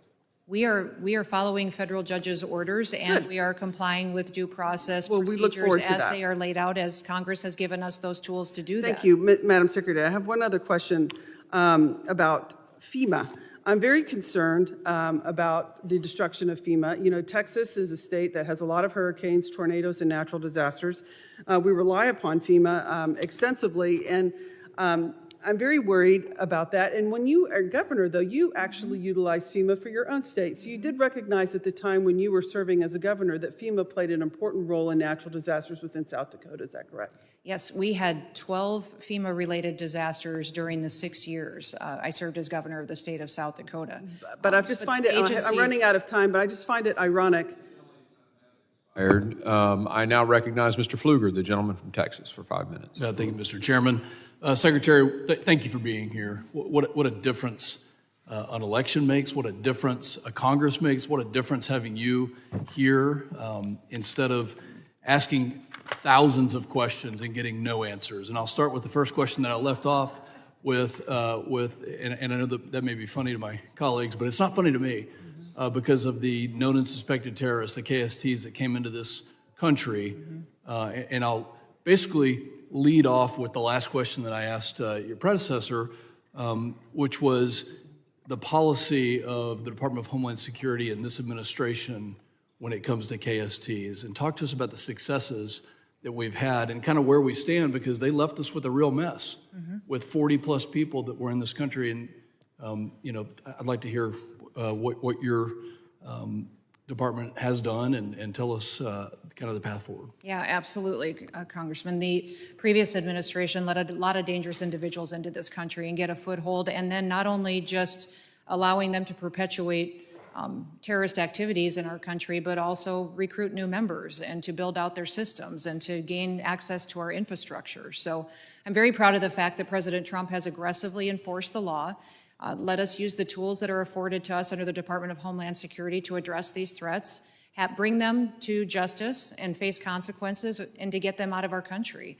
We are following federal judges' orders, and we are complying with due process procedures as they are laid out, as Congress has given us those tools to do that. Thank you, Madam Secretary. I have one other question about FEMA. I'm very concerned about the destruction of FEMA. You know, Texas is a state that has a lot of hurricanes, tornadoes, and natural disasters. We rely upon FEMA extensively, and I'm very worried about that. And when you are governor, though, you actually utilized FEMA for your own state. So you did recognize at the time when you were serving as a governor that FEMA played an important role in natural disasters within South Dakota. Is that correct? Yes, we had 12 FEMA-related disasters during the 6 years I served as governor of the state of South Dakota. But I just find it, I'm running out of time, but I just find it ironic. I now recognize Mr. Pfluger, the gentleman from Texas, for 5 minutes. Thank you, Mr. Chairman. Secretary, thank you for being here. What a difference an election makes, what a difference a Congress makes, what a difference having you here instead of asking thousands of questions and getting no answers. And I'll start with the first question that I left off with and I know that may be funny to my colleagues, but it's not funny to me because of the known and suspected terrorists, the KSTs that came into this country. And I'll basically lead off with the last question that I asked your predecessor, which was the policy of the Department of Homeland Security and this administration when it comes to KSTs. And talk to us about the successes that we've had and kind of where we stand, because they left us with a real mess with 40 plus people that were in this country. And, I'd like to hear what your department has done and tell us kind of the path forward. Yeah, absolutely, Congressman. The previous administration let a lot of dangerous individuals into this country and get a foothold, and then not only just allowing them to perpetuate terrorist activities in our country, but also recruit new members and to build out their systems and to gain access to our infrastructure. So I'm very proud of the fact that President Trump has aggressively enforced the law. Let us use the tools that are afforded to us under the Department of Homeland Security to address these threats, bring them to justice and face consequences, and to get them out of our country.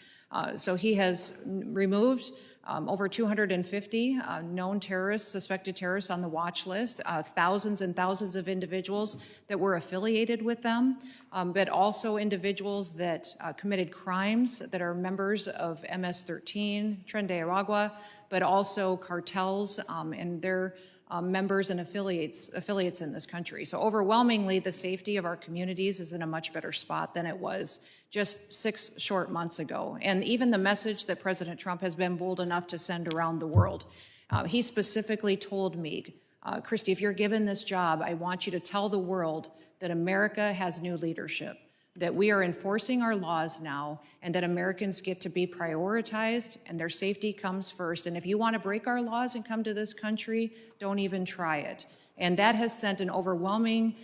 So he has removed over 250 known terrorists, suspected terrorists on the watch list, thousands and thousands of individuals that were affiliated with them, but also individuals that committed crimes that are members of MS-13, Tren de Aragua, but also cartels and their members and affiliates in this country. So overwhelmingly, the safety of our communities is in a much better spot than it was just 6 short months ago. And even the message that President Trump has been bold enough to send around the world. He specifically told me, Kristi, if you're given this job, I want you to tell the world that America has new leadership, that we are enforcing our laws now, and that Americans get to be prioritized and their safety comes first. And if you want to break our laws and come to this country, don't even try it. And that has sent an overwhelming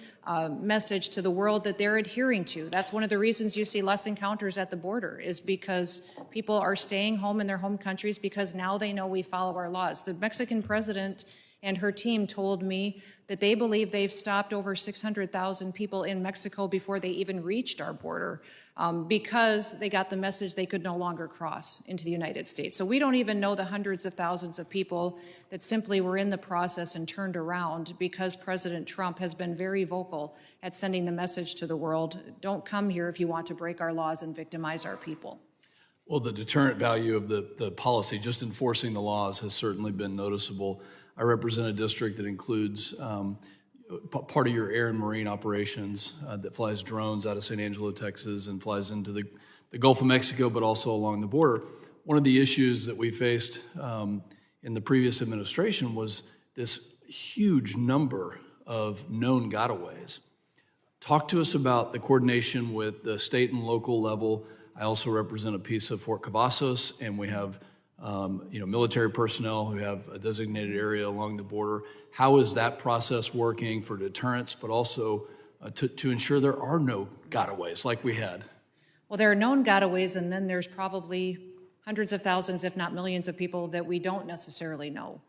message to the world that they're adhering to. That's one of the reasons you see less encounters at the border, is because people are staying home in their home countries because now they know we follow our laws. The Mexican president and her team told me that they believe they've stopped over 600,000 people in Mexico before they even reached our border because they got the message they could no longer cross into the United States. So we don't even know the hundreds of thousands of people that simply were in the process and turned around because President Trump has been very vocal at sending the message to the world, don't come here if you want to break our laws and victimize our people. Well, the deterrent value of the policy, just enforcing the laws, has certainly been noticeable. I represent a district that includes part of your air and marine operations that flies drones out of San Angelo, Texas, and flies into the Gulf of Mexico, but also along the border. One of the issues that we faced in the previous administration was this huge number of known gotaways. Talk to us about the coordination with the state and local level. I also represent a piece of Fort Cavazos, and we have military personnel who have a designated area along the border. How is that process working for deterrence, but also to ensure there are no gotaways like we had? Well, there are known gotaways, and then there's probably hundreds of thousands, if not millions of people that we don't necessarily know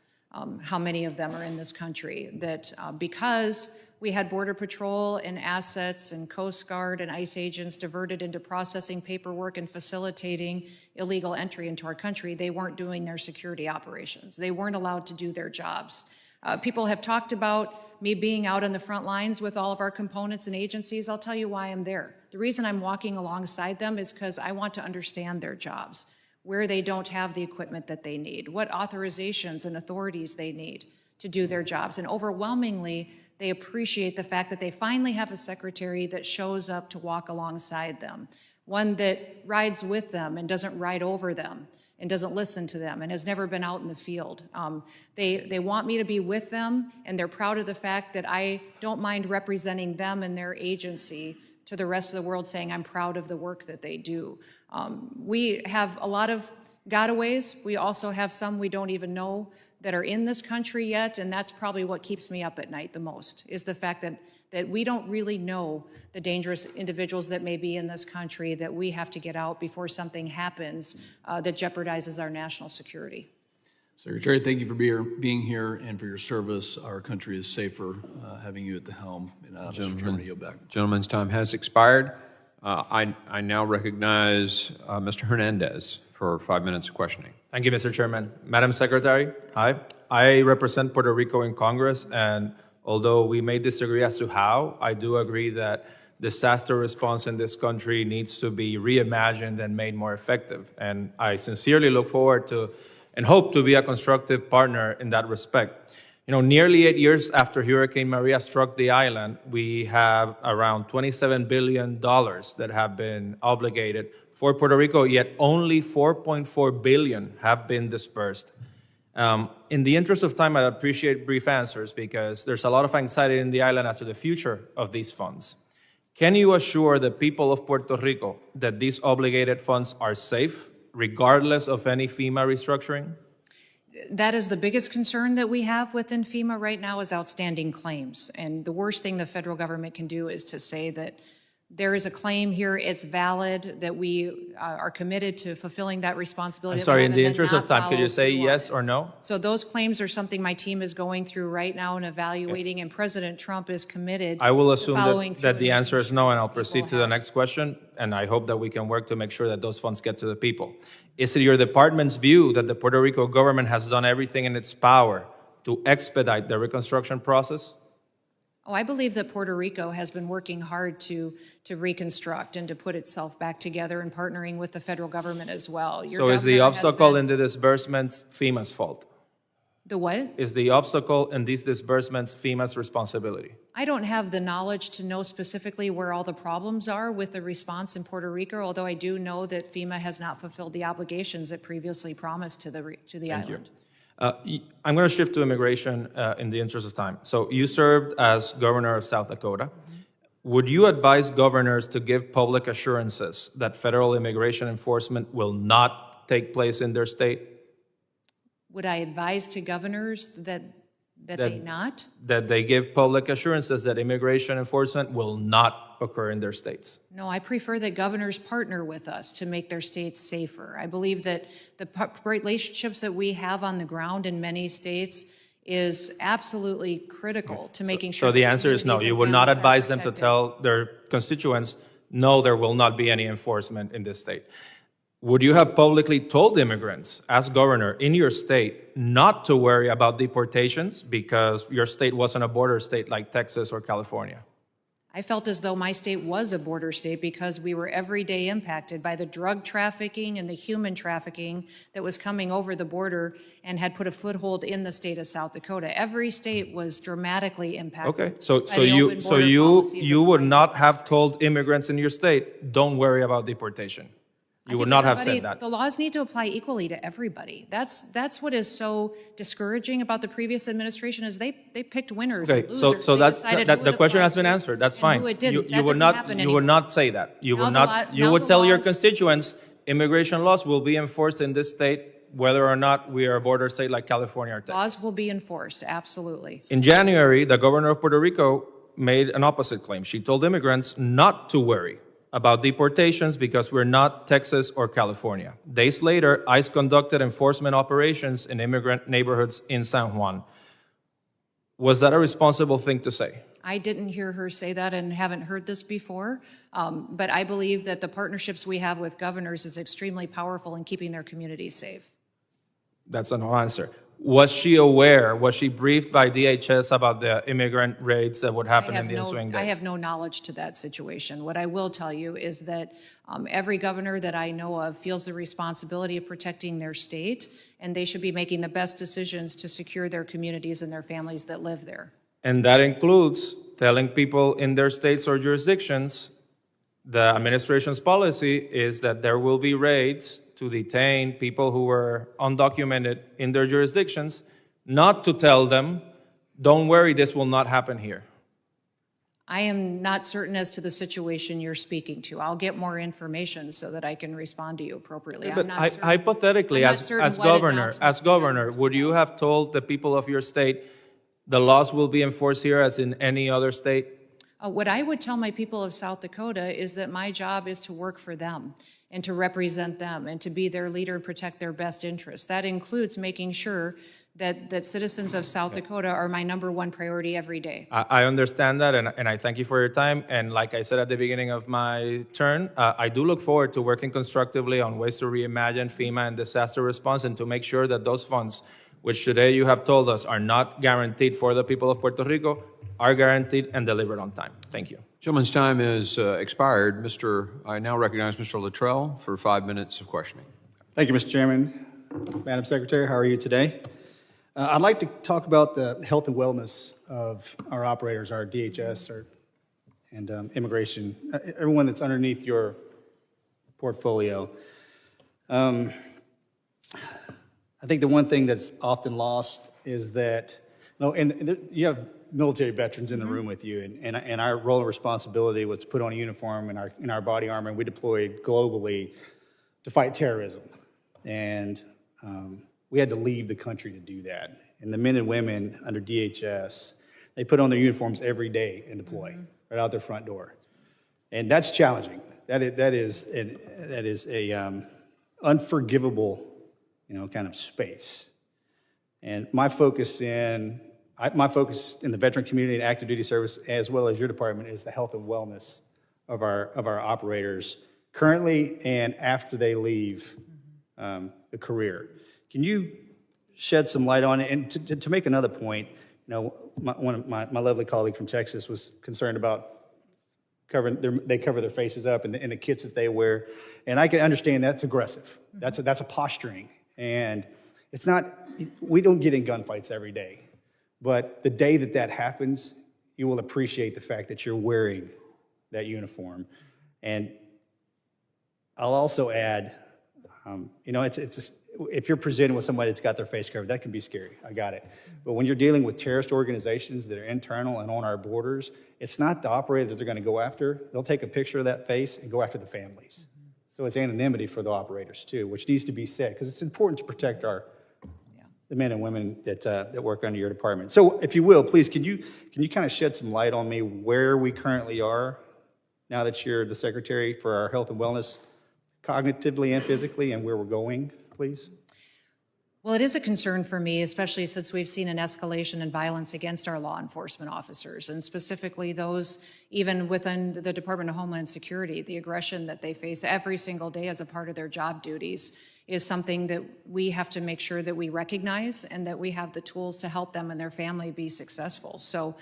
how many of them are in this country. That because we had Border Patrol and assets and Coast Guard and ICE agents diverted into processing paperwork and facilitating illegal entry into our country, they weren't doing their security operations. They weren't allowed to do their jobs. People have talked about me being out on the front lines with all of our components and agencies. I'll tell you why I'm there. The reason I'm walking alongside them is because I want to understand their jobs, where they don't have the equipment that they need, what authorizations and authorities they need to do their jobs. And overwhelmingly, they appreciate the fact that they finally have a secretary that shows up to walk alongside them, one that rides with them and doesn't ride over them and doesn't listen to them and has never been out in the field. They want me to be with them, and they're proud of the fact that I don't mind representing them and their agency to the rest of the world, saying I'm proud of the work that they do. We have a lot of gotaways. We also have some we don't even know that are in this country yet, and that's probably what keeps me up at night the most, is the fact that we don't really know the dangerous individuals that may be in this country that we have to get out before something happens that jeopardizes our national security. Secretary, thank you for being here and for your service. Our country is safer having you at the helm. Mr. Chairman, yield back. Gentleman's time has expired. I now recognize Mr. Hernandez for 5 minutes of questioning. Thank you, Mr. Chairman. Madam Secretary, hi. I represent Puerto Rico in Congress, and although we may disagree as to how, I do agree that disaster response in this country needs to be reimagined and made more effective. And I sincerely look forward to and hope to be a constructive partner in that respect. You know, nearly 8 years after Hurricane Maria struck the island, we have around $27 billion that have been obligated for Puerto Rico, yet only $4.4 billion have been dispersed. In the interest of time, I appreciate brief answers because there's a lot of anxiety in the island as to the future of these funds. Can you assure the people of Puerto Rico that these obligated funds are safe, regardless of any FEMA restructuring? That is the biggest concern that we have within FEMA right now is outstanding claims. And the worst thing the federal government can do is to say that there is a claim here, it's valid, that we are committed to fulfilling that responsibility. I'm sorry, in the interest of time, could you say yes or no? So those claims are something my team is going through right now and evaluating, and President Trump is committed I will to assume following that the answer is no, and I'll proceed to the have. next question, and I hope that we can work to make sure that those funds get to the people. Is it your department's view that the Puerto Rico government has done everything in its power to expedite the reconstruction process? Oh, I believe that Puerto Rico has been working hard to reconstruct and to put itself back together and partnering with the federal government as well. So is the obstacle in the disbursements FEMA's fault? The what? Is the obstacle in these disbursements FEMA's responsibility? I don't have the knowledge to know specifically where all the problems are with the response in Puerto Rico, although I do know that FEMA has not fulfilled the obligations it previously promised to the island. I'm going to shift to immigration in the interest of time. So you served as governor of South Dakota. Would you advise governors to give public assurances that federal immigration enforcement will not take place in their state? Would I advise to governors that they not? That they give public assurances that immigration enforcement will not occur in their states? No, I prefer that governors partner with us to make their states safer. I believe that the relationships that we have on the ground in many states is absolutely critical to making sure. So the that answer is no. communities You and would not families are advise them to protected. tell their constituents, no, there will not be any enforcement in this state. Would you have publicly told immigrants, as governor in your state, not to worry about deportations because your state wasn't a border state like Texas or California? I felt as though my state was a border state because we were every day impacted by the drug trafficking and the human trafficking that was coming over the border and had put a foothold in the state of South Dakota. Every state was dramatically impacted. Okay, so by the open border policies you of would my not have told immigrants in your state, don't worry about deportation. You would not have said that. The laws need to apply equally to everybody. That's what is so discouraging about the previous administration is they picked winners Okay, and losers. so They that's decided that who the it question applied has been to answered. That's and fine. who it didn't. You That would doesn't not happen you anymore. would not say that. You Now would the not law- you now would the tell your laws- constituents immigration laws will be enforced in this state whether or not we are a border state like California or Texas. Laws will be enforced, absolutely. In January, the governor of Puerto Rico made an opposite claim. She told immigrants not to worry about deportations because we're not Texas or California. Days later, ICE conducted enforcement operations in immigrant neighborhoods in San Juan. Was that a responsible thing to say? I didn't hear her say that and haven't heard this before, but I believe that the partnerships we have with governors is extremely powerful in keeping their communities safe. That's a no answer. Was she aware, was she briefed by DHS about the immigrant raids that would happen in the ensuing days? I have no knowledge to that situation. What I will tell you is that every governor that I know of feels the responsibility of protecting their state, and they should be making the best decisions to secure their communities and their families that live there. And that includes telling people in their states or jurisdictions, the administration's policy is that there will be raids to detain people who were undocumented in their jurisdictions, not to tell them, don't worry, this will not happen here. I am not certain as to the situation you're speaking to. I'll get more information so that I can respond to you appropriately. But I'm not certain. hypothetically, I'm not certain as what governor, announcements would you have told the people of your state the laws will be enforced here as in any other state? What I would tell my people of South Dakota is that my job is to work for them and to represent them and to be their leader and protect their best interests. That includes making sure that citizens of South Dakota are my number one priority every day. I understand that, and I thank you for your time. And like I said at the beginning of my turn, I do look forward to working constructively on ways to reimagine FEMA and disaster response and to make sure that those funds, which today you have told us are not guaranteed for the people of Puerto Rico, are guaranteed and delivered on time. Thank you. Gentleman's time is expired. I now recognize Mr. Luttrell for 5 minutes of questioning. Thank you, Mr. Chairman. Madam Secretary, how are you today? I'd like to talk about the health and wellness of our operators, our DHS and immigration, everyone that's underneath your portfolio. I think the one thing that's often lost is that, you have military veterans in the room with you, and our role and responsibility was to put on a uniform in our body armor, and we deployed globally to fight terrorism. And we had to leave the country to do that. And the men and women under DHS, they put on their uniforms every day and deploy right out their front door. And that's challenging. That is a unforgivable, kind of space. And my focus in the veteran community and active duty service, as well as your department, is the health and wellness of our operators currently and after they leave the career. Can you shed some light on it? And to make another point, one of my lovely colleague from Texas was concerned about they cover their faces up and the kits that they wear, and I can understand that's aggressive. That's a posturing, and it's not. We don't get in gunfights every day, but the day that happens, you will appreciate the fact that you're wearing that uniform. And I'll also add, if you're presented with somebody that's got their face covered, that can be scary. I got it. But when you're dealing with terrorist organizations that are internal and on our borders, it's not the operator that they're going to go after. They'll take a picture of that face and go after the families. So it's anonymity for the operators too, which needs to be said because it's important to protect the men and women that work under your department. So if you will, please, can you kind of shed some light on me where we currently are now that you're the secretary for our health and wellness, cognitively and physically, and where we're going, please? Well, it is a concern for me, especially since we've seen an escalation in violence against our law enforcement officers, and specifically those even within the Department of Homeland Security. The aggression that they face every single day as a part of their job duties is something that we have to make sure that we recognize and that we have the tools to help them and their family be successful. So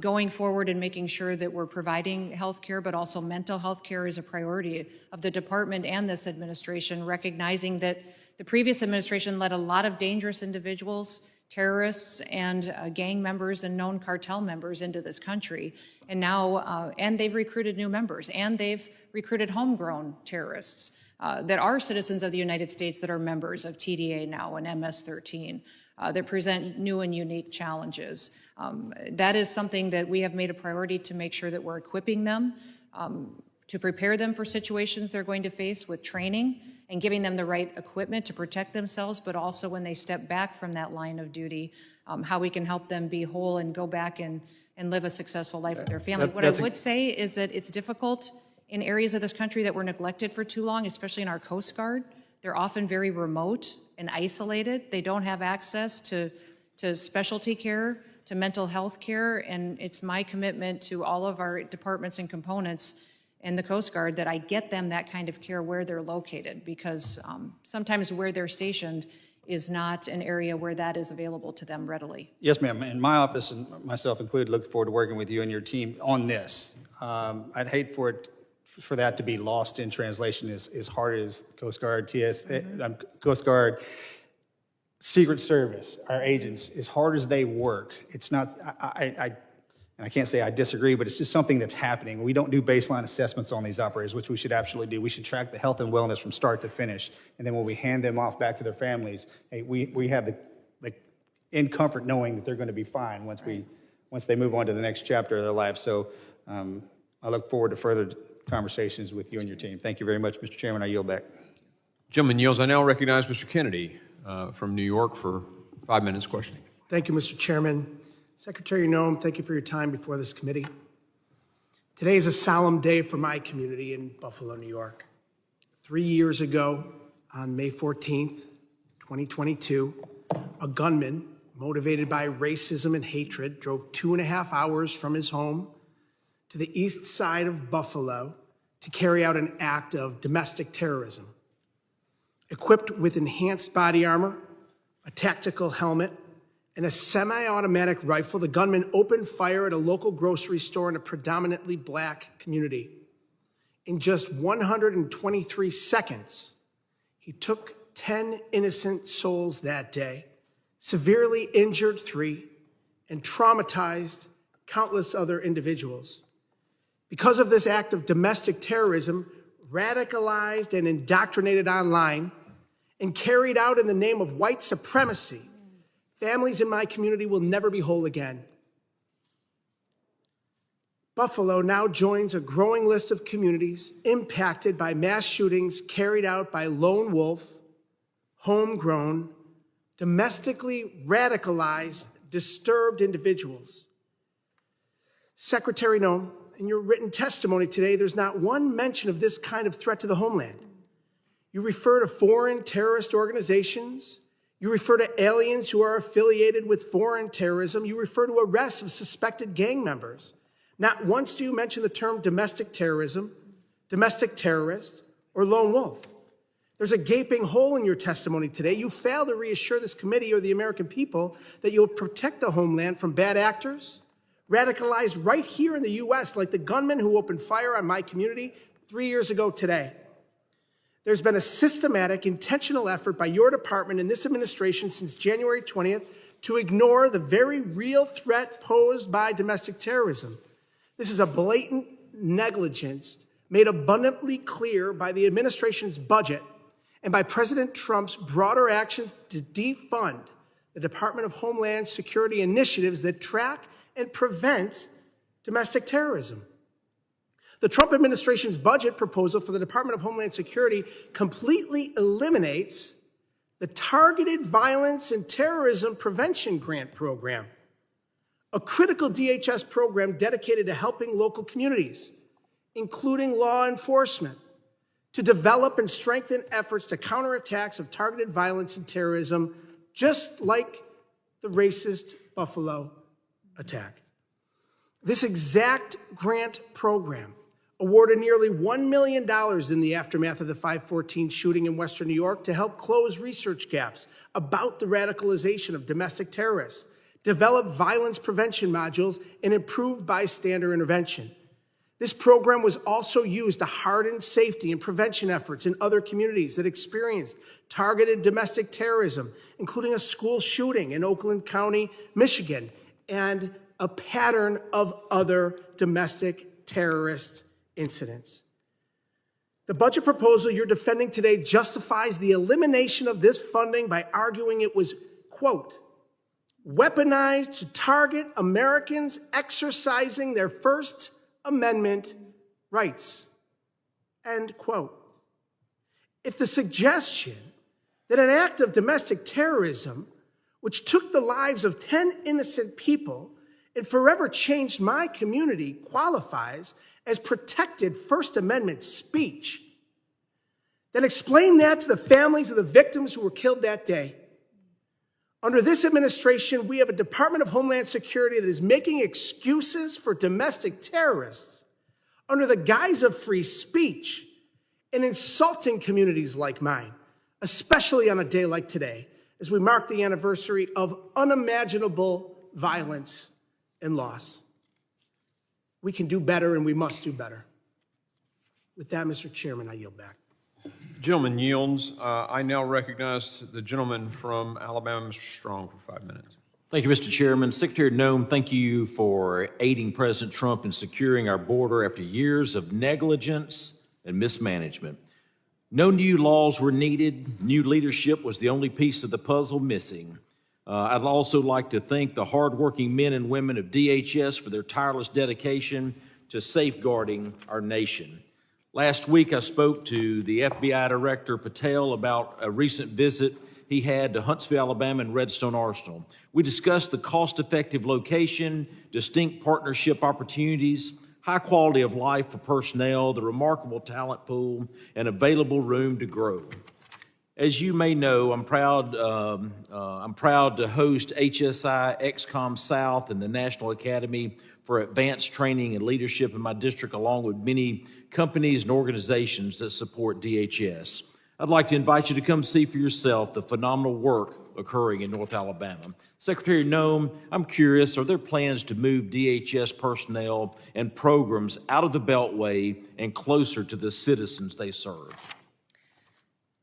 going forward and making sure that we're providing health care, but also mental health care is a priority of the department and this administration, recognizing that the previous administration let a lot of dangerous individuals, terrorists, and gang members and known cartel members into this country. And now, and they've recruited new members, and they've recruited homegrown terrorists that are citizens of the United States that are members of TDA now and MS-13 that present new and unique challenges. That is something that we have made a priority to make sure that we're equipping them, to prepare them for situations they're going to face with training and giving them the right equipment to protect themselves, but also when they step back from that line of duty, how we can help them be whole and go back and live a successful life with their family. What I would say is that it's difficult in areas of this country that were neglected for too long, especially in our Coast Guard. They're often very remote and isolated. They don't have access to specialty care, to mental health care, and it's my commitment to all of our departments and components in the Coast Guard that I get them that kind of care where they're located, because sometimes where they're stationed is not an area where that is available to them readily. Yes, ma'am. And my office, and myself included, look forward to working with you and your team on this. I'd hate for that to be lost in translation as hard as Coast Guard, Coast Guard, Secret Service, our agents, as hard as they work, it's not, and I can't say I disagree, but it's just something that's happening. We don't do baseline assessments on these operators, which we should absolutely do. We should track the health and wellness from start to finish. And then when we hand them off back to their families, hey, we have the in comfort knowing that they're going to be fine once they move on to the next chapter of their life. So I look forward to further conversations with you and your team. Thank you very much, Mr. Chairman. I yield back. Gentleman yields. I now recognize Mr. Kennedy from New York for 5 minutes questioning. Thank you, Mr. Chairman. Secretary Noem, thank you for your time before this committee. Today is a solemn day for my community in Buffalo, New York. 3 years ago, on May 14th, 2022, a gunman, motivated by racism and hatred, drove 2.5 hours from his home to the east side of Buffalo to carry out an act of domestic terrorism. Equipped with enhanced body armor, a tactical helmet, and a semi-automatic rifle, the gunman opened fire at a local grocery store in a predominantly black community. In just 123 seconds, he took 10 innocent souls that day, severely injured 3, and traumatized countless other individuals. Because of this act of domestic terrorism, radicalized and indoctrinated online, and carried out in the name of white supremacy, families in my community will never be whole again. Buffalo now joins a growing list of communities impacted by mass shootings carried out by lone wolf, homegrown, domestically radicalized, disturbed individuals. Secretary Noem, in your written testimony today, there's not one mention of this kind of threat to the homeland. You refer to foreign terrorist organizations. You refer to aliens who are affiliated with foreign terrorism. You refer to arrests of suspected gang members. Not once do you mention the term domestic terrorism, domestic terrorist, or lone wolf. There's a gaping hole in your testimony today. You fail to reassure this committee or the American people that you'll protect the homeland from bad actors, radicalized right here in the U.S., like the gunman who opened fire on my community 3 years ago today. There's been a systematic, intentional effort by your department and this administration since January 20th to ignore the very real threat posed by domestic terrorism. This is a blatant negligence made abundantly clear by the administration's budget and by President Trump's broader actions to defund the Department of Homeland Security initiatives that track and prevent domestic terrorism. The Trump administration's budget proposal for the Department of Homeland Security completely eliminates the Targeted Violence and Terrorism Prevention Grant Program, a critical DHS program dedicated to helping local communities, including law enforcement, to develop and strengthen efforts to counter attacks of targeted violence and terrorism, just like the racist Buffalo attack. This exact grant program awarded nearly $1 million in the aftermath of the 514 shooting in Western New York to help close research gaps about the radicalization of domestic terrorists, develop violence prevention modules, and improve bystander intervention. This program was also used to harden safety and prevention efforts in other communities that experienced targeted domestic terrorism, including a school shooting in Oakland County, Michigan, and a pattern of other domestic terrorist incidents. The budget proposal you're defending today justifies the elimination of this funding by arguing it was, quote, weaponized to target Americans exercising their First Amendment rights, end quote. If the suggestion that an act of domestic terrorism, which took the lives of 10 innocent people and forever changed my community, qualifies as protected First Amendment speech, then explain that to the families of the victims who were killed that day. Under this administration, we have a Department of Homeland Security that is making excuses for domestic terrorists under the guise of free speech and insulting communities like mine, especially on a day like today, as we mark the anniversary of unimaginable violence and loss. We can do better, and we must do better. With that, Mr. Chairman, I yield back. Gentleman yields. I now recognize the gentleman from Alabama, Mr. Strong, for 5 minutes. Thank you, Mr. Chairman. Secretary Noem, thank you for aiding President Trump in securing our border after years of negligence and mismanagement. No new laws were needed. New leadership was the only piece of the puzzle missing. I'd also like to thank the hardworking men and women of DHS for their tireless dedication to safeguarding our nation. Last week, I spoke to the FBI Director Patel about a recent visit he had to Huntsville, Alabama and Redstone Arsenal. We discussed the cost-effective location, distinct partnership opportunities, high quality of life for personnel, the remarkable talent pool, and available room to grow. As you may know, I'm proud to host HSI XCOM South and the National Academy for Advanced Training and Leadership in my district, along with many companies and organizations that support DHS. I'd like to invite you to come see for yourself the phenomenal work occurring in North Alabama. Secretary Noem, I'm curious, are there plans to move DHS personnel and programs out of the Beltway and closer to the citizens they serve?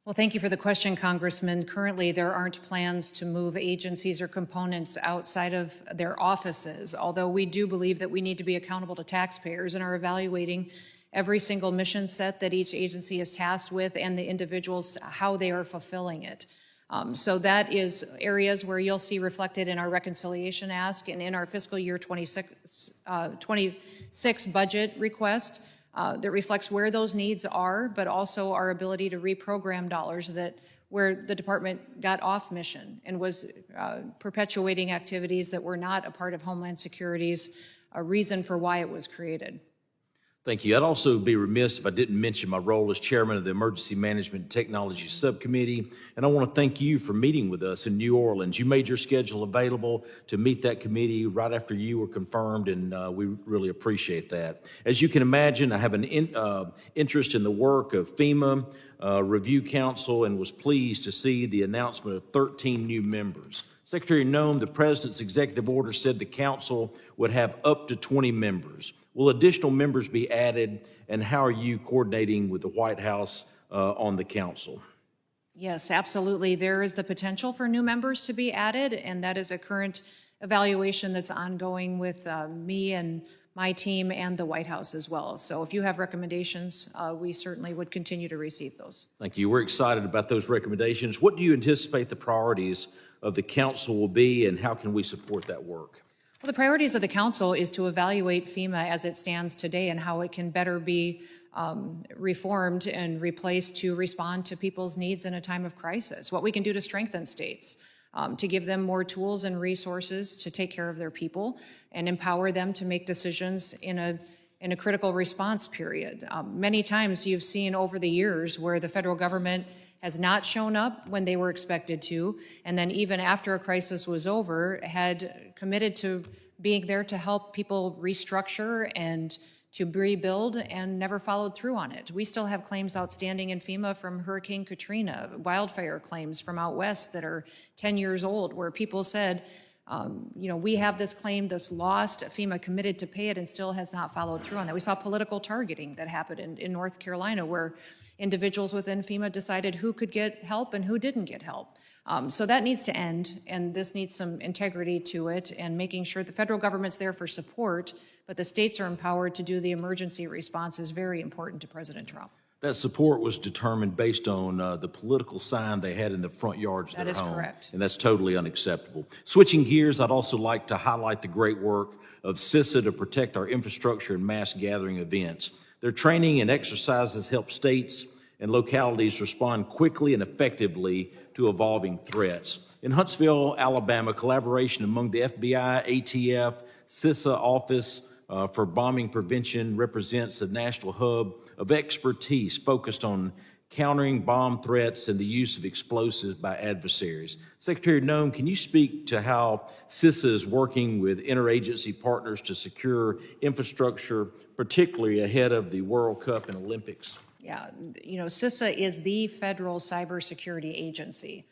Well, thank you for the question, Congressman. Currently, there aren't plans to move agencies or components outside of their offices, although we do believe that we need to be accountable to taxpayers and are evaluating every single mission set that each agency is tasked with and the individuals, how they are fulfilling it. So that is areas where you'll see reflected in our reconciliation ask and in our fiscal year 26 budget request. That reflects where those needs are, but also our ability to reprogram dollars that where the department got off mission and was perpetuating activities that were not a part of Homeland Security's reason for why it was created. Thank you. I'd also be remiss if I didn't mention my role as chairman of the Emergency Management and Technology Subcommittee, and I want to thank you for meeting with us in New Orleans. You made your schedule available to meet that committee right after you were confirmed, and we really appreciate that. As you can imagine, I have an interest in the work of FEMA Review Council and was pleased to see the announcement of 13 new members. Secretary Noem, the President's executive order said the council would have up to 20 members. Will additional members be added, and how are you coordinating with the White House on the council? Yes, absolutely. There is the potential for new members to be added, and that is a current evaluation that's ongoing with me and my team and the White House as well. So if you have recommendations, we certainly would continue to receive those. Thank you. We're excited about those recommendations. What do you anticipate the priorities of the council will be, and how can we support that work? Well, the priorities of the council is to evaluate FEMA as it stands today and how it can better be reformed and replaced to respond to people's needs in a time of crisis. What we can do to strengthen states, to give them more tools and resources to take care of their people and empower them to make decisions in in a critical response period. Many times you've seen over the years where the federal government has not shown up when they were expected to, and then even after a crisis was over, had committed to being there to help people restructure and to rebuild, and never followed through on it. We still have claims outstanding in FEMA from Hurricane Katrina, wildfire claims from out west that are 10 years old, where people said, we have this claim, this lost, FEMA committed to pay it and still has not followed through on that. We saw political targeting that happened in North Carolina, where individuals within FEMA decided who could get help and who didn't get help. So that needs to end, and this needs some integrity to it, and making sure the federal government's there for support, but the states are empowered to do the emergency response is very important to President Trump. That support was determined based on the political sign they had in the front yards of their home. That is correct. And that's totally unacceptable. Switching gears, I'd also like to highlight the great work of CISA to protect our infrastructure and mass gathering events. Their training and exercises help states and localities respond quickly and effectively to evolving threats. In Huntsville, Alabama, collaboration among the FBI, ATF, CISA Office for Bombing Prevention represents a national hub of expertise focused on countering bomb threats and the use of explosives by adversaries. Secretary Noem, can you speak to how CISA is working with interagency partners to secure infrastructure, particularly ahead of the World Cup and Olympics? Yeah, CISA is the federal cybersecurity agency.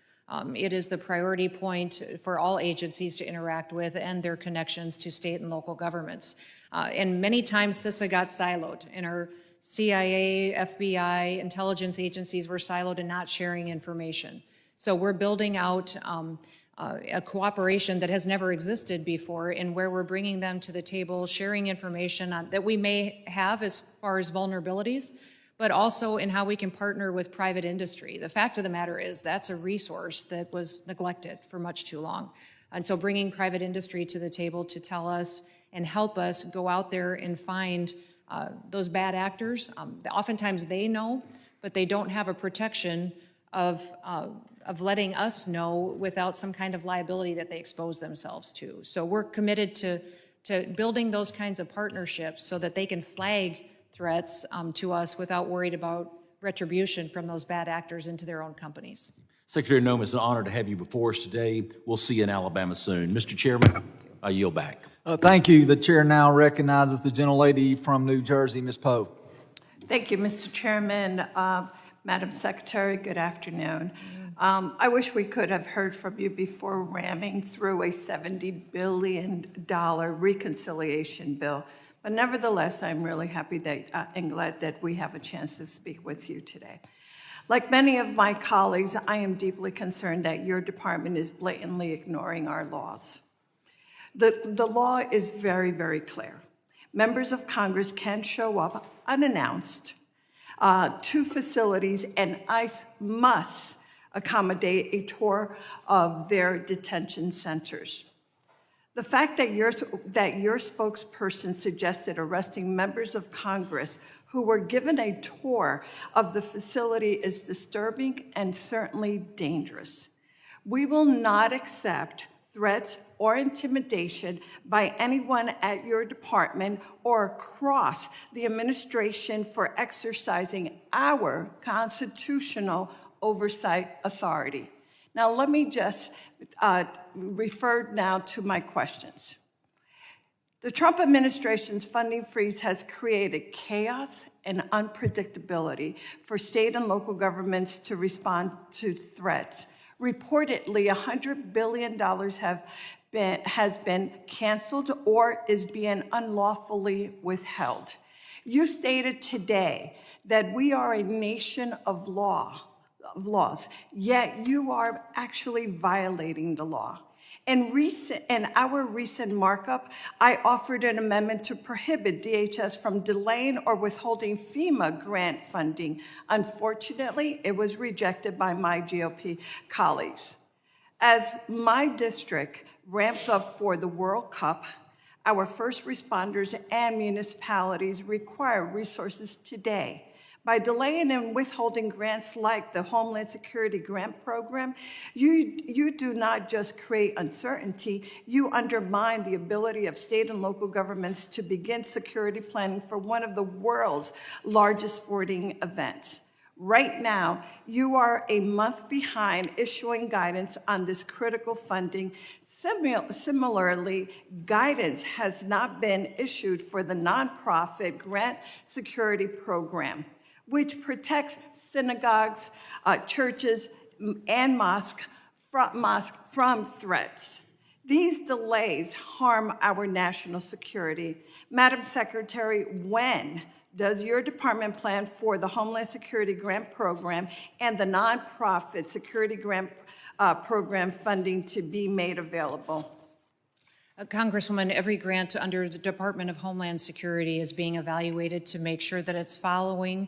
It is the priority point for all agencies to interact with and their connections to state and local governments. And many times CISA got siloed, and our CIA, FBI, intelligence agencies were siloed and not sharing information. So we're building out a cooperation that has never existed before, and where we're bringing them to the table, sharing information that we may have as far as vulnerabilities, but also in how we can partner with private industry. The fact of the matter is that's a resource that was neglected for much too long. And so bringing private industry to the table to tell us and help us go out there and find those bad actors. Oftentimes they know, but they don't have a protection of letting us know without some kind of liability that they expose themselves to. So we're committed to building those kinds of partnerships so that they can flag threats to us without worried about retribution from those bad actors into their own companies. Secretary Noem, it's an honor to have you before us today. We'll see you in Alabama soon. Mr. Chairman, I yield back. Thank you. The chair now recognizes the gentlelady from New Jersey, Ms. Poe. Thank you, Mr. Chairman. Madam Secretary, good afternoon. I wish we could have heard from you before ramming through a $70 billion reconciliation bill. But nevertheless, I'm really happy that and glad that we have a chance to speak with you today. Like many of my colleagues, I am deeply concerned that your department is blatantly ignoring our laws. The law is very, very clear. Members of Congress can show up unannounced to facilities, and ICE must accommodate a tour of their detention centers. The fact that your spokesperson suggested arresting members of Congress who were given a tour of the facility is disturbing and certainly dangerous. We will not accept threats or intimidation by anyone at your department or across the administration for exercising our constitutional oversight authority. Now, let me just refer now to my questions. The Trump administration's funding freeze has created chaos and unpredictability for state and local governments to respond to threats. Reportedly, $100 billion has been canceled or is being unlawfully withheld. You stated today that we are a nation of laws, yet you are actually violating the law. In our recent markup, I offered an amendment to prohibit DHS from delaying or withholding FEMA grant funding. Unfortunately, it was rejected by my GOP colleagues. As my district ramps up for the World Cup, our first responders and municipalities require resources today. By delaying and withholding grants like the Homeland Security Grant Program, you do not just create uncertainty, you undermine the ability of state and local governments to begin security planning for one of the world's largest sporting events. Right now, you are a month behind issuing guidance on this critical funding. Similarly, guidance has not been issued for the nonprofit Grant Security Program, which protects synagogues, churches, and mosques from threats. These delays harm our national security. Madam Secretary, when does your department plan for the Homeland Security Grant Program and the nonprofit Security Grant Program funding to be made available? Congresswoman, every grant under the Department of Homeland Security is being evaluated to make sure that it's following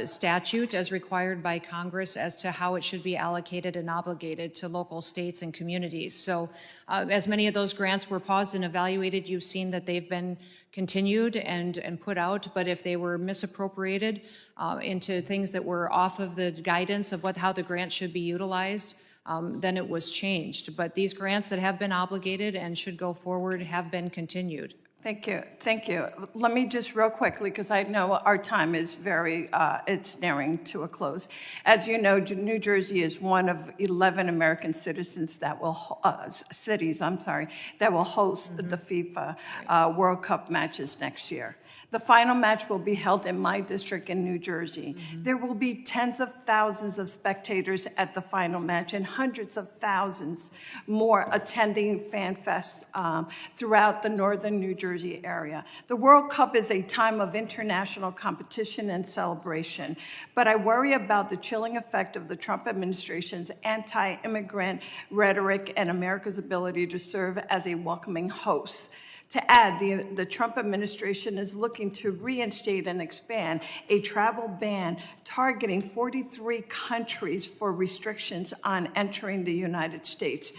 statute as required by Congress as to how it should be allocated and obligated to local states and communities. So as many of those grants were paused and evaluated, you've seen that they've been continued and put out, but if they were misappropriated into things that were off of the guidance of how the grant should be utilized, then it was changed. But these grants that have been obligated and should go forward have been continued. Thank you. Thank you. Let me just real quickly, because I know our time is it's nearing to a close. As you know, New Jersey is one of 11 American citizens that will, cities, that will host the FIFA World Cup matches next year. The final match will be held in my district in New Jersey. There will be tens of thousands of spectators at the final match and hundreds of thousands more attending Fan Fest throughout the northern New Jersey area. The World Cup is a time of international competition and celebration, but I worry about the chilling effect of the Trump administration's anti-immigrant rhetoric and America's ability to serve as a welcoming host. To add, the Trump administration is looking to reinstate and expand a travel ban targeting 43 countries for restrictions on entering the United States.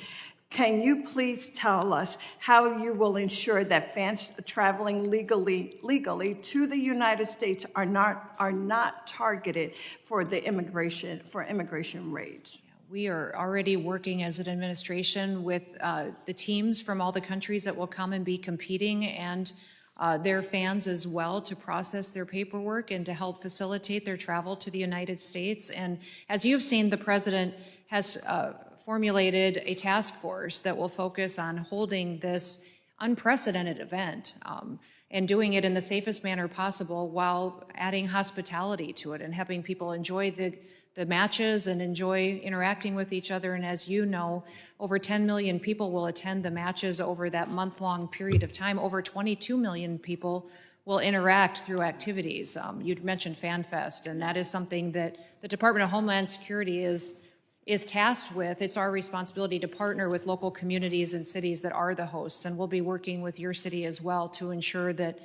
Can you please tell us how you will ensure that fans traveling legally to the United States are not targeted for immigration raids? We are already working as an administration with the teams from all the countries that will come and be competing and their fans as well to process their paperwork and to help facilitate their travel to the United States. And as you've seen, the president has formulated a task force that will focus on holding this unprecedented event and doing it in the safest manner possible while adding hospitality to it and helping people enjoy the matches and enjoy interacting with each other. And as you know, over 10 million people will attend the matches over that month-long period of time. Over 22 million people will interact through activities. You'd mentioned Fan Fest, and that is something that the Department of Homeland Security is tasked with. It's our responsibility to partner with local communities and cities that are the hosts, and we'll be working with your city as well to ensure that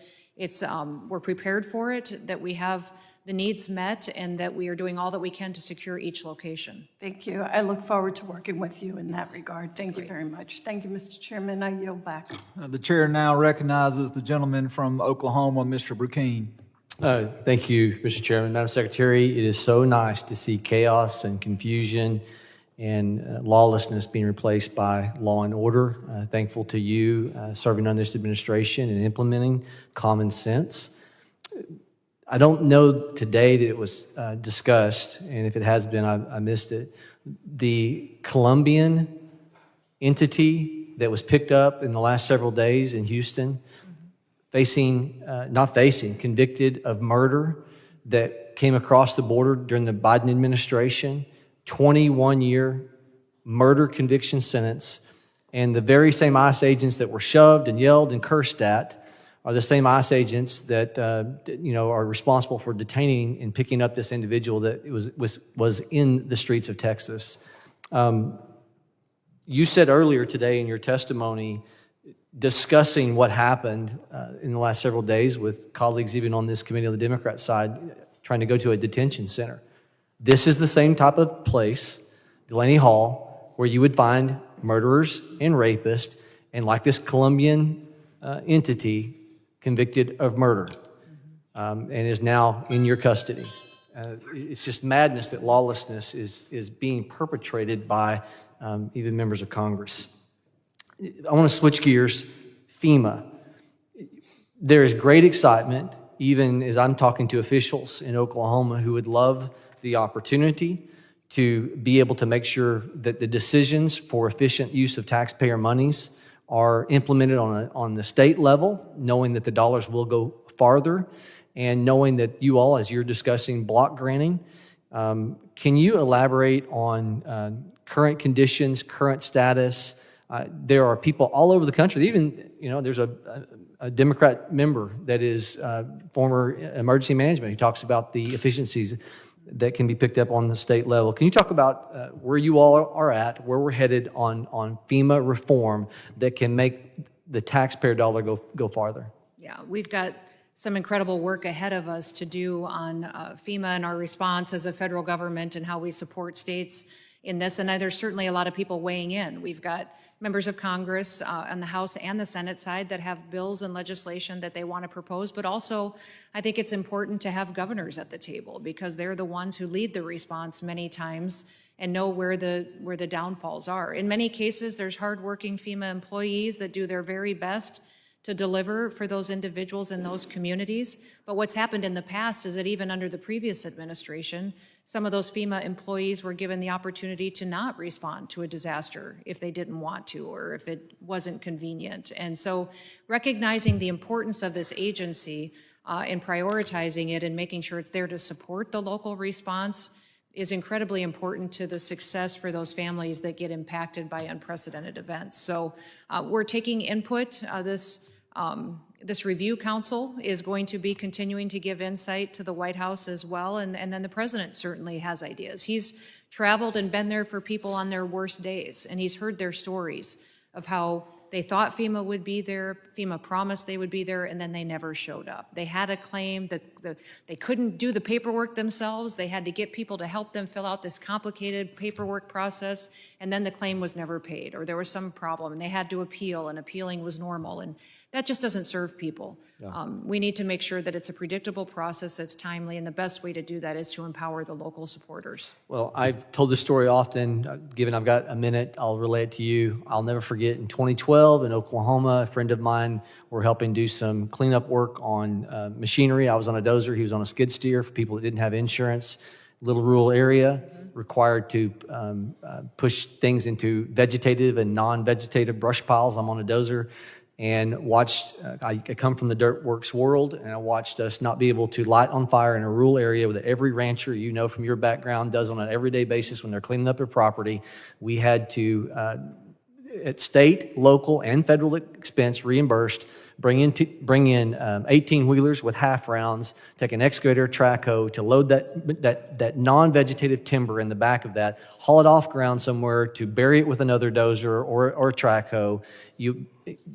we're prepared for it, that we have the needs met, and that we are doing all that we can to secure each location. Thank you. I look forward to working with you in that regard. Thank you very much. Thank you, Mr. Chairman. I yield back. The chair now recognizes the gentleman from Oklahoma, Mr. Brukeen. Thank you, Mr. Chairman. Madam Secretary, it is so nice to see chaos and confusion and lawlessness being replaced by law and order. Thankful to you serving on this administration and implementing common sense. I don't know today that it was discussed, and if it has been, I missed it. The Colombian entity that was picked up in the last several days in Houston, convicted of murder that came across the border during the Biden administration, 21-year murder conviction sentence, and the very same ICE agents that were shoved and yelled and cursed at are the same ICE agents that are responsible for detaining and picking up this individual that was in the streets of Texas. You said earlier today in your testimony, discussing what happened in the last several days with colleagues even on this committee on the Democrat side, trying to go to a detention center. This is the same type of place, Delaney Hall, where you would find murderers and rapists, and like this Colombian entity, convicted of murder and is now in your custody. It's just madness that lawlessness is being perpetrated by even members of Congress. I want to switch gears. FEMA. There is great excitement, even as I'm talking to officials in Oklahoma who would love the opportunity to be able to make sure that the decisions for efficient use of taxpayer monies are implemented on the state level, knowing that the dollars will go farther, and knowing that you all, as you're discussing block granting, can you elaborate on current conditions, current status? There are people all over the country. Even, there's a Democrat member that is former emergency management who talks about the efficiencies that can be picked up on the state level. Can you talk about where you all are at, where we're headed on FEMA reform that can make the taxpayer dollar go farther? Yeah, we've got some incredible work ahead of us to do on FEMA and our response as a federal government and how we support states in this. And there's certainly a lot of people weighing in. We've got members of Congress on the House and the Senate side that have bills and legislation that they want to propose, but also I think it's important to have governors at the table because they're the ones who lead the response many times and know where the downfalls are. In many cases, there's hardworking FEMA employees that do their very best to deliver for those individuals in those communities. But what's happened in the past is that even under the previous administration, some of those FEMA employees were given the opportunity to not respond to a disaster if they didn't want to or if it wasn't convenient. And so recognizing the importance of this agency and prioritizing it and making sure it's there to support the local response is incredibly important to the success for those families that get impacted by unprecedented events. So we're taking input. This review council is going to be continuing to give insight to the White House as well, and then the president certainly has ideas. He's traveled and been there for people on their worst days, and he's heard their stories of how they thought FEMA would be there, FEMA promised they would be there, and then they never showed up. They had a claim that they couldn't do the paperwork themselves. They had to get people to help them fill out this complicated paperwork process, and then the claim was never paid, or there was some problem, and they had to appeal, and appealing was normal, and that just doesn't serve people. Yeah. We need to make sure that it's a predictable process that's timely, and the best way to do that is to empower the local supporters. Well, I've told this story often. Given I've got a minute, I'll relay it to you. I'll never forget in 2012 in Oklahoma, a friend of mine were helping do some cleanup work on machinery. I was on a dozer. He was on a skid steer for people that didn't have insurance. Little rural area, required to push things into vegetative and non-vegetative brush piles. I'm on a dozer. And watched, I come from the dirt works world, and I watched us not be able to light on fire in a rural area that every rancher, from your background, does on an everyday basis when they're cleaning up their property. We had to, at state, local, and federal expense, reimbursed, bring in 18-wheelers with half rounds, take an excavator, track hoe to load that non-vegetative timber in the back of that, haul it off ground somewhere to bury it with another dozer or a track hoe.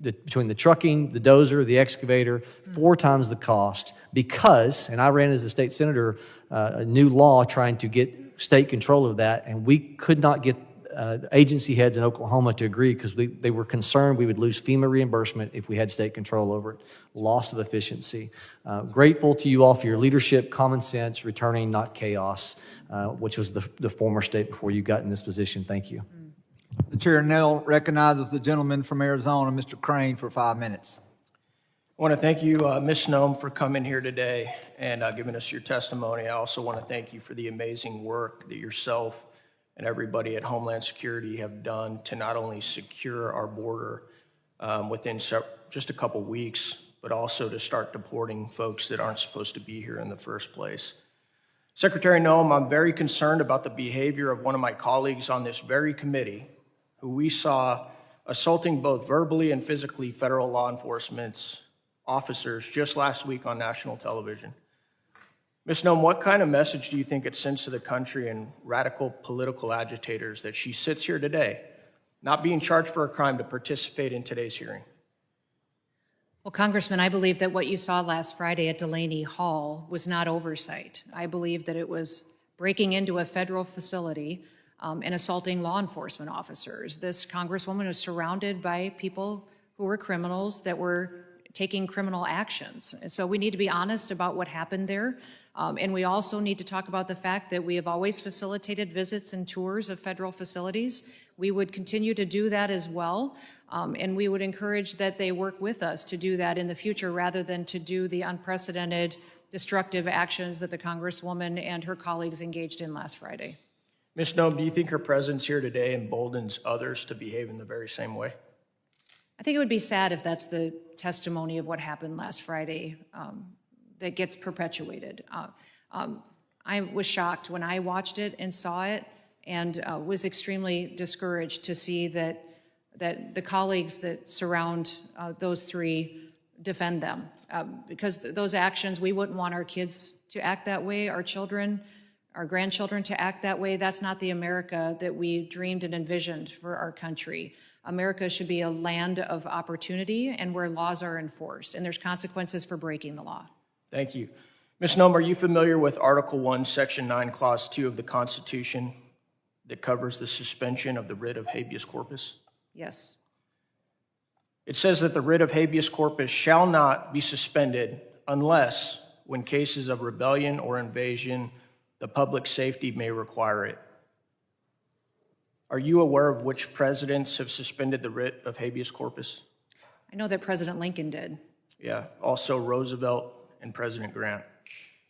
Between the trucking, the dozer, the excavator, 4 times the cost because, and I ran as a state senator, a new law trying to get state control of that, and we could not get agency heads in Oklahoma to agree because they were concerned we would lose FEMA reimbursement if we had state control over it. Loss of efficiency. Grateful to you all for your leadership, common sense, returning, not chaos, which was the former state before you got in this position. Thank you. The chair now recognizes the gentleman from Arizona, Mr. Crane, for 5 minutes. I want to thank you, Ms. Noem, for coming here today and giving us your testimony. I also want to thank you for the amazing work that yourself and everybody at Homeland Security have done to not only secure our border within just a couple weeks, but also to start deporting folks that aren't supposed to be here in the first place. Secretary Noem, I'm very concerned about the behavior of one of my colleagues on this very committee who we saw assaulting both verbally and physically federal law enforcement officers just last week on national television. Ms. Noem, what kind of message do you think it sends to the country and radical political agitators that she sits here today, not being charged for a crime, to participate in today's hearing? Well, Congressman, I believe that what you saw last Friday at Delaney Hall was not oversight. I believe that it was breaking into a federal facility and assaulting law enforcement officers. This Congresswoman was surrounded by people who were criminals that were taking criminal actions. And so we need to be honest about what happened there. And we also need to talk about the fact that we have always facilitated visits and tours of federal facilities. We would continue to do that as well, and we would encourage that they work with us to do that in the future rather than to do the unprecedented destructive actions that the Congresswoman and her colleagues engaged in last Friday. Ms. Noem, do you think her presence here today emboldens others to behave in the very same way? I think it would be sad if that's the testimony of what happened last Friday that gets perpetuated. I was shocked when I watched it and saw it, and was extremely discouraged to see that the colleagues that surround those three defend them. Because those actions, we wouldn't want our kids to act that way, our children, our grandchildren to act that way. That's not the America that we dreamed and envisioned for our country. America should be a land of opportunity and where laws are enforced, and there's consequences for breaking the law. Thank you. Ms. Noem, are you familiar with Article 1, Section 9, Clause 2 of the Constitution that covers the suspension of the writ of habeas corpus? Yes. It says that the writ of habeas corpus shall not be suspended unless, when cases of rebellion or invasion, the public safety may require it. Are you aware of which presidents have suspended the writ of habeas corpus? I know that President Lincoln did. Yeah, also Roosevelt and President Grant.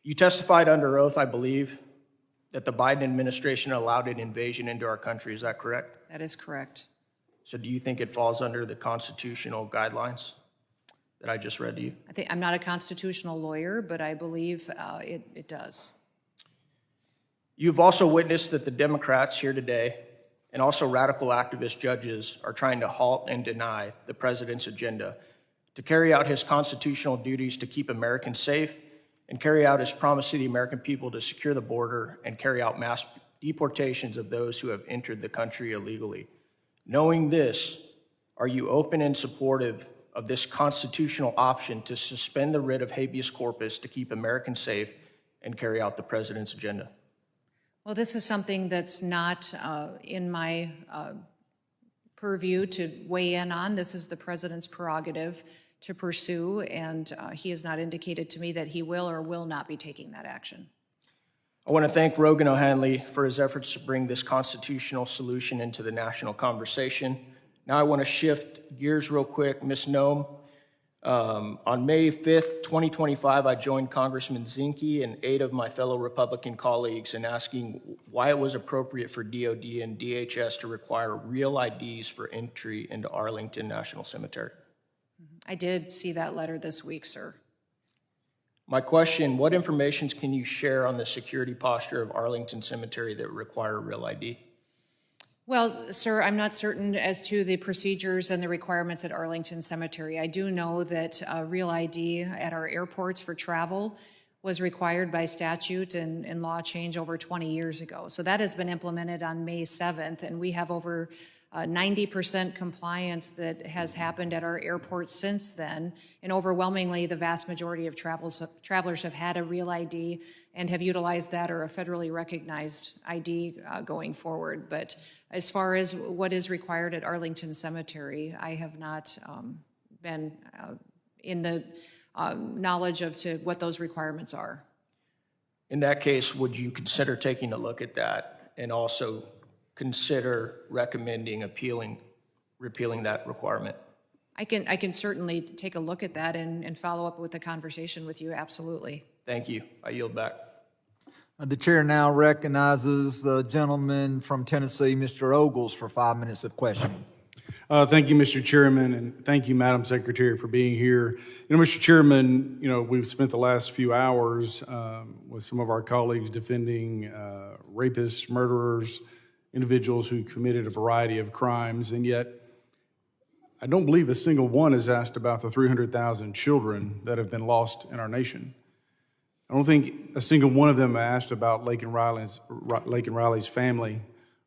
You testified under oath, I believe, that the Biden administration allowed an invasion into our country. Is that correct? That is correct. So do you think it falls under the constitutional guidelines that I just read to you? I'm not a constitutional lawyer, but I believe it does. You've also witnessed that the Democrats here today and also radical activist judges are trying to halt and deny the president's agenda to carry out his constitutional duties to keep Americans safe and carry out his promise to the American people to secure the border and carry out mass deportations of those who have entered the country illegally. Knowing this, are you open and supportive of this constitutional option to suspend the writ of habeas corpus to keep Americans safe and carry out the president's agenda? Well, this is something that's not in my purview to weigh in on. This is the president's prerogative to pursue, and he has not indicated to me that he will or will not be taking that action. I want to thank Rogan O'Hanley for his efforts to bring this constitutional solution into the national conversation. Now I want to shift gears real quick. Ms. Noem, on May 5th, 2025, I joined Congressman Zinke and 8 of my fellow Republican colleagues in asking why it was appropriate for DOD and DHS to require real IDs for entry into Arlington National Cemetery. I did see that letter this week, sir. My question, what information can you share on the security posture of Arlington Cemetery that require real ID? Well, sir, I'm not certain as to the procedures and the requirements at Arlington Cemetery. I do know that real ID at our airports for travel was required by statute and law change over 20 years ago. So that has been implemented on May 7th, and we have over 90% compliance that has happened at our airports since then. And overwhelmingly, the vast majority of travelers have had a real ID and have utilized that or a federally recognized ID going forward. But as far as what is required at Arlington Cemetery, I have not been in the knowledge of what those requirements are. In that case, would you consider taking a look at that and also consider recommending repealing that requirement? I can certainly take a look at that and follow up with a conversation with you, absolutely. Thank you. I yield back. The chair now recognizes the gentleman from Tennessee, Mr. Ogles, for 5 minutes of questioning. Thank you, Mr. Chairman, and thank you, Madam Secretary, for being here. Mr. Chairman, we've spent the last few hours with some of our colleagues defending rapists, murderers, individuals who committed a variety of crimes, and yet I don't believe a single one has asked about the 300,000 children that have been lost in our nation. I don't think a single one of them asked about Laken Riley's family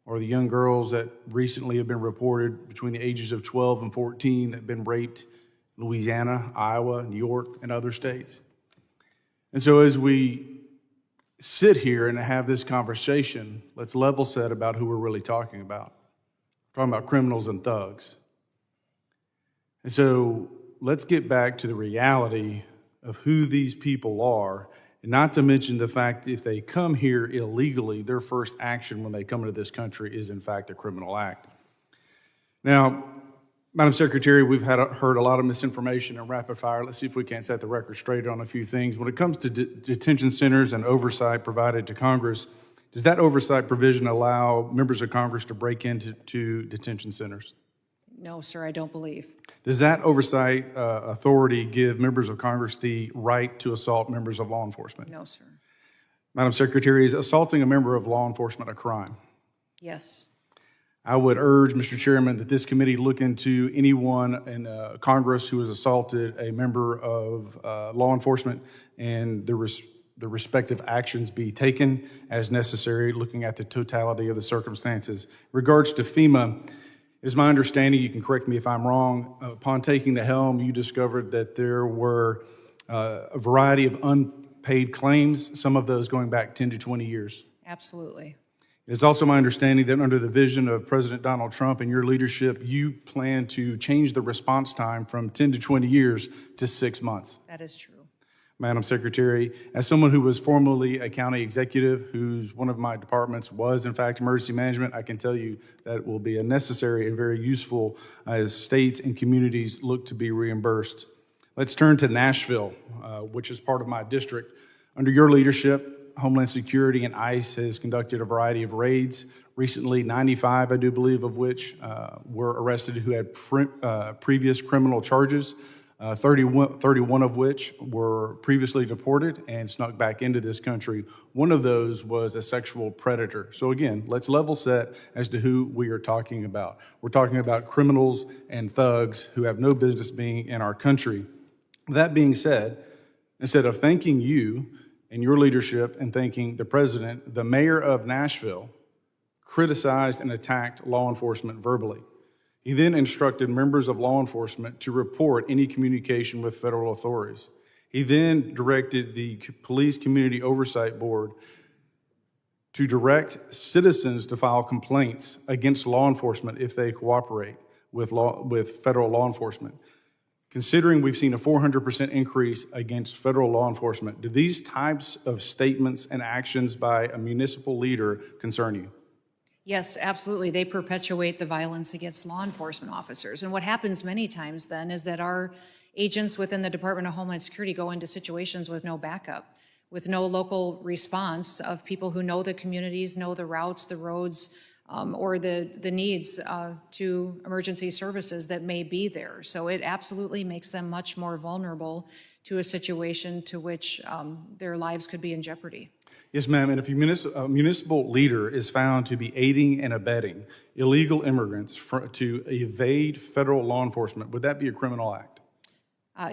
or the young girls that recently have been reported between the ages of 12 and 14 that have been raped in Louisiana, Iowa, New York, and other states. And so as we sit here and have this conversation, let's level set about who we're really talking about. We're talking about criminals and thugs. And so let's get back to the reality of who these people are And not to mention the fact that if they come here illegally, their first action when they come into this country is in fact a criminal act. Now, Madam Secretary, we've heard a lot of misinformation and rapid fire. Let's see if we can't set the record straight on a few things. When it comes to detention centers and oversight provided to Congress, does that oversight provision allow members of Congress to break into detention centers? No, sir, I don't believe. Does that oversight authority give members of Congress the right to assault members of law enforcement? No, sir. Madam Secretary, is assaulting a member of law enforcement a crime? Yes. I would urge, Mr. Chairman, that this committee look into anyone in Congress who has assaulted a member of law enforcement and the respective actions be taken as necessary, looking at the totality of the circumstances. In regards to FEMA, it is my understanding, you can correct me if I'm wrong, upon taking the helm, you discovered that there were a variety of unpaid claims, some of those going back 10 to 20 years. Absolutely. It's also my understanding that under the vision of President Donald Trump and your leadership, you plan to change the response time from 10 to 20 years to 6 months. That is true. Madam Secretary, as someone who was formerly a county executive, whose one of my departments was in fact emergency management, I can tell you that it will be a necessary and very useful as states and communities look to be reimbursed. Let's turn to Nashville, which is part of my district. Under your leadership, Homeland Security and ICE has conducted a variety of raids. Recently, 95, I do believe, of which were arrested who had previous criminal charges, 31 of which were previously deported and snuck back into this country. One of those was a sexual predator. So again, let's level set as to who we are talking about. We're talking about criminals and thugs who have no business being in our country. That being said, instead of thanking you and your leadership and thanking the president, the mayor of Nashville criticized and attacked law enforcement verbally. He then instructed members of law enforcement to report any communication with federal authorities. He then directed the Police Community Oversight Board to direct citizens to file complaints against law enforcement if they cooperate with federal law enforcement. Considering we've seen a 400% increase against federal law enforcement, do these types of statements and actions by a municipal leader concern you? Yes, absolutely. They perpetuate the violence against law enforcement officers. And what happens many times then is that our agents within the Department of Homeland Security go into situations with no backup, with no local response of people who know the communities, know the routes, the roads, or the needs to emergency services that may be there. So it absolutely makes them much more vulnerable to a situation to which their lives could be in jeopardy. Yes, ma'am. And if a municipal leader is found to be aiding and abetting illegal immigrants to evade federal law enforcement, would that be a criminal act?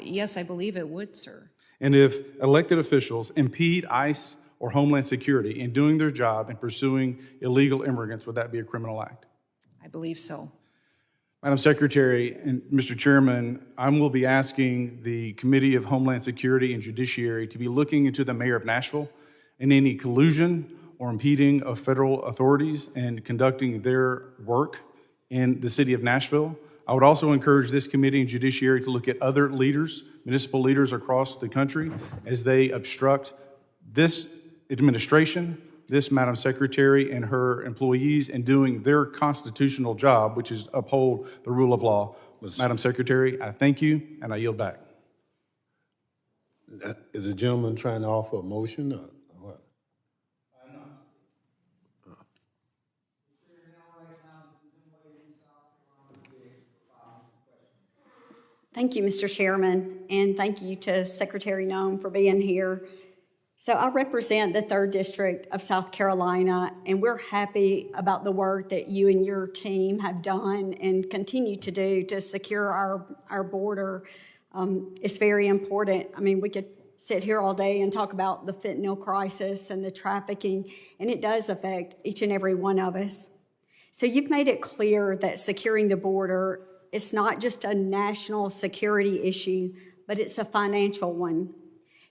Yes, I believe it would, sir. And if elected officials impede ICE or Homeland Security in doing their job and pursuing illegal immigrants, would that be a criminal act? I believe so. Madam Secretary and Mr. Chairman, I will be asking the Committee of Homeland Security and Judiciary to be looking into the mayor of Nashville and any collusion or impeding of federal authorities and conducting their work in the city of Nashville. I would also encourage this committee and judiciary to look at other leaders, municipal leaders across the country, as they obstruct this administration, this Madam Secretary and her employees in doing their constitutional job, which is uphold the rule of law. Madam Secretary, I thank you and I yield back. Is the gentleman trying to offer a motion or what? I'm not. Thank you, Mr. Chairman, and thank you to Secretary Noem for being here. So I represent the 3rd District of South Carolina, and we're happy about the work that you and your team have done and continue to do to secure our border. It's very important. I mean, we could sit here all day and talk about the fentanyl crisis and the trafficking, and it does affect each and every one of us. So you've made it clear that securing the border is not just a national security issue, but it's a financial one.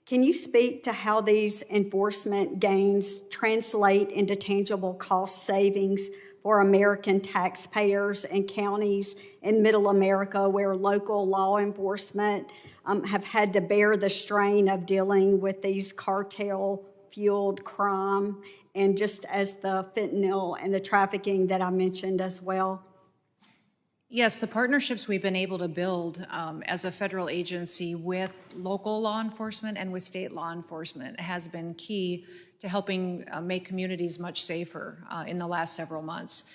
Can you speak to how these enforcement gains translate into tangible cost savings for American taxpayers and counties in Middle America where local law enforcement have had to bear the strain of dealing with these cartel-fueled crime, and just as the fentanyl and the trafficking that I mentioned as well? Yes, the partnerships we've been able to build as a federal agency with local law enforcement and with state law enforcement has been key to helping make communities much safer in the last several months.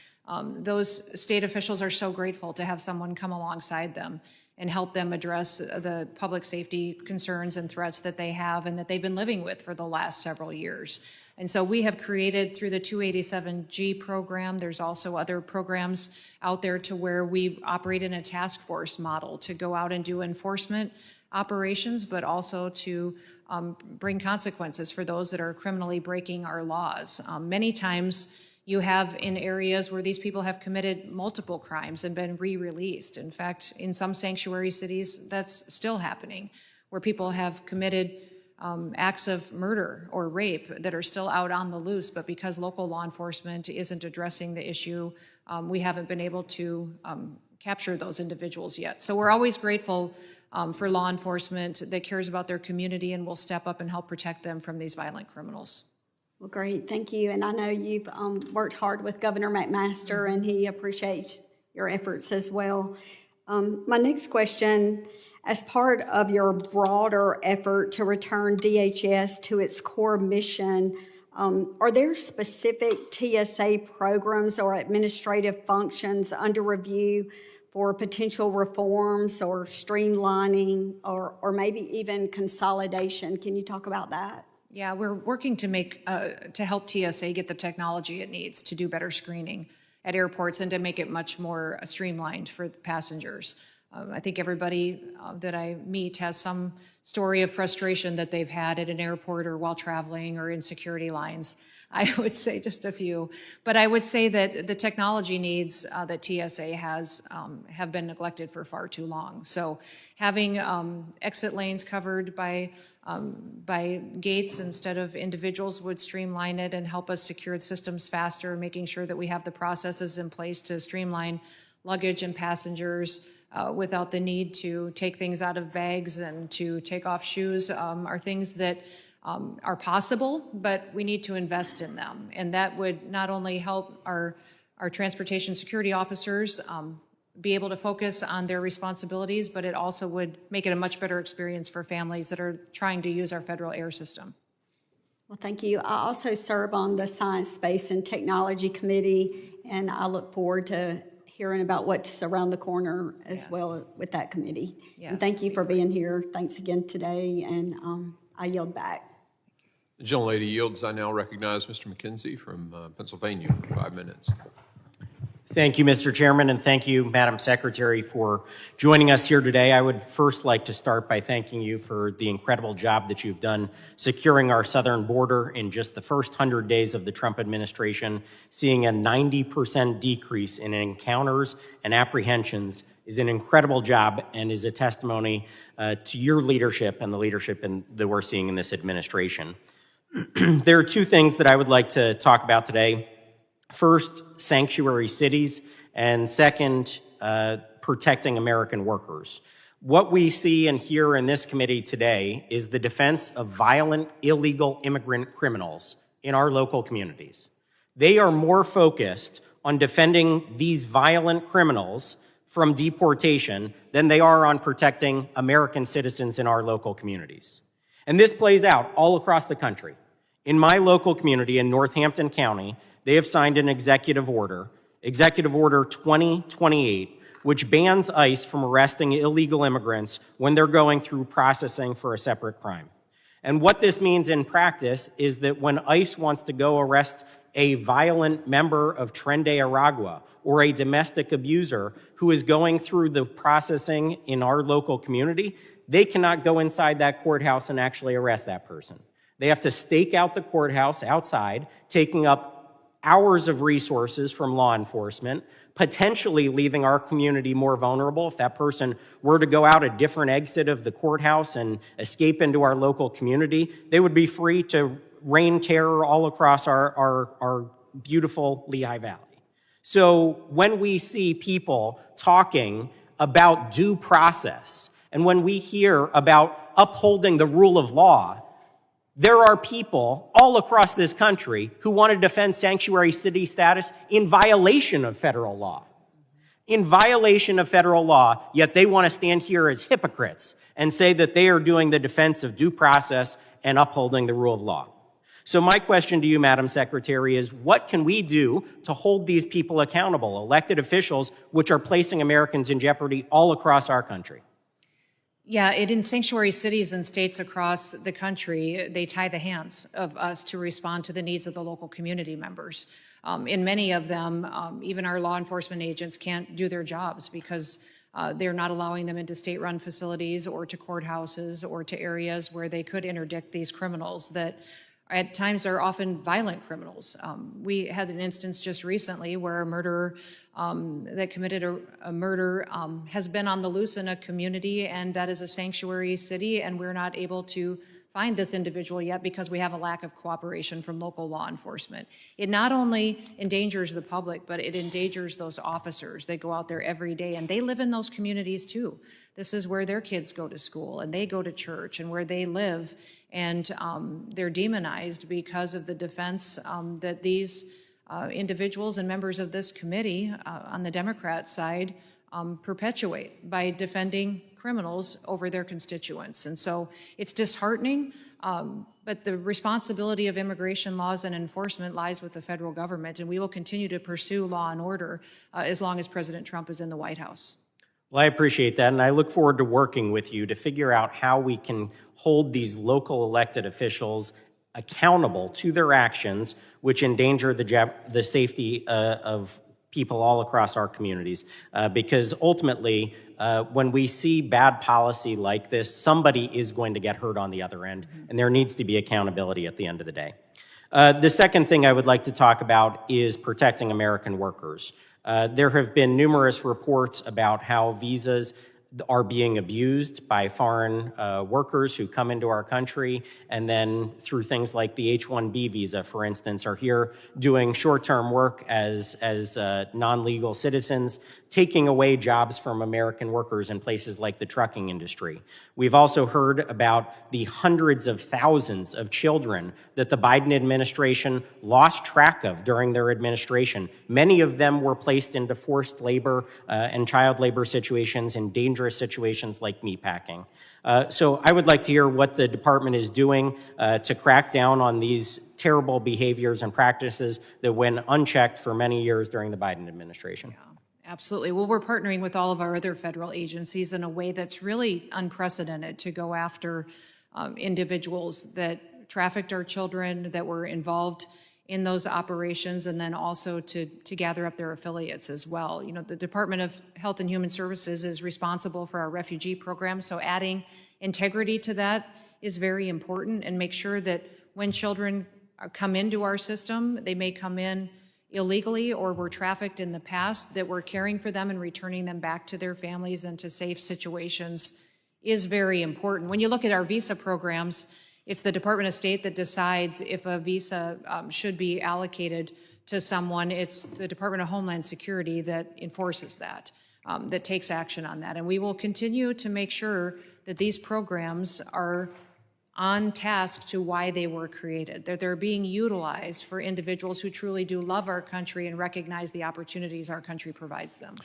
Those state officials are so grateful to have someone come alongside them and help them address the public safety concerns and threats that they have and that they've been living with for the last several years. And so we have created, through the 287G program, there's also other programs out there to where we operate in a task force model to go out and do enforcement operations, but also to bring consequences for those that are criminally breaking our laws. Many times you have in areas where these people have committed multiple crimes and been re-released. In fact, in some sanctuary cities, that's still happening, where people have committed acts of murder or rape that are still out on the loose, but because local law enforcement isn't addressing the issue, we haven't been able to capture those individuals yet. So we're always grateful for law enforcement that cares about their community and will step up and help protect them from these violent criminals. Well, great, thank you. And I know you've worked hard with Governor McMaster, and he appreciates your efforts as well. My next question: as part of your broader effort to return DHS to its core mission, are there specific TSA programs or administrative functions under review for potential reforms or streamlining or maybe even consolidation? Can you talk about that? Yeah, we're working to help TSA get the technology it needs to do better screening at airports and to make it much more streamlined for the passengers. I think everybody that I meet has some story of frustration that they've had at an airport or while traveling or in security lines. I would say just a few. But I would say that the technology needs that TSA has have been neglected for far too long. So having exit lanes covered by gates instead of individuals would streamline it and help us secure the systems faster, making sure that we have the processes in place to streamline luggage and passengers without the need to take things out of bags and to take off shoes are things that are possible, but we need to invest in them. And that would not only help our transportation security officers be able to focus on their responsibilities, but it also would make it a much better experience for families that are trying to use our federal air system. Well, thank you. I also serve on the Science, Space, and Technology Committee, and I look forward to hearing about what's around the corner as well with that committee. Yes, and thank you for being here. Thanks again today, and I yield back. The gentlelady yields. I now recognize Mr. McKenzie from Pennsylvania for 5 minutes. Thank you, Mr. Chairman, and thank you, Madam Secretary, for joining us here today. I would first like to start by thanking you for the incredible job that you've done securing our southern border in just the first 100 days of the Trump administration. Seeing a 90% decrease in encounters and apprehensions is an incredible job and is a testimony to your leadership and the leadership that we're seeing in this administration. There are two things that I would like to talk about today. First, sanctuary cities, and second, protecting American workers. What we see and hear in this committee today is the defense of violent, illegal immigrant criminals in our local communities. They are more focused on defending these violent criminals from deportation than they are on protecting American citizens in our local communities. And this plays out all across the country. In my local community in Northampton County, they have signed an Executive Order 2028, which bans ICE from arresting illegal immigrants when they're going through processing for a separate crime. And what this means in practice is that when ICE wants to go arrest a violent member of Tren de Aragua or a domestic abuser who is going through the processing in our local community, they cannot go inside that courthouse and actually arrest that person. They have to stake out the courthouse outside, taking up hours of resources from law enforcement, potentially leaving our community more vulnerable. If that person were to go out a different exit of the courthouse and escape into our local community, they would be free to rain terror all across our beautiful Lehigh Valley. So when we see people talking about due process and when we hear about upholding the rule of law, there are people all across this country who want to defend sanctuary city status in violation of federal law. In violation of federal law, yet they want to stand here as hypocrites and say that they are doing the defense of due process and upholding the rule of law. So my question to you, Madam Secretary, is what can we do to hold these people accountable, elected officials, which are placing Americans in jeopardy all across our country? Yeah, in sanctuary cities and states across the country, they tie the hands of us to respond to the needs of the local community members. In many of them, even our law enforcement agents can't do their jobs because they're not allowing them into state-run facilities or to courthouses or to areas where they could interdict these criminals that at times are often violent criminals. We had an instance just recently where a murderer that committed a murder has been on the loose in a community, and that is a sanctuary city, and we're not able to find this individual yet because we have a lack of cooperation from local law enforcement. It not only endangers the public, but it endangers those officers. They go out there every day, and they live in those communities too. This is where their kids go to school, and they go to church, and where they live, and they're demonized because of the defense that these individuals and members of this committee on the Democrat side perpetuate by defending criminals over their constituents. And so it's disheartening, but the responsibility of immigration laws and enforcement lies with the federal government, and we will continue to pursue law and order as long as President Trump is in the White House. Well, I appreciate that, and I look forward to working with you to figure out how we can hold these local elected officials accountable to their actions, which endanger the safety of people all across our communities. Because ultimately, when we see bad policy like this, somebody is going to get hurt on the other end, and there needs to be accountability at the end of the day. The second thing I would like to talk about is protecting American workers. There have been numerous reports about how visas are being abused by foreign workers who come into our country, and then through things like the H-1B visa, for instance, are here doing short-term work as non-legal citizens, taking away jobs from American workers in places like the trucking industry. We've also heard about the hundreds of thousands of children that the Biden administration lost track of during their administration. Many of them were placed into forced labor and child labor situations in dangerous situations like meatpacking. So I would like to hear what the department is doing to crack down on these terrible behaviors and practices that went unchecked for many years during the Biden administration. Yeah, absolutely. Well, we're partnering with all of our other federal agencies in a way that's really unprecedented to go after individuals that trafficked our children, that were involved in those operations, and then also to gather up their affiliates as well. You know, the Department of Health and Human Services is responsible for our refugee program, so adding integrity to that is very important, and make sure that when children come into our system, they may come in illegally or were trafficked in the past, that we're caring for them and returning them back to their families and to safe situations is very important. When you look at our visa programs, it's the Department of State that decides if a visa should be allocated to someone. It's the Department of Homeland Security that enforces that, that takes action on that. And we will continue to make sure that these programs are on task to why they were created, that they're being utilized for individuals who truly do love our country and recognize the opportunities our country provides them.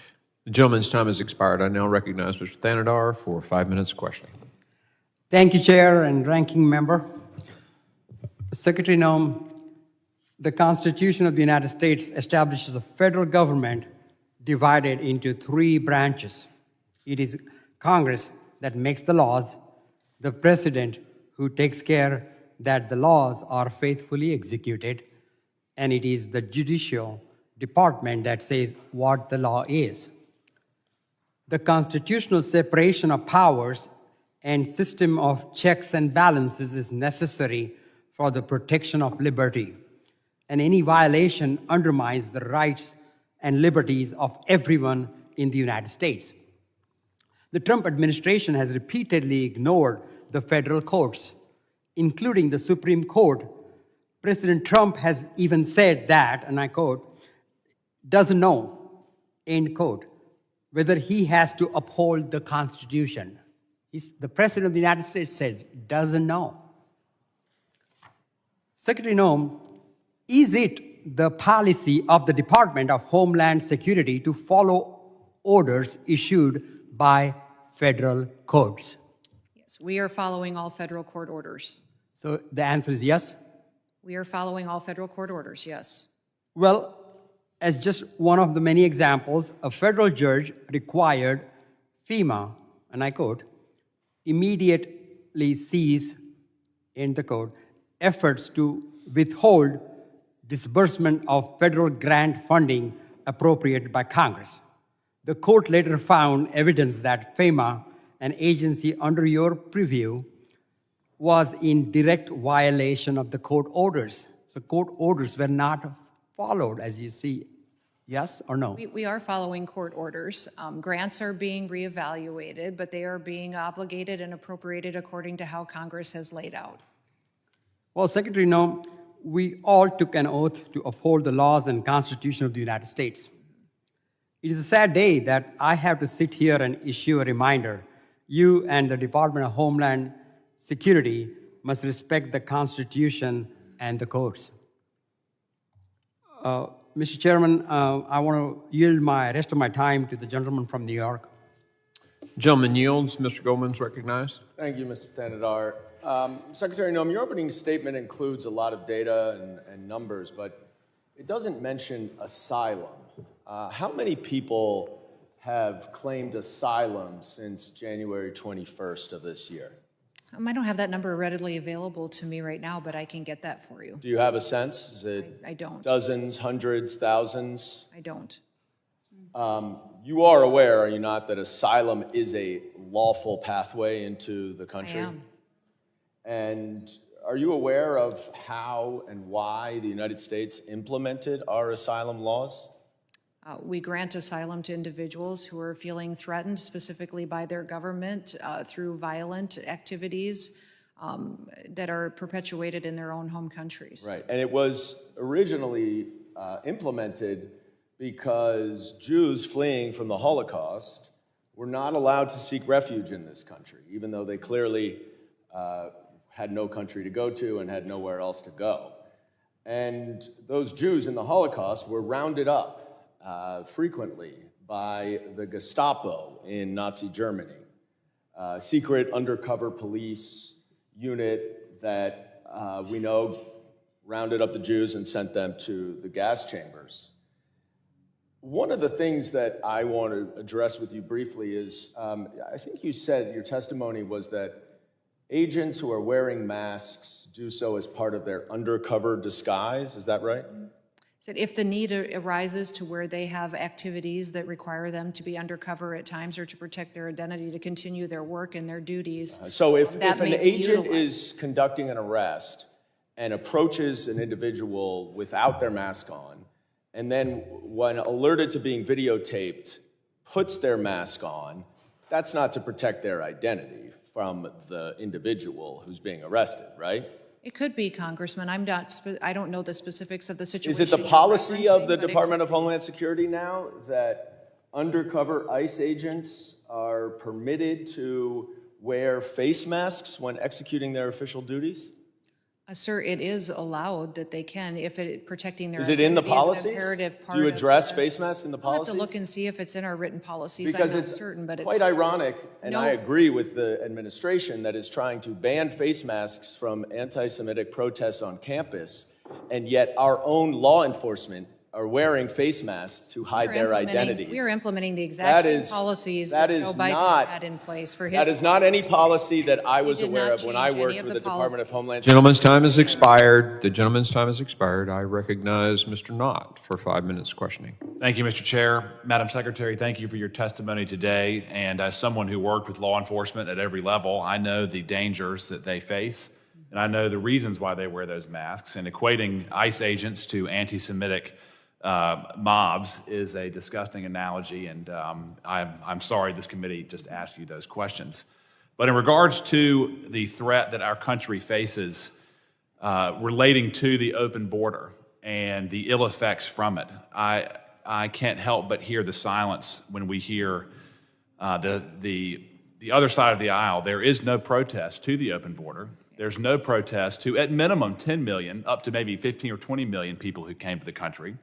The gentleman's time has expired. I now recognize Mr. Thanadar for 5 minutes of questioning. Thank you, Chair and Ranking Member. Secretary Noem, the Constitution of the United States establishes a federal government divided into 3 branches. It is Congress that makes the laws, the President who takes care that the laws are faithfully executed, and it is the Judicial Department that says what the law is. The constitutional separation of powers and system of checks and balances is necessary for the protection of liberty, and any violation undermines the rights and liberties of everyone in the United States. The Trump administration has repeatedly ignored the federal courts, including the Supreme Court. President Trump has even said that, and I quote, doesn't know, end quote, whether he has to uphold the Constitution. The President of the United States said, doesn't know. Secretary Noem, is it the policy of the Department of Homeland Security to follow orders issued by federal courts? Yes, we are following all federal court orders. So the answer is yes? We are following all federal court orders, yes. Well, as just one of the many examples, a federal judge required FEMA, and I quote, immediately cease, in the code, efforts to withhold disbursement of federal grant funding appropriated by Congress. The court later found evidence that FEMA, an agency under your purview, was in direct violation of the court orders. So court orders were not followed, as you see. Yes or no? We are following court orders. Grants are being reevaluated, but they are being obligated and appropriated according to how Congress has laid out. Well, Secretary Noem, we all took an oath to uphold the laws and Constitution of the United States. It is a sad day that I have to sit here and issue a reminder. You and the Department of Homeland Security must respect the Constitution and the courts. Mr. Chairman, I want to yield my rest of my time to the gentleman from New York. Gentleman yields. Mr. Goldman's recognized. Thank you, Mr. Tanadar. Secretary Noem, your opening statement includes a lot of data and numbers, but it doesn't mention asylum. How many people have claimed asylum since January 21st of this year? I don't have that number readily available to me right now, but I can get that for you. Do you have a sense? Is it I don't. dozens, hundreds, thousands? I don't. You are aware, are you not, that asylum is a lawful pathway into the country? I am. And are you aware of how and why the United States implemented our asylum laws? We grant asylum to individuals who are feeling threatened specifically by their government through violent activities that are perpetuated in their own home countries. Right, and it was originally implemented because Jews fleeing from the Holocaust were not allowed to seek refuge in this country, even though they clearly had no country to go to and had nowhere else to go. And those Jews in the Holocaust were rounded up frequently by the Gestapo in Nazi Germany, a secret undercover police unit that we know rounded up the Jews and sent them to the gas chambers. One of the things that I want to address with you briefly is, I think you said your testimony was that agents who are wearing masks do so as part of their undercover disguise. Is that right? So if the need arises to where they have activities that require them to be undercover at times or to protect their identity to continue their work and their duties. So if an may be agent utilized. is conducting an arrest and approaches an individual without their mask on, and then when alerted to being videotaped, puts their mask on, that's not to protect their identity from the individual who's being arrested, right? It could be, Congressman. I don't know the specifics of the situation. Is it the you're policy of referencing, the but it Department of Homeland Security now that undercover ICE agents are permitted to wear face masks when executing their official duties? Sir, it is allowed that they can if protecting their Is it in the identity is an policies? imperative part Do you of address their- face masks in the I'll have policies? to look and see if it's in our written policies. Because I'm not it's certain, but it's quite ironic, and No. I agree with the administration that is trying to ban face masks from anti-Semitic protests on campus, and yet our own law enforcement are wearing face masks to hide their identities. We are implementing the exact same policies that Joe Biden had in place for his. That is not any policy that I was did aware not of when I change any worked of with the the Department of policies. Homeland Gentleman's time has expired. The gentleman's time has expired. I recognize Mr. Knott for 5 minutes questioning. Thank you, Mr. Chair. Madam Secretary, thank you for your testimony today. And as someone who worked with law enforcement at every level, I know the dangers that they face, and I know the reasons why they wear those masks. And equating ICE agents to anti-Semitic mobs is a disgusting analogy, and I'm sorry this committee just asked you those questions. But in regards to the threat that our country faces relating to the open border and the ill effects from it, I can't help but hear the silence when we hear the the other side of the aisle, there is no protest to the open border. There's no protest to, at minimum, 10 million, up to maybe 15 or 20 million people who came to the country.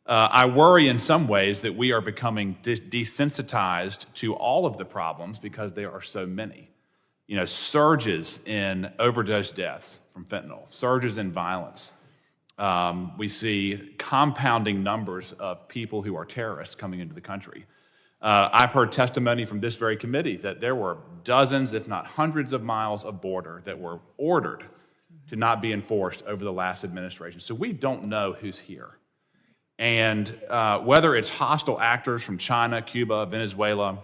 I worry in some ways that we are becoming desensitized to all of the problems because there are so many. You know, surges in overdose deaths from fentanyl, surges in violence. We see compounding numbers of people who are terrorists coming into the country. I've heard testimony from this very committee that there were dozens, if not hundreds of miles of border that were ordered to not be enforced over the last administration. So we don't know who's here. And whether it's hostile actors from China, Cuba, Venezuela,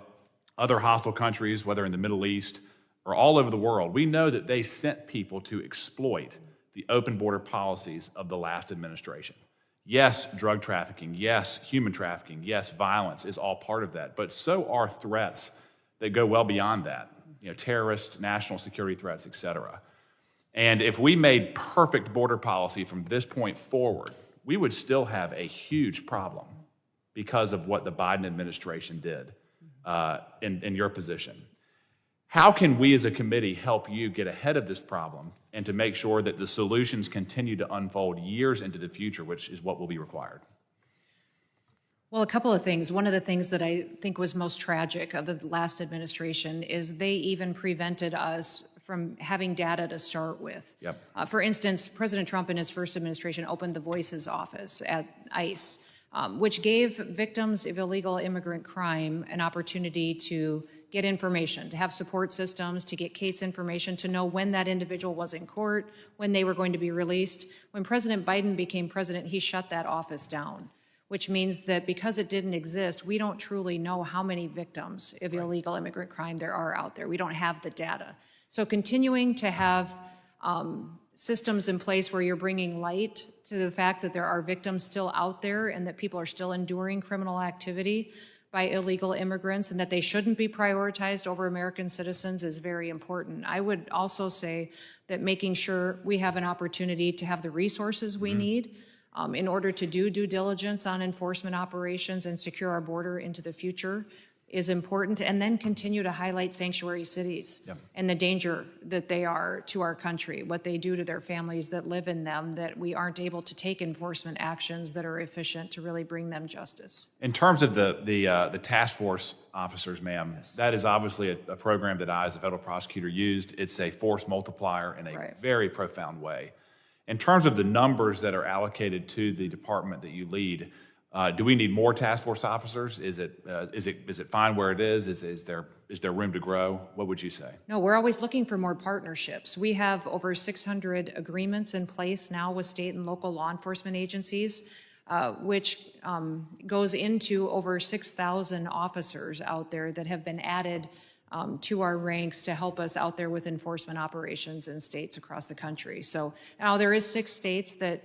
other hostile countries, whether in the Middle East or all over the world, we know that they sent people to exploit the open border policies of the last administration. Yes, drug trafficking, yes, human trafficking, yes, violence is all part of that, but so are threats that go well beyond that, you know, terrorist, national security threats, et cetera. And if we made perfect border policy from this point forward, we would still have a huge problem because of what the Biden administration did in your position. How can we as a committee help you get ahead of this problem and to make sure that the solutions continue to unfold years into the future, which is what will be required? Well, a couple of things. One of the things that I think was most tragic of the last administration is they even prevented us from having data to start with. Yep. For instance, President Trump in his first administration opened the Voices office at ICE, which gave victims of illegal immigrant crime an opportunity to get information, to have support systems, to get case information, to know when that individual was in court, when they were going to be released. When President Biden became president, he shut that office down, which means that because it didn't exist, we don't truly know how many victims of illegal immigrant crime there are out there. We don't have the data. So continuing to have systems in place where you're bringing light to the fact that there are victims still out there and that people are still enduring criminal activity by illegal immigrants and that they shouldn't be prioritized over American citizens is very important. I would also say that making sure we have an opportunity to have the resources we need in order to do due diligence on enforcement operations and secure our border into the future is important, and then continue to highlight sanctuary cities and the danger that they are to our country, what they do to their families that live in them, that we aren't able to take enforcement actions that are efficient to really bring them justice. In terms of the task force officers, ma'am, that is obviously a program that I, as a federal prosecutor, used. It's a force multiplier in a very profound way. In terms of the numbers that are allocated to the department that you lead, do we need more task force officers? Is it fine where it is? Is there room to grow? What would you say? No, we're always looking for more partnerships. We have over 600 agreements in place now with state and local law enforcement agencies, which goes into over 6,000 officers out there that have been added to our ranks to help us out there with enforcement operations in states across the country. So now there is 6 states that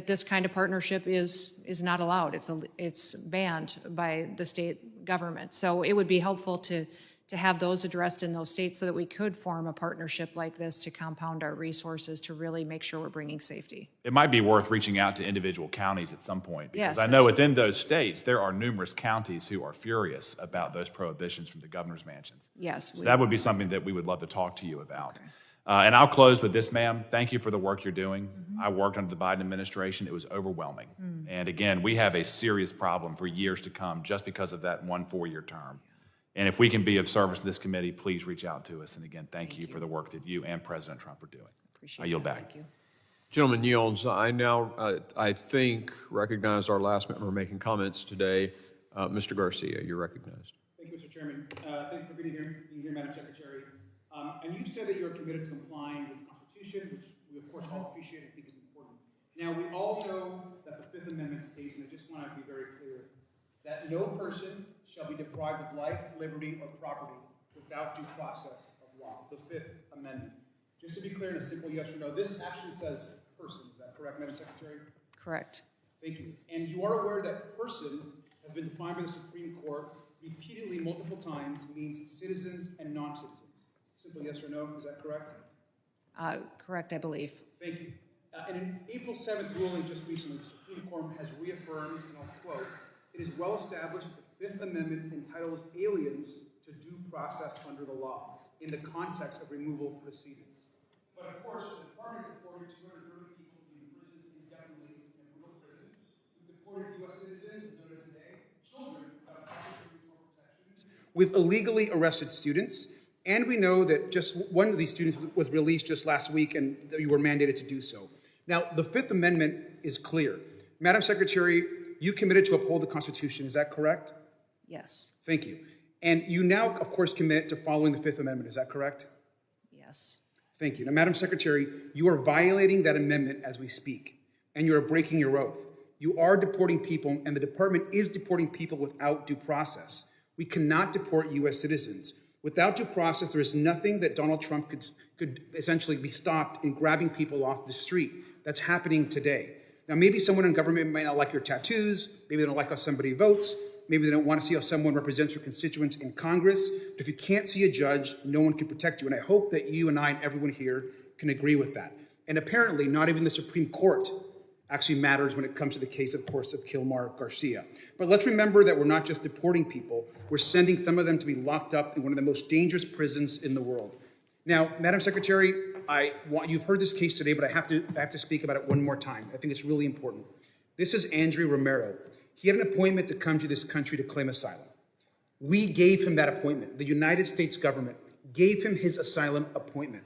this kind of partnership is not allowed. It's banned by the state government. So it would be helpful to have those addressed in those states so that we could form a partnership like this to compound our resources to really make sure we're bringing safety. It might be worth reaching out to individual counties at some point, because Yes. I know within those states there are numerous counties who are furious about those prohibitions from the governor's mansions. Yes. So that would be something that we would love to talk to you about. And I'll close with this, ma'am. Thank you for the work you're doing. I worked under the Biden administration. It was overwhelming. And again, we have a serious problem for years to come just because of that 1 4-year term. And if we can be of service to this committee, please reach out to us. And again, thank you for the work that you and President Trump are doing. Appreciate I yield that. back. Thank you. Gentleman yields. I now, I think, recognize our last member making comments today. Mr. Garcia, you're recognized. Thank you, Mr. Chairman. Thank you for being here, Madam Secretary. And you said that you're committed to complying with the Constitution, which we of course all appreciate and think is important. Now, we all know that the Fifth Amendment states, and I just want to be very clear, that no person shall be deprived of life, liberty, or property without due process of law. The Fifth Amendment. Just to be clear in a simple yes or no, this actually says person. Is that correct, Madam Secretary? Correct. Thank you. And you are aware that person has been defined by the Supreme Court repeatedly multiple times means citizens and non-citizens. Simple yes or no, is that correct? Correct, I believe. Thank you. In an April 7th ruling just recently, the Supreme Court has reaffirmed, and I'll quote, "It is well established that the Fifth Amendment entitles aliens to due process under the law in the context of removal proceedings. But of course, the Department deported 230 people to be imprisoned indefinitely in brutal prison. We deported U.S. citizens, as noted today, children without proper protections. We've illegally arrested students, and we know that just one of these students was released just last week, and you were mandated to do so. Now, the Fifth Amendment is clear. Madam Secretary, you committed to uphold the Constitution, is that correct? Yes. Thank you. And you now, of course, commit to following the Fifth Amendment, is that correct? Yes. Thank you. Now, Madam Secretary, you are violating that amendment as we speak, and you are breaking your oath. You are deporting people, and the department is deporting people without due process. We cannot deport U.S. citizens. Without due process, there is nothing that Donald Trump could essentially be stopped in grabbing people off the street. That's happening today. Now, maybe someone in government might not like your tattoos. Maybe they don't like how somebody votes. Maybe they don't want to see how someone represents your constituents in Congress. But if you can't see a judge, no one can protect you. And I hope that you and I and everyone here can agree with that. And apparently, not even the Supreme Court actually matters when it comes to the case, of course, of Kilmar Garcia. But let's remember that we're not just deporting people. We're sending some of them to be locked up in one of the most dangerous prisons in the world. Now, Madam Secretary, you've heard this case today, but I have to speak about it one more time. I think it's really important. This is Andrew Romero. He had an appointment to come to this country to claim asylum. We gave him that appointment. The United States government gave him his asylum appointment.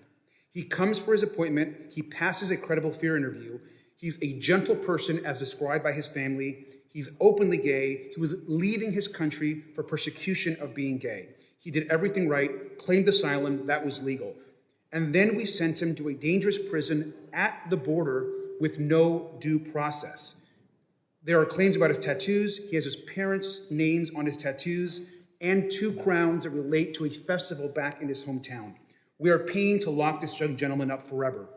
He comes for his appointment. He passes a credible fear interview. He's a gentle person as described by his family. He's openly gay. He was leaving his country for persecution of being gay. He did everything right, claimed asylum, that was legal. And then we sent him to a dangerous prison at the border with no due process. There are claims about his tattoos. He has his parents' names on his tattoos and 2 crowns that relate to a festival back in his hometown. We are paying to lock this young gentleman up forever.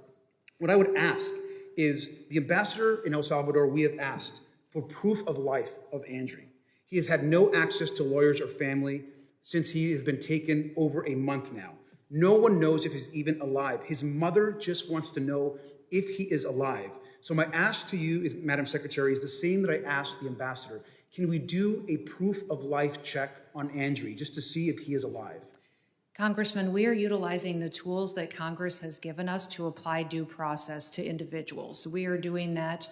What I would ask is the ambassador in El Salvador, we have asked for proof of life of Andrew. He has had no access to lawyers or family since he has been taken over a month now. No one knows if he's even alive. His mother just wants to know if he is alive. So my ask to you, Madam Secretary, is the same that I asked the ambassador. Can we do a proof of life check on Andrew just to see if he is alive? Congressman, we are utilizing the tools that Congress has given us to apply due process to individuals. We are doing that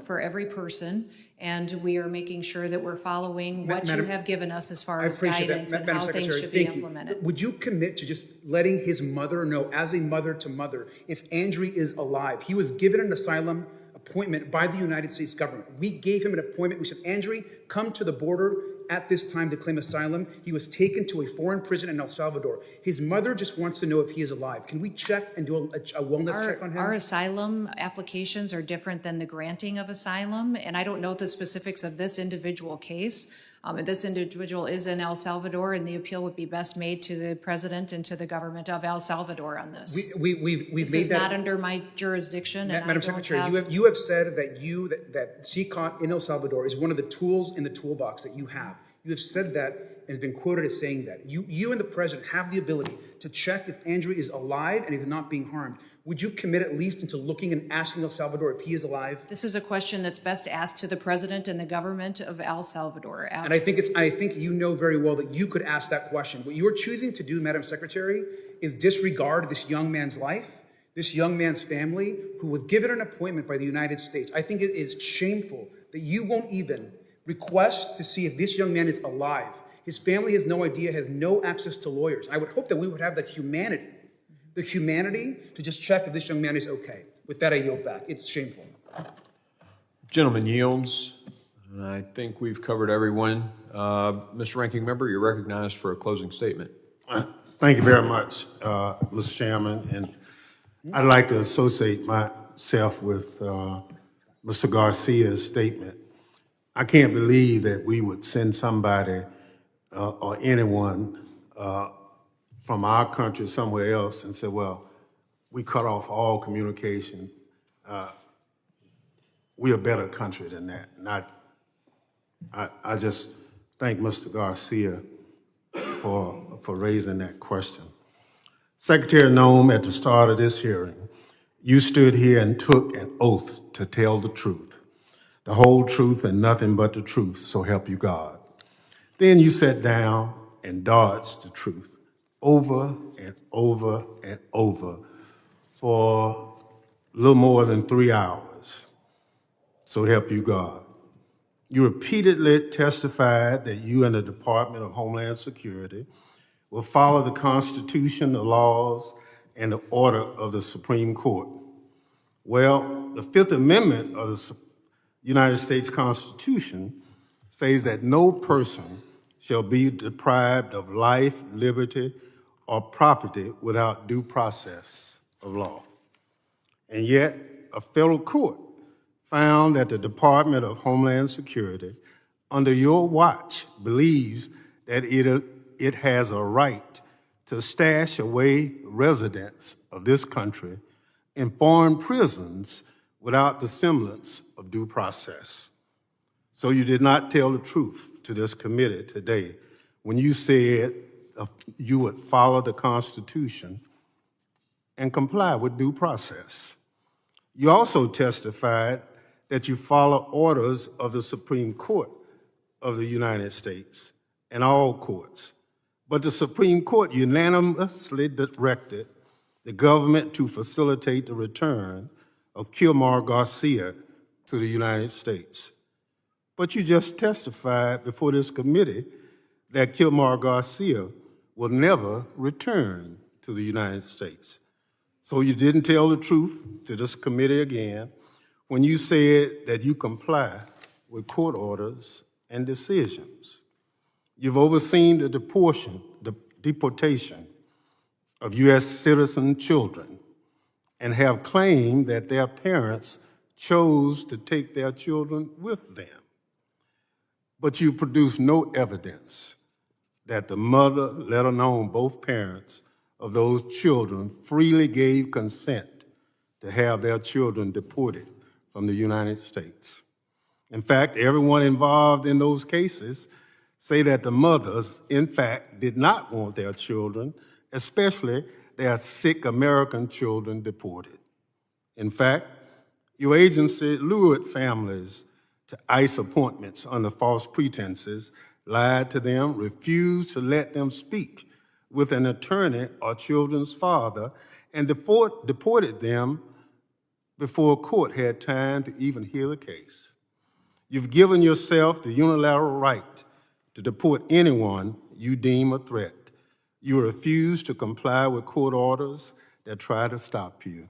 for every person, and we are making sure that we're following what you have given us as far as guidance and how things should be implemented. Would you commit to just letting his mother know, as a mother to mother, if Andrew is alive? He was given an asylum appointment by the United States government. We gave him an appointment. We said, Andrew, come to the border at this time to claim asylum. He was taken to a foreign prison in El Salvador. His mother just wants to know if he is alive. Can we check and do a wellness check on him? Our asylum applications are different than the granting of asylum, and I don't know the specifics of this individual case. This individual is in El Salvador, and the appeal would be best made to the president and to the government of El Salvador on this. This is not under my jurisdiction. Madam Secretary, you have said that CCOT in El Salvador is one of the tools in the toolbox that you have. You have said that and has been quoted as saying that. You and the president have the ability to check if Andrew is alive and if he's not being harmed. Would you commit at least into looking and asking El Salvador if he is alive? This is a question that's best asked to the president and the government of El Salvador. And I think you know very well that you could ask that question. What you are choosing to do, Madam Secretary, is disregard this young man's life, this young man's family, who was given an appointment by the United States. I think it is shameful that you won't even request to see if this young man is alive. His family has no idea, has no access to lawyers. I would hope that we would have the humanity to just check if this young man is okay. With that, I yield back. It's shameful. Gentleman yields. I think we've covered everyone. Mr. Ranking Member, you're recognized for a closing statement. Thank you very much, Mr. Chairman. And I'd like to associate myself with Mr. Garcia's statement. I can't believe that we would send somebody or anyone from our country somewhere else and say, well, we cut off all communication. We're a better country than that. And I just thank Mr. Garcia for raising that question. Secretary Noem, at the start of this hearing, you stood here and took an oath to tell the truth, the whole truth and nothing but the truth, so help you God. Then you sat down and dodged the truth over and over and over for a little more than 3 hours. So help you God. You repeatedly testified that you and the Department of Homeland Security will follow the Constitution, the laws, and the order of the Supreme Court. Well, the Fifth Amendment of the United States Constitution says that no person shall be deprived of life, liberty, or property without due process of law. And yet, a federal court found that the Department of Homeland Security, under your watch, believes that it has a right to stash away residents of this country in foreign prisons without the semblance of due process. So you did not tell the truth to this committee today when you said you would follow the Constitution and comply with due process. You also testified that you follow orders of the Supreme Court of the United States and all courts. But the Supreme Court unanimously directed the government to facilitate the return of Kilmar Garcia to the United States. But you just testified before this committee that Kilmar Garcia will never return to the United States. So you didn't tell the truth to this committee again when you said that you comply with court orders and decisions. You've overseen the deportation of U.S. citizen children and have claimed that their parents chose to take their children with them. But you produced no evidence that the mother, let alone both parents, of those children freely gave consent to have their children deported from the United States. In fact, everyone involved in those cases say that the mothers, in fact, did not want their children, especially their sick American children, deported. In fact, your agency lured families to ICE appointments under false pretenses, lied to them, refused to let them speak with an attorney or children's father, and deported them before a court had time to even hear the case. You've given yourself the unilateral right to deport anyone you deem a threat. You refuse to comply with court orders that try to stop you.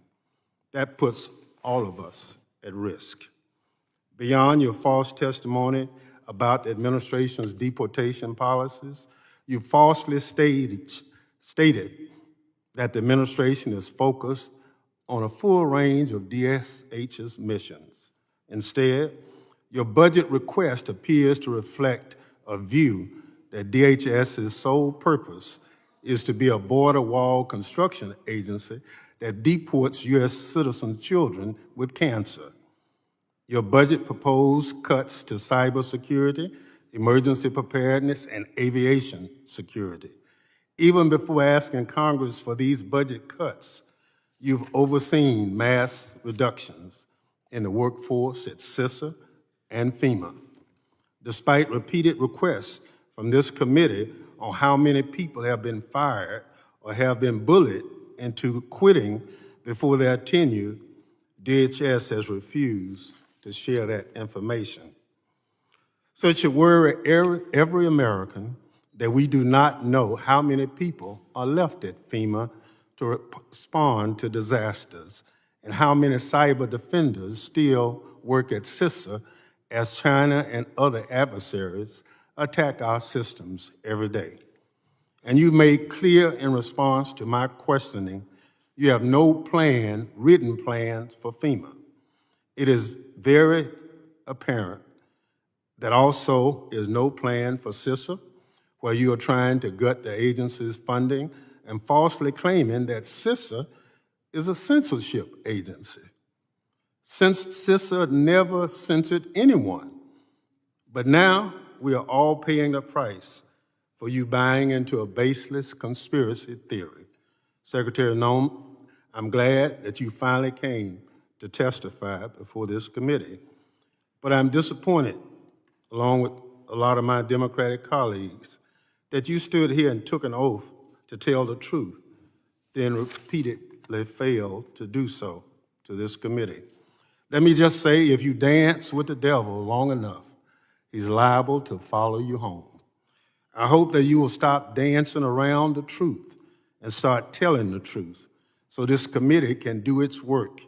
That puts all of us at risk. Beyond your false testimony about the administration's deportation policies, you falsely stated that the administration is focused on a full range of DSH's missions. Instead, your budget request appears to reflect a view that DHS's sole purpose is to be a border wall construction agency that deports U.S. citizen children with cancer. Your budget proposed cuts to cybersecurity, emergency preparedness, and aviation security. Even before asking Congress for these budget cuts, you've overseen mass reductions in the workforce at CISA and FEMA. Despite repeated requests from this committee on how many people have been fired or have been bullied into quitting before their tenure, DHS has refused to share that information. So it should worry every American that we do not know how many people are left at FEMA to respond to disasters and how many cyber defenders still work at CISA as China and other adversaries attack our systems every day. And you've made clear in response to my questioning, you have no plan, written plans for FEMA. It is very apparent that also is no plan for CISA, where you are trying to gut the agency's funding and falsely claiming that CISA is a censorship agency. Since CISA never censored anyone, but now we are all paying the price for you buying into a baseless conspiracy theory. Secretary Noem, I'm glad that you finally came to testify before this committee, but I'm disappointed, along with a lot of my Democratic colleagues, that you stood here and took an oath to tell the truth, then repeatedly failed to do so to this committee. Let me just say, if you dance with the devil long enough, he's liable to follow you home. I hope that you will stop dancing around the truth and start telling the truth so this committee can do its work,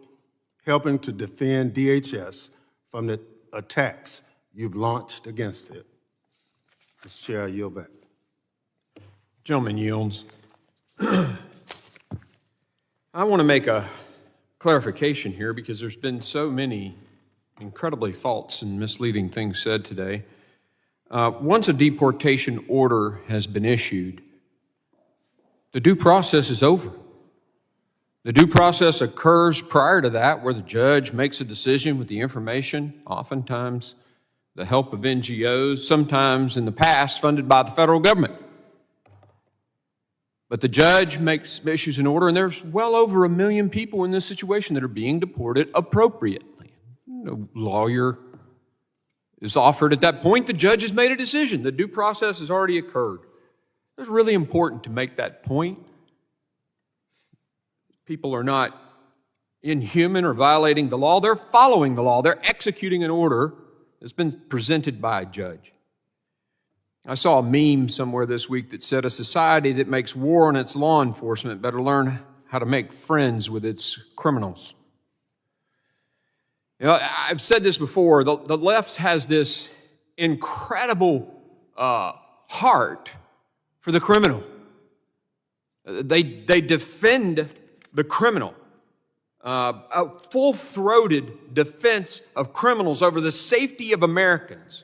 helping to defend DHS from the attacks you've launched against it. Mr. Chair, I yield back. Gentleman yields. I want to make a clarification here because there's been so many incredibly false and misleading things said today. Once a deportation order has been issued, the due process is over. The due process occurs prior to that, where the judge makes a decision with the information, oftentimes the help of NGOs, sometimes in the past funded by the federal government. But the judge issues an order, and there's well over 1 million people in this situation that are being deported appropriately. No lawyer is offered at that point. The judge has made a decision. The due process has already occurred. It's really important to make that point. People are not inhuman or violating the law. They're following the law. They're executing an order that's been presented by a judge. I saw a meme somewhere this week that said a society that makes war on its law enforcement better learn how to make friends with its criminals. You know, I've said this before, the left has this incredible heart for the criminal. They defend the criminal, a full-throated defense of criminals over the safety of Americans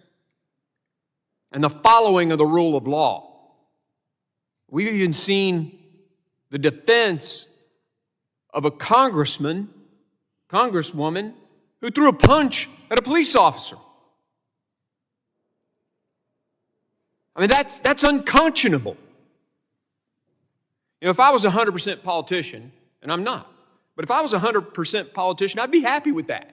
and the following of the rule of law. We've even seen the defense of a congresswoman who threw a punch at a police officer. I mean, that's unconscionable. You know, if I was a 100% politician, and I'm not, but if I was a 100% politician, I'd be happy with that.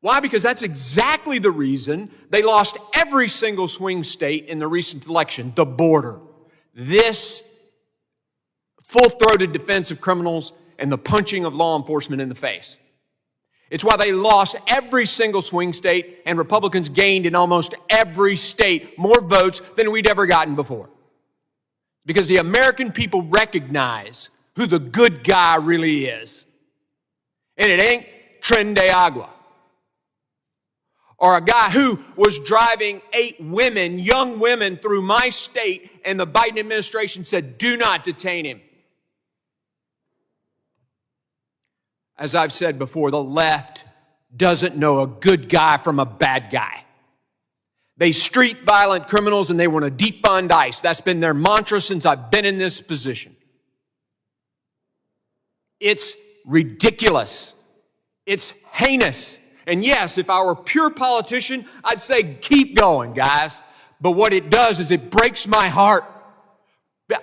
Why? Because that's exactly the reason they lost every single swing state in the recent election, the border. This full-throated defense of criminals and the punching of law enforcement in the face. It's why they lost every single swing state, and Republicans gained in almost every state more votes than we'd ever gotten before. Because the American people recognize who the good guy really is. And it ain't Tren de Agua. Or a guy who was driving 8 women, young women, through my state, and the Biden administration said, do not detain him. As I've said before, the left doesn't know a good guy from a bad guy. They street violent criminals and they want to defund ICE. That's been their mantra since I've been in this position. It's ridiculous. It's heinous. And yes, if I were a pure politician, I'd say keep going, guys. But what it does is it breaks my heart.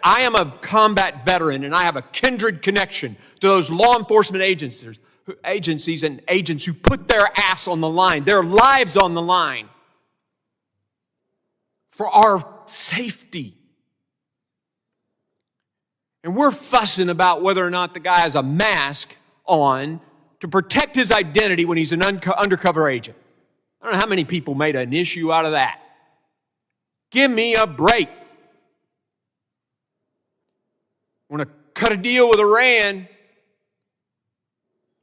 I am a combat veteran and I have a kindred connection to those law enforcement agencies and agents who put their ass on the line, their lives on the line for our safety. And we're fussing about whether or not the guy has a mask on to protect his identity when he's an undercover agent. I don't know how many people made an issue out of that. Give me a break. Want to cut a deal with Iran,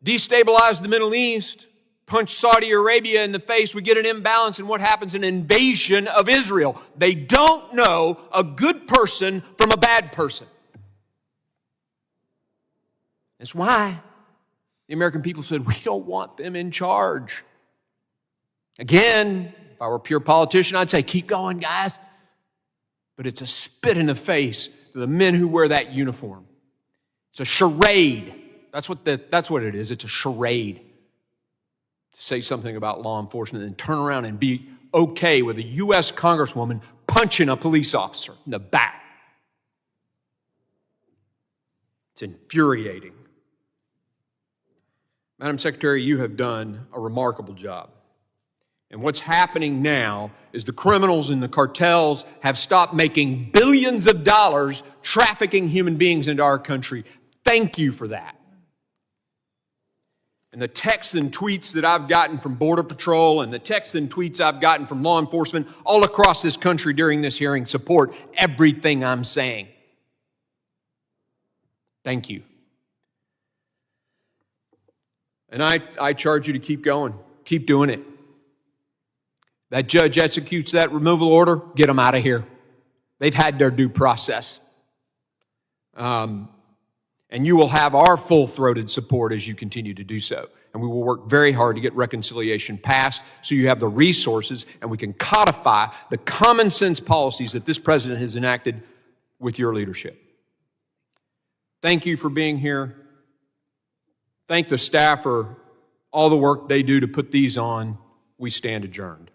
destabilize the Middle East, punch Saudi Arabia in the face, we get an imbalance, and what happens? An invasion of Israel. They don't know a good person from a bad person. That's why the American people said, we don't want them in charge. Again, if I were a pure politician, I'd say, keep going, guys. But it's a spit in the face to the men who wear that uniform. It's a charade. That's what it is. It's a charade. To say something about law enforcement and turn around and be okay with a U.S. Congresswoman punching a police officer in the back. It's infuriating. Madam Secretary, you have done a remarkable job. And what's happening now is the criminals and the cartels have stopped making billions of dollars trafficking human beings into our country. Thank you for that. And the texts and tweets that I've gotten from Border Patrol and the texts and tweets I've gotten from law enforcement all across this country during this hearing support everything I'm saying. Thank you. And I charge you to keep going. Keep doing it. That judge executes that removal order, get them out of here. They've had their due process. And you will have our full-throated support as you continue to do so. And we will work very hard to get reconciliation passed so you have the resources and we can codify the common sense policies that this president has enacted with your leadership. Thank you for being here. Thank the staff for all the work they do to put these on. We stand adjourned.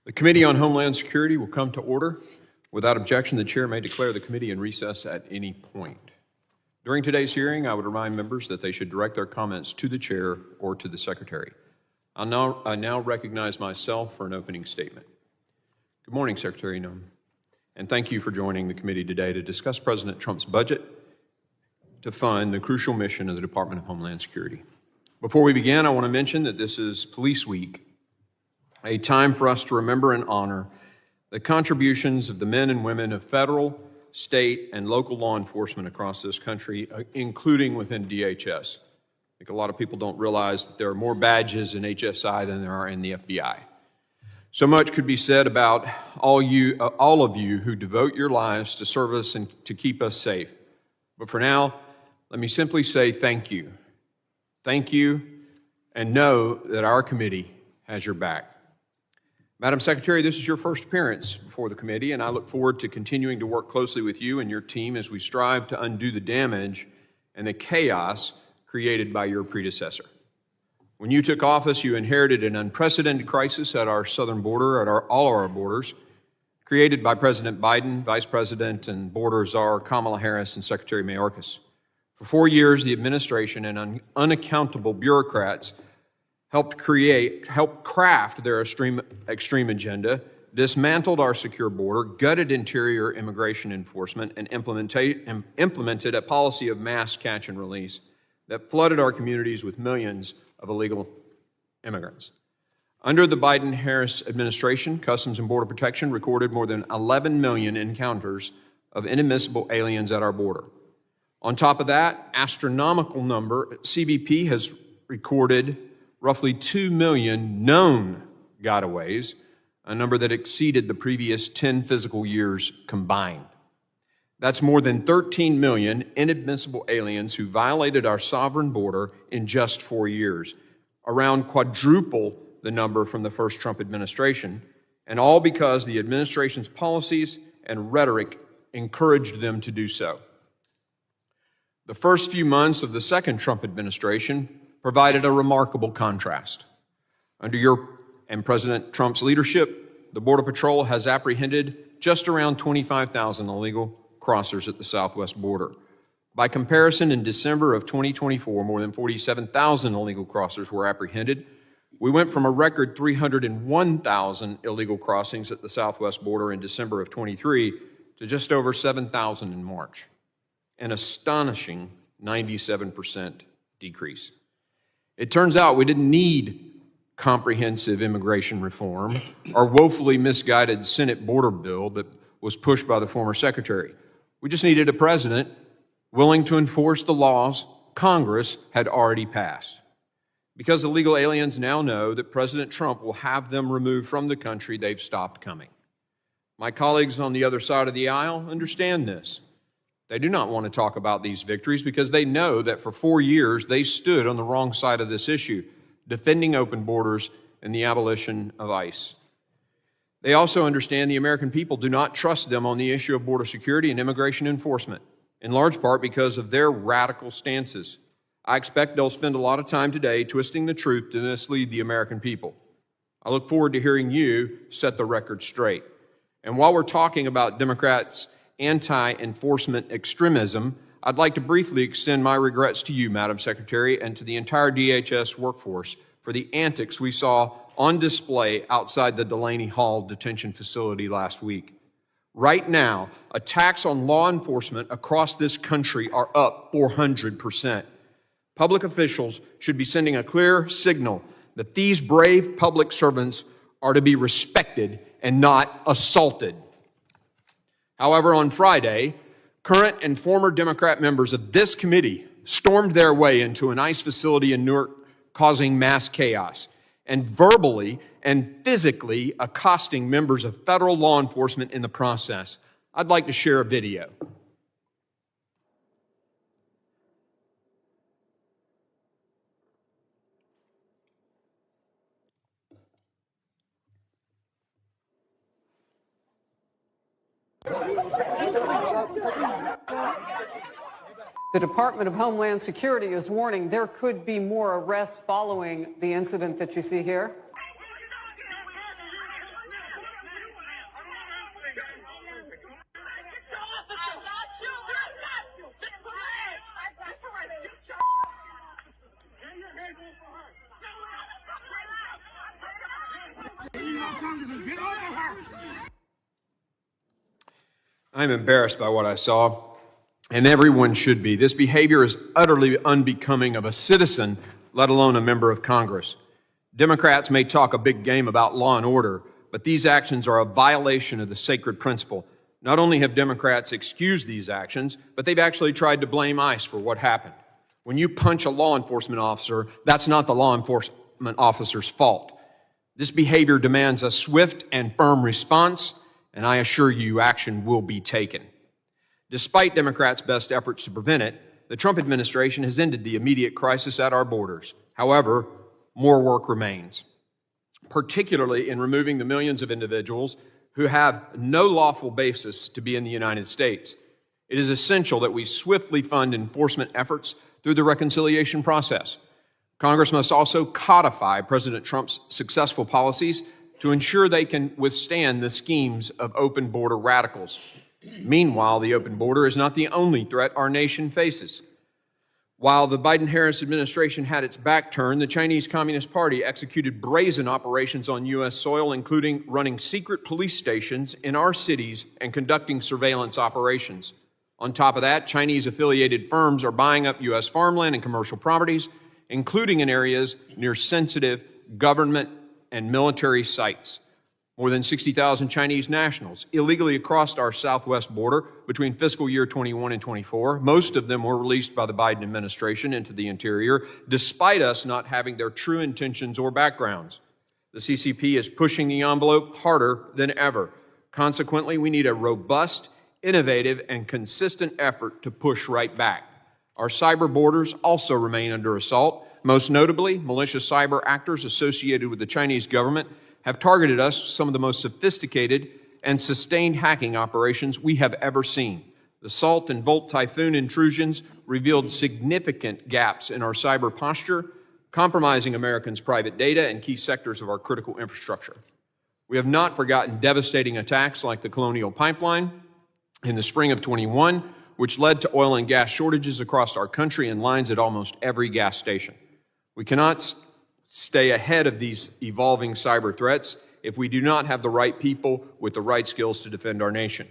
The Committee on Homeland Security will come to order. Without objection, the chair may declare the committee in recess at any point. During today's hearing, I would remind members that they should direct their comments to the chair or to the secretary. I now recognize myself for an opening statement. Good morning, Secretary Noem, and thank you for joining the committee today to discuss President Trump's budget to fund the crucial mission of the Department of Homeland Security. Before we begin, I want to mention that this is Police Week, a time for us to remember and honor the contributions of the men and women of federal, state, and local law enforcement across this country, including within DHS. I think a lot of people don't realize that there are more badges in HSI than there are in the FBI. So much could be said about all of you who devote your lives to serve us and to keep us safe. But for now, let me simply say thank you. Thank you, and know that our committee has your back. Madam Secretary, this is your first appearance before the committee, and I look forward to continuing to work closely with you and your team as we strive to undo the damage and the chaos created by your predecessor. When you took office, you inherited an unprecedented crisis at our southern border, at all our borders, created by President Biden, Vice President and Border Czar Kamala Harris, and Secretary Mayorkas. For 4 years, the administration and unaccountable bureaucrats helped craft their extreme agenda, dismantled our secure border, gutted interior immigration enforcement, and implemented a policy of mass catch and release that flooded our communities with millions of illegal immigrants. Under the Biden-Harris administration, Customs and Border Protection recorded more than 11 million encounters of inadmissible aliens at our border. On top of that astronomical number, CBP has recorded roughly 2 million known gotaways, a number that exceeded the previous 10 fiscal years combined. That's more than 13 million inadmissible aliens who violated our sovereign border in just 4 years, around quadruple the number from the first Trump administration, and all because the administration's policies and rhetoric encouraged them to do so. The first few months of the second Trump administration provided a remarkable contrast. Under your and President Trump's leadership, the Border Patrol has apprehended just around 25,000 illegal crossers at the southwest border. By comparison, in December of 2024, more than 47,000 illegal crossers were apprehended. We went from a record 301,000 illegal crossings at the southwest border in December of 23 to just over 7,000 in March, an astonishing 97% decrease. It turns out we didn't need comprehensive immigration reform or woefully misguided Senate border bill that was pushed by the former secretary. We just needed a president willing to enforce the laws Congress had already passed. Because illegal aliens now know that President Trump will have them removed from the country, they've stopped coming. My colleagues on the other side of the aisle understand this. They do not want to talk about these victories because they know that for 4 years they stood on the wrong side of this issue, defending open borders and the abolition of ICE. They also understand the American people do not trust them on the issue of border security and immigration enforcement, in large part because of their radical stances. I expect they'll spend a lot of time today twisting the truth to mislead the American people. I look forward to hearing you set the record straight. And while we're talking about Democrats' anti-enforcement extremism, I'd like to briefly extend my regrets to you, Madam Secretary, and to the entire DHS workforce for the antics we saw on display outside the Delaney Hall detention facility last week. Right now, attacks on law enforcement across this country are up 400%. Public officials should be sending a clear signal that these brave public servants are to be respected and not assaulted. However, on Friday, current and former Democrat members of this committee stormed their way into an ICE facility in Newark, causing mass chaos, and verbally and physically accosting members of federal law enforcement in the process. I'd like to share a video. The Department of Homeland Security is warning there could be more arrests following the incident that you see here. I'm embarrassed by what I saw, and everyone should be. This behavior is utterly unbecoming of a citizen, let alone a member of Congress. Democrats may talk a big game about law and order, but these actions are a violation of the sacred principle. Not only have Democrats excused these actions, but they've actually tried to blame ICE for what happened. When you punch a law enforcement officer, that's not the law enforcement officer's fault. This behavior demands a swift and firm response, and I assure you action will be taken. Despite Democrats' best efforts to prevent it, the Trump administration has ended the immediate crisis at our borders. However, more work remains, particularly in removing the millions of individuals who have no lawful basis to be in the United States. It is essential that we swiftly fund enforcement efforts through the reconciliation process. Congress must also codify President Trump's successful policies to ensure they can withstand the schemes of open border radicals. Meanwhile, the open border is not the only threat our nation faces. While the Biden-Harris administration had its back turned, the Chinese Communist Party executed brazen operations on U.S. soil, including running secret police stations in our cities and conducting surveillance operations. On top of that, Chinese-affiliated firms are buying up U.S. farmland and commercial properties, including in areas near sensitive government and military sites. More than 60,000 Chinese nationals illegally crossed our southwest border between fiscal year 21 and 24. Most of them were released by the Biden administration into the interior, despite us not having their true intentions or backgrounds. The CCP is pushing the envelope harder than ever. Consequently, we need a robust, innovative, and consistent effort to push right back. Our cyber borders also remain under assault. Most notably, malicious cyber actors associated with the Chinese government have targeted us with some of the most sophisticated and sustained hacking operations we have ever seen. The Salt and Volt Typhoon intrusions revealed significant gaps in our cyber posture, compromising Americans' private data and key sectors of our critical infrastructure. We have not forgotten devastating attacks like the Colonial Pipeline in the spring of 21, which led to oil and gas shortages across our country and lines at almost every gas station. We cannot stay ahead of these evolving cyber threats if we do not have the right people with the right skills to defend our nation.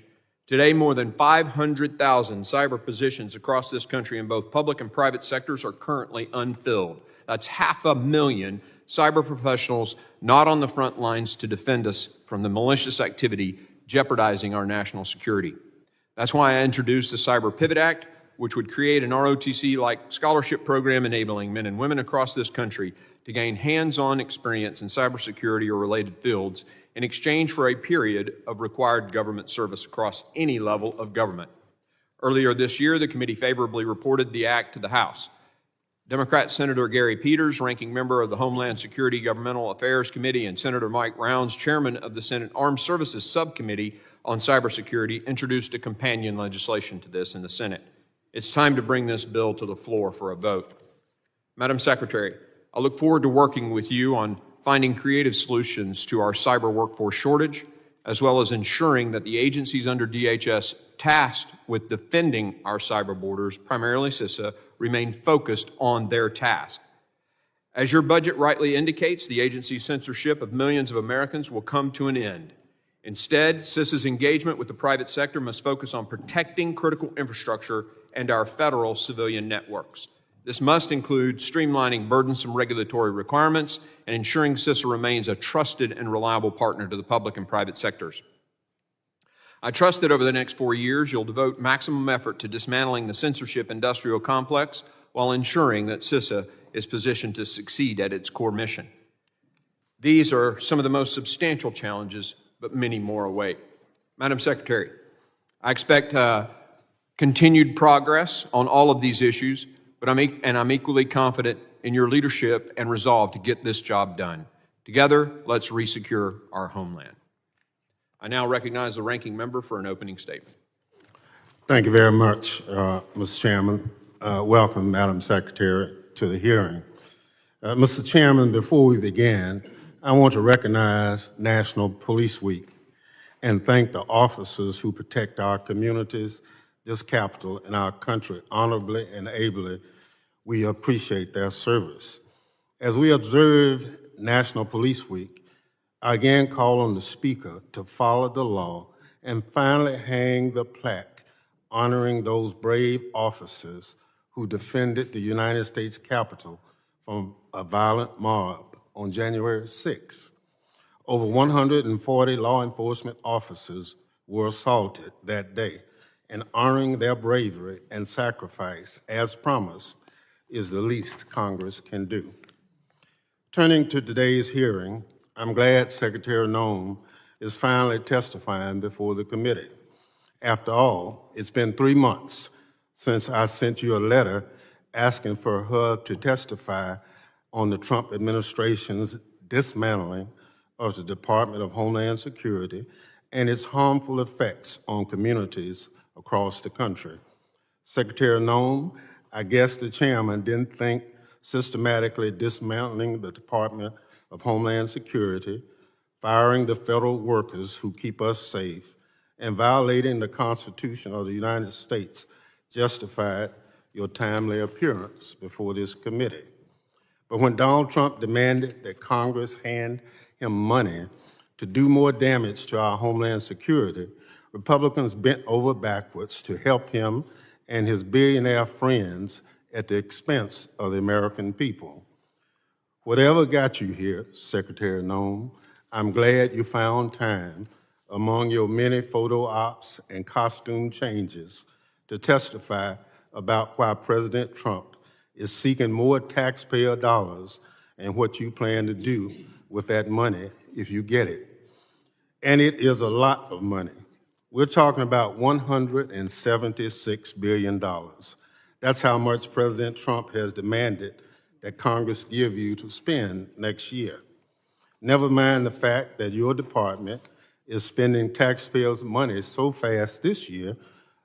Today, more than 500,000 cyber positions across this country in both public and private sectors are currently unfilled. That's 500,000 cyber professionals not on the front lines to defend us from the malicious activity jeopardizing our national security. That's why I introduced the Cyber Pivot Act, which would create an ROTC-like scholarship program enabling men and women across this country to gain hands-on experience in cybersecurity or related fields in exchange for a period of required government service across any level of government. Earlier this year, the committee favorably reported the act to the House. Democrat Senator Gary Peters, ranking member of the Homeland Security Governmental Affairs Committee, and Senator Mike Rounds, chairman of the Senate Armed Services Subcommittee on Cybersecurity, introduced a companion legislation to this in the Senate. It's time to bring this bill to the floor for a vote. Madam Secretary, I look forward to working with you on finding creative solutions to our cyber workforce shortage, as well as ensuring that the agencies under DHS tasked with defending our cyber borders, primarily CISA, remain focused on their task. As your budget rightly indicates, the agency's censorship of millions of Americans will come to an end. Instead, CISA's engagement with the private sector must focus on protecting critical infrastructure and our federal civilian networks. This must include streamlining burdensome regulatory requirements and ensuring CISA remains a trusted and reliable partner to the public and private sectors. I trust that over the next 4 years, you'll devote maximum effort to dismantling the censorship industrial complex while ensuring that CISA is positioned to succeed at its core mission. These are some of the most substantial challenges, but many more await. Madam Secretary, I expect continued progress on all of these issues, but I'm equally confident in your leadership and resolve to get this job done. Together, let's resecure our homeland. I now recognize the ranking member for an opening statement. Thank you very much, Mr. Chairman. Welcome, Madam Secretary, to the hearing. Mr. Chairman, before we begin, I want to recognize National Police Week and thank the officers who protect our communities, this capital, and our country honorably and ably. We appreciate their service. As we observe National Police Week, I again call on the Speaker to follow the law and finally hang the plaque honoring those brave officers who defended the United States Capitol from a violent mob on January 6th. Over 140 law enforcement officers were assaulted that day, and honoring their bravery and sacrifice, as promised, is the least Congress can do. Turning to today's hearing, I'm glad Secretary Noem is finally testifying before the committee. After all, it's been 3 months since I sent you a letter asking for her to testify on the Trump administration's dismantling of the Department of Homeland Security and its harmful effects on communities across the country. Secretary Noem, I guess the chairman didn't think systematically dismantling the Department of Homeland Security, firing the federal workers who keep us safe, and violating the Constitution of the United States justified your timely appearance before this committee. But when Donald Trump demanded that Congress hand him money to do more damage to our Homeland Security, Republicans bent over backwards to help him and his billionaire friends at the expense of the American people. Whatever got you here, Secretary Noem, I'm glad you found time among your many photo ops and costume changes to testify about why President Trump is seeking more taxpayer dollars and what you plan to do with that money if you get it. And it is a lot of money. We're talking about $176 billion. That's how much President Trump has demanded that Congress give you to spend next year. Never mind the fact that your department is spending taxpayers' money so fast this year,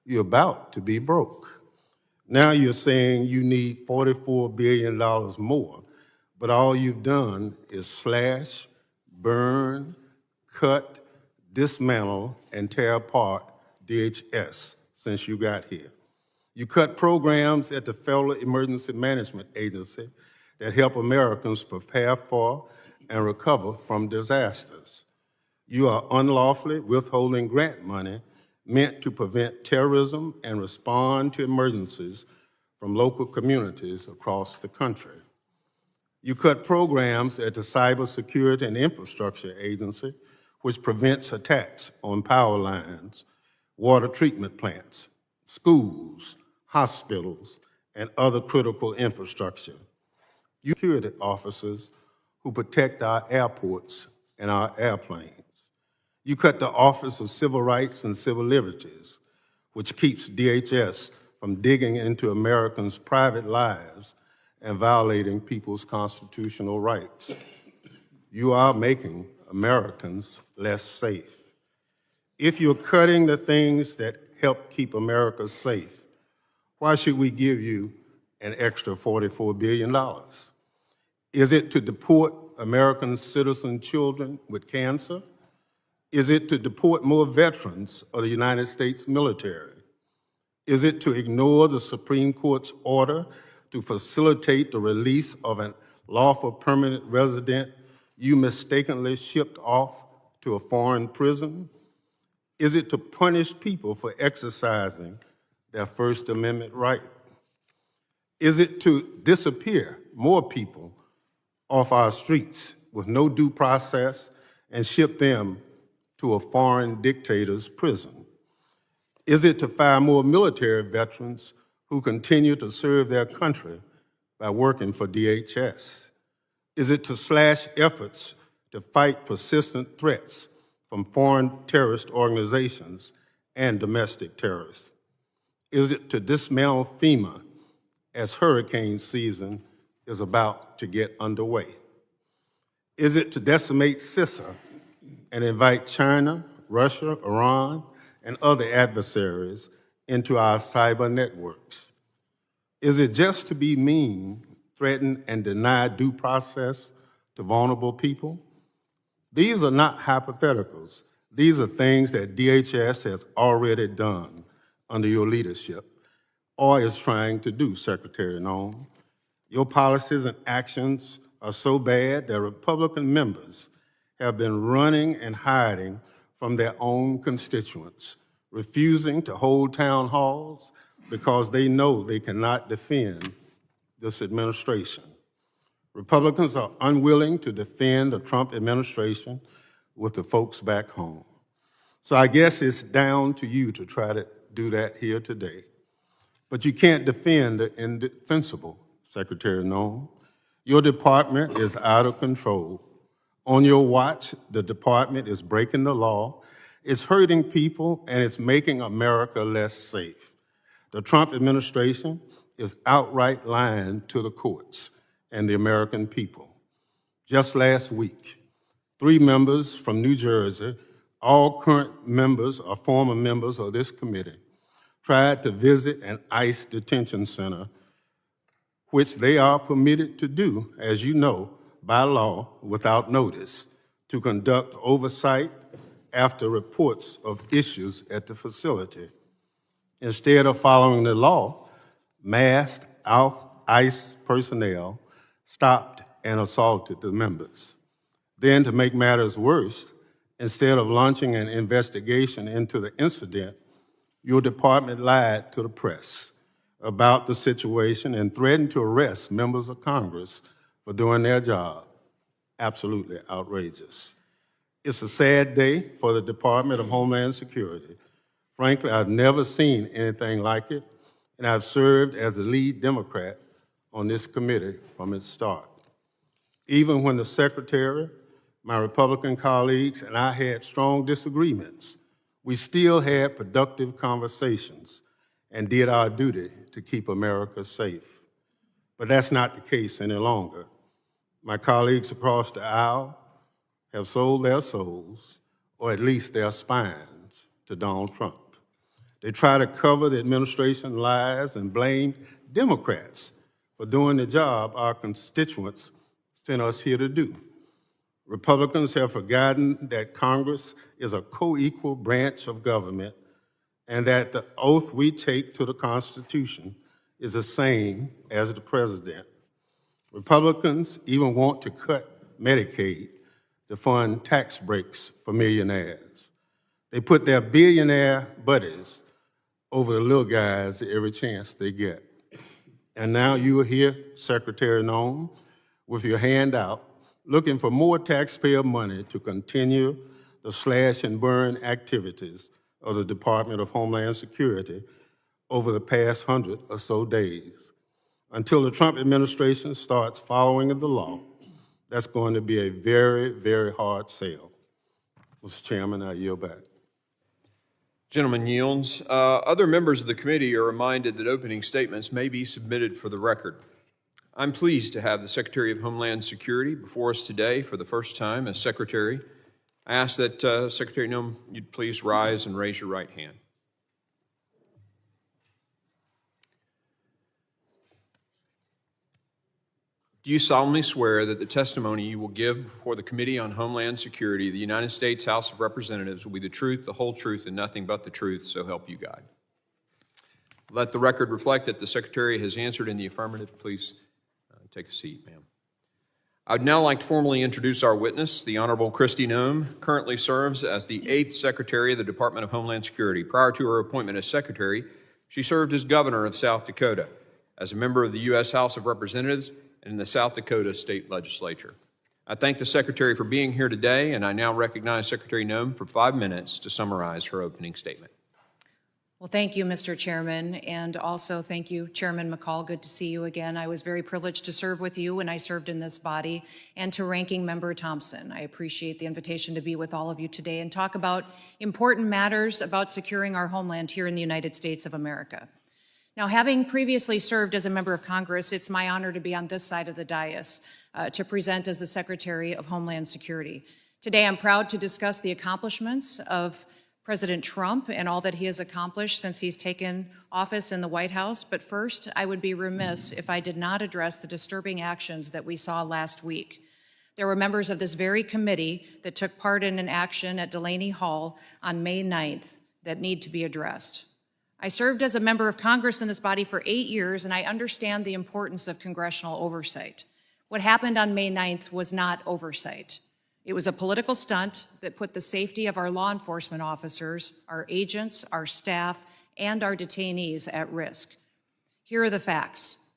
you're about to be broke. Now you're saying you need $44 billion more, but all you've done is slash, burn, cut, dismantle, and tear apart DHS since you got here. You cut programs at the Federal Emergency Management Agency that help Americans prepare for and recover from disasters. You are unlawfully withholding grant money meant to prevent terrorism and respond to emergencies from local communities across the country. You cut programs at the Cybersecurity and Infrastructure Agency, which prevents attacks on power lines, water treatment plants, schools, hospitals, and other critical infrastructure. You security officers who protect our airports and our airplanes. You cut the Office of Civil Rights and Civil Liberties, which keeps DHS from digging into Americans' private lives and violating people's constitutional rights. You are making Americans less safe. If you're cutting the things that help keep America safe, why should we give you an extra $44 billion? Is it to deport American citizen children with cancer? Is it to deport more veterans of the United States military? Is it to ignore the Supreme Court's order to facilitate the release of a lawful permanent resident you mistakenly shipped off to a foreign prison? Is it to punish people for exercising their First Amendment right? Is it to disappear more people off our streets with no due process and ship them to a foreign dictator's prison? Is it to fire more military veterans who continue to serve their country by working for DHS? Is it to slash efforts to fight persistent threats from foreign terrorist organizations and domestic terrorists? Is it to dismantle FEMA as hurricane season is about to get underway? Is it to decimate CISA and invite China, Russia, Iran, and other adversaries into our cyber networks? Is it just to be mean, threaten, and deny due process to vulnerable people? These are not hypotheticals. These are things that DHS has already done under your leadership or is trying to do, Secretary Noem. Your policies and actions are so bad that Republican members have been running and hiding from their own constituents, refusing to hold town halls because they know they cannot defend this administration. Republicans are unwilling to defend the Trump administration with the folks back home. So I guess it's down to you to try to do that here today. But you can't defend the indefensible, Secretary Noem. Your department is out of control. On your watch, the department is breaking the law, it's hurting people, and it's making America less safe. The Trump administration is outright lying to the courts and the American people. Just last week, 3 members from New Jersey, all current members or former members of this committee, tried to visit an ICE detention center, which they are permitted to do, as you know, by law without notice, to conduct oversight after reports of issues at the facility. Instead of following the law, masked ICE personnel stopped and assaulted the members. Then, to make matters worse, instead of launching an investigation into the incident, your department lied to the press about the situation and threatened to arrest members of Congress for doing their job. Absolutely outrageous. It's a sad day for the Department of Homeland Security. Frankly, I've never seen anything like it, and I've served as the lead Democrat on this committee from its start. Even when the Secretary, my Republican colleagues, and I had strong disagreements, we still had productive conversations and did our duty to keep America safe. But that's not the case any longer. My colleagues across the aisle have sold their souls, or at least their spines, to Donald Trump. They try to cover the administration lies and blame Democrats for doing the job our constituents sent us here to do. Republicans have forgotten that Congress is a co-equal branch of government and that the oath we take to the Constitution is the same as the president. Republicans even want to cut Medicaid to fund tax breaks for millionaires. They put their billionaire buddies over the little guys every chance they get. And now you are here, Secretary Noem, with your hand out, looking for more taxpayer money to continue the slash and burn activities of the Department of Homeland Security over the past 100 or so days. Until the Trump administration starts following the law, that's going to be a very, very hard sell. Mr. Chairman, I yield back. Gentleman yields. Other members of the committee are reminded that opening statements may be submitted for the record. I'm pleased to have the Secretary of Homeland Security before us today for the first time as Secretary. I ask that Secretary Noem, you'd please rise and raise your right hand. Do you solemnly swear that the testimony you will give before the Committee on Homeland Security of the United States House of Representatives will be the truth, the whole truth, and nothing but the truth, so help you God? Let the record reflect that the Secretary has answered in the affirmative. Please take a seat, ma'am. I would now like to formally introduce our witness. The Honorable Kristi Noem currently serves as the 8th Secretary of the Department of Homeland Security. Prior to her appointment as Secretary, she served as Governor of South Dakota, as a member of the U.S. House of Representatives, and in the South Dakota State Legislature. I thank the Secretary for being here today, and I now recognize Secretary Noem for 5 minutes to summarize her opening statement. Well, thank you, Mr. Chairman, and also thank you, Chairman McCall. Good to see you again. I was very privileged to serve with you when I served in this body, and to Ranking Member Thompson. I appreciate the invitation to be with all of you today and talk about important matters about securing our homeland here in the United States of America. Now, having previously served as a member of Congress, it's my honor to be on this side of the dais to present as the Secretary of Homeland Security. Today, I'm proud to discuss the accomplishments of President Trump and all that he has accomplished since he's taken office in the White House. But first, I would be remiss if I did not address the disturbing actions that we saw last week. There were members of this very committee that took part in an action at Delaney Hall on May 9th that need to be addressed. I served as a member of Congress in this body for 8 years, and I understand the importance of congressional oversight. What happened on May 9th was not oversight. It was a political stunt that put the safety of our law enforcement officers, our agents, our staff, and our detainees at risk. Here are the facts.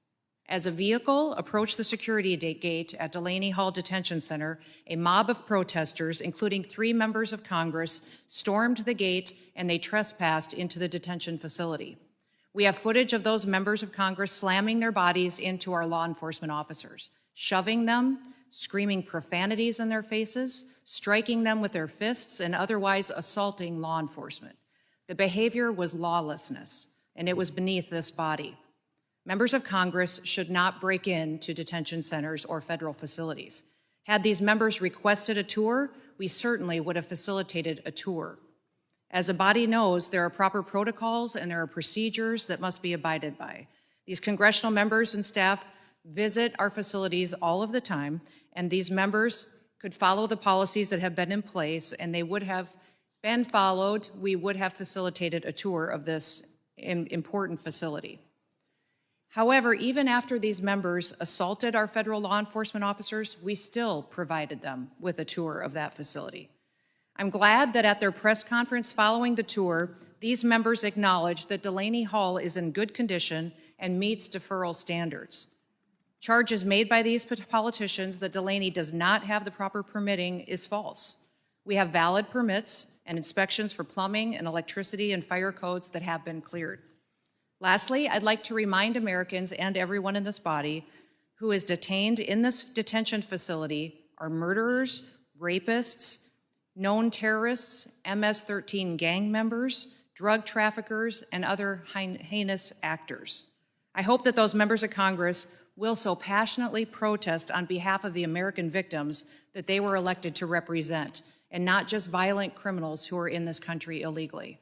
As a vehicle approached the security gate at Delaney Hall Detention Center, a mob of protesters, including 3 members of Congress, stormed the gate and they trespassed into the detention facility. We have footage of those members of Congress slamming their bodies into our law enforcement officers, shoving them, screaming profanities in their faces, striking them with their fists, and otherwise assaulting law enforcement. The behavior was lawlessness, and it was beneath this body. Members of Congress should not break into detention centers or federal facilities. Had these members requested a tour, we certainly would have facilitated a tour. As a body knows, there are proper protocols and there are procedures that must be abided by. These congressional members and staff visit our facilities all of the time, and these members could follow the policies that have been in place, and they would have been followed. We would have facilitated a tour of this important facility. However, even after these members assaulted our federal law enforcement officers, we still provided them with a tour of that facility. I'm glad that at their press conference following the tour, these members acknowledged that Delaney Hall is in good condition and meets deferral standards. Charges made by these politicians that Delaney does not have the proper permitting is false. We have valid permits and inspections for plumbing and electricity and fire codes that have been cleared. Lastly, I'd like to remind Americans and everyone in this body who is detained in this detention facility are murderers, rapists, known terrorists, MS-13 gang members, drug traffickers, and other heinous actors. I hope that those members of Congress will so passionately protest on behalf of the American victims that they were elected to represent, and not just violent criminals who are in this country illegally.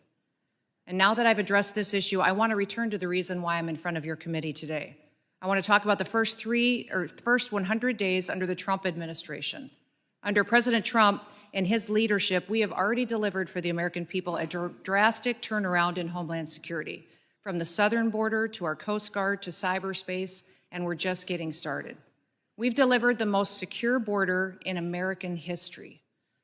And now that I've addressed this issue, I want to return to the reason why I'm in front of your committee today. I want to talk about the first 100 days under the Trump administration. Under President Trump and his leadership, we have already delivered for the American people a drastic turnaround in Homeland Security, from the southern border to our Coast Guard to cyberspace, and we're just getting started. We've delivered the most secure border in American history.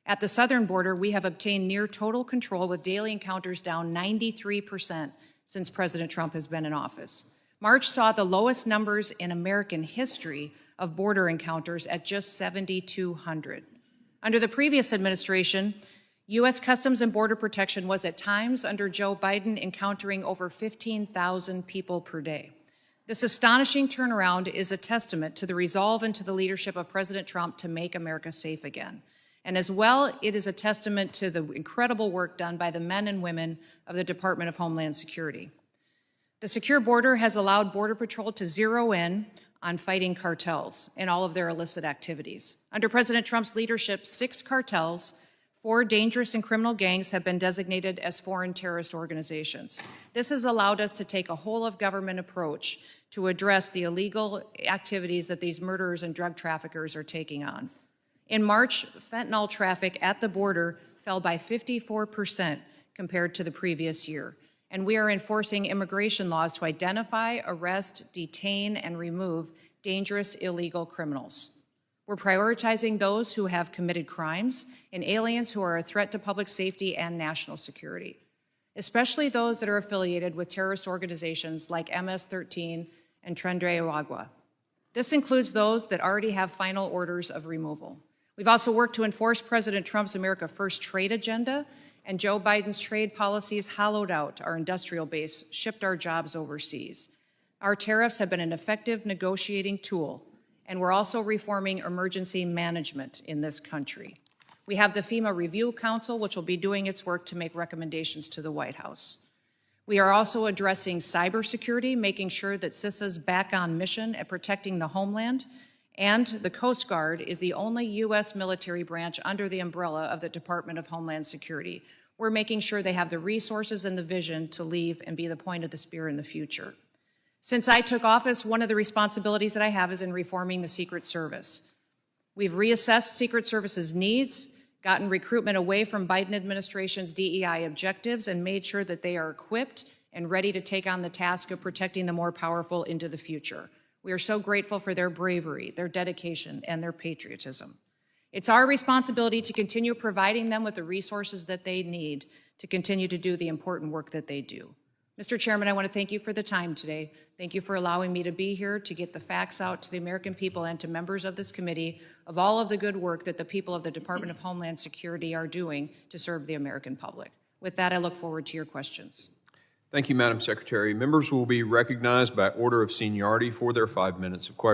At the southern border, we have obtained near total control with daily encounters down 93% since President Trump has been in office. March saw the lowest numbers in American history of border encounters at just 7,200. Under the previous administration, U.S. Customs and Border Protection was at times under Joe Biden encountering over 15,000 people per day. This astonishing turnaround is a testament to the resolve and to the leadership of President Trump to make America safe again. And as well, it is a testament to the incredible work done by the men and women of the Department of Homeland Security. The secure border has allowed Border Patrol to zero in on fighting cartels and all of their illicit activities. Under President Trump's leadership, 6 cartels, 4 dangerous and criminal gangs have been designated as foreign terrorist organizations. This has allowed us to take a whole-of-government approach to address the illegal activities that these murderers and drug traffickers are taking on. In March, fentanyl traffic at the border fell by 54% compared to the previous year, and we are enforcing immigration laws to identify, arrest, detain, and remove dangerous illegal criminals. We're prioritizing those who have committed crimes and aliens who are a threat to public safety and national security, especially those that are affiliated with terrorist organizations like MS-13 and Tren de Aragua. This includes those that already have final orders of removal. We've also worked to enforce President Trump's America First trade agenda, and Joe Biden's trade policies hollowed out our industrial base, shipped our jobs overseas. Our tariffs have been an effective negotiating tool, and we're also reforming emergency management in this country. We have the FEMA Review Council, which will be doing its work to make recommendations to the White House. We are also addressing cybersecurity, making sure that CISA's back on mission at protecting the homeland, and the Coast Guard is the only U.S. military branch under the umbrella of the Department of Homeland Security. We're making sure they have the resources and the vision to leave and be the point of the spear in the future. Since I took office, one of the responsibilities that I have is in reforming the Secret Service. We've reassessed Secret Service's needs, gotten recruitment away from Biden administration's DEI objectives, and made sure that they are equipped and ready to take on the task of protecting the more powerful into the future. We are so grateful for their bravery, their dedication, and their patriotism. It's our responsibility to continue providing them with the resources that they need to continue to do the important work that they do. Mr. Chairman, I want to thank you for the time today. Thank you for allowing me to be here to get the facts out to the American people and to members of this committee of all of the good work that the people of the Department of Homeland Security are doing to serve the American public. With that, I look forward to your questions. Thank you, Madam Secretary. Members will be recognized by order of seniority for their 5 minutes of questions.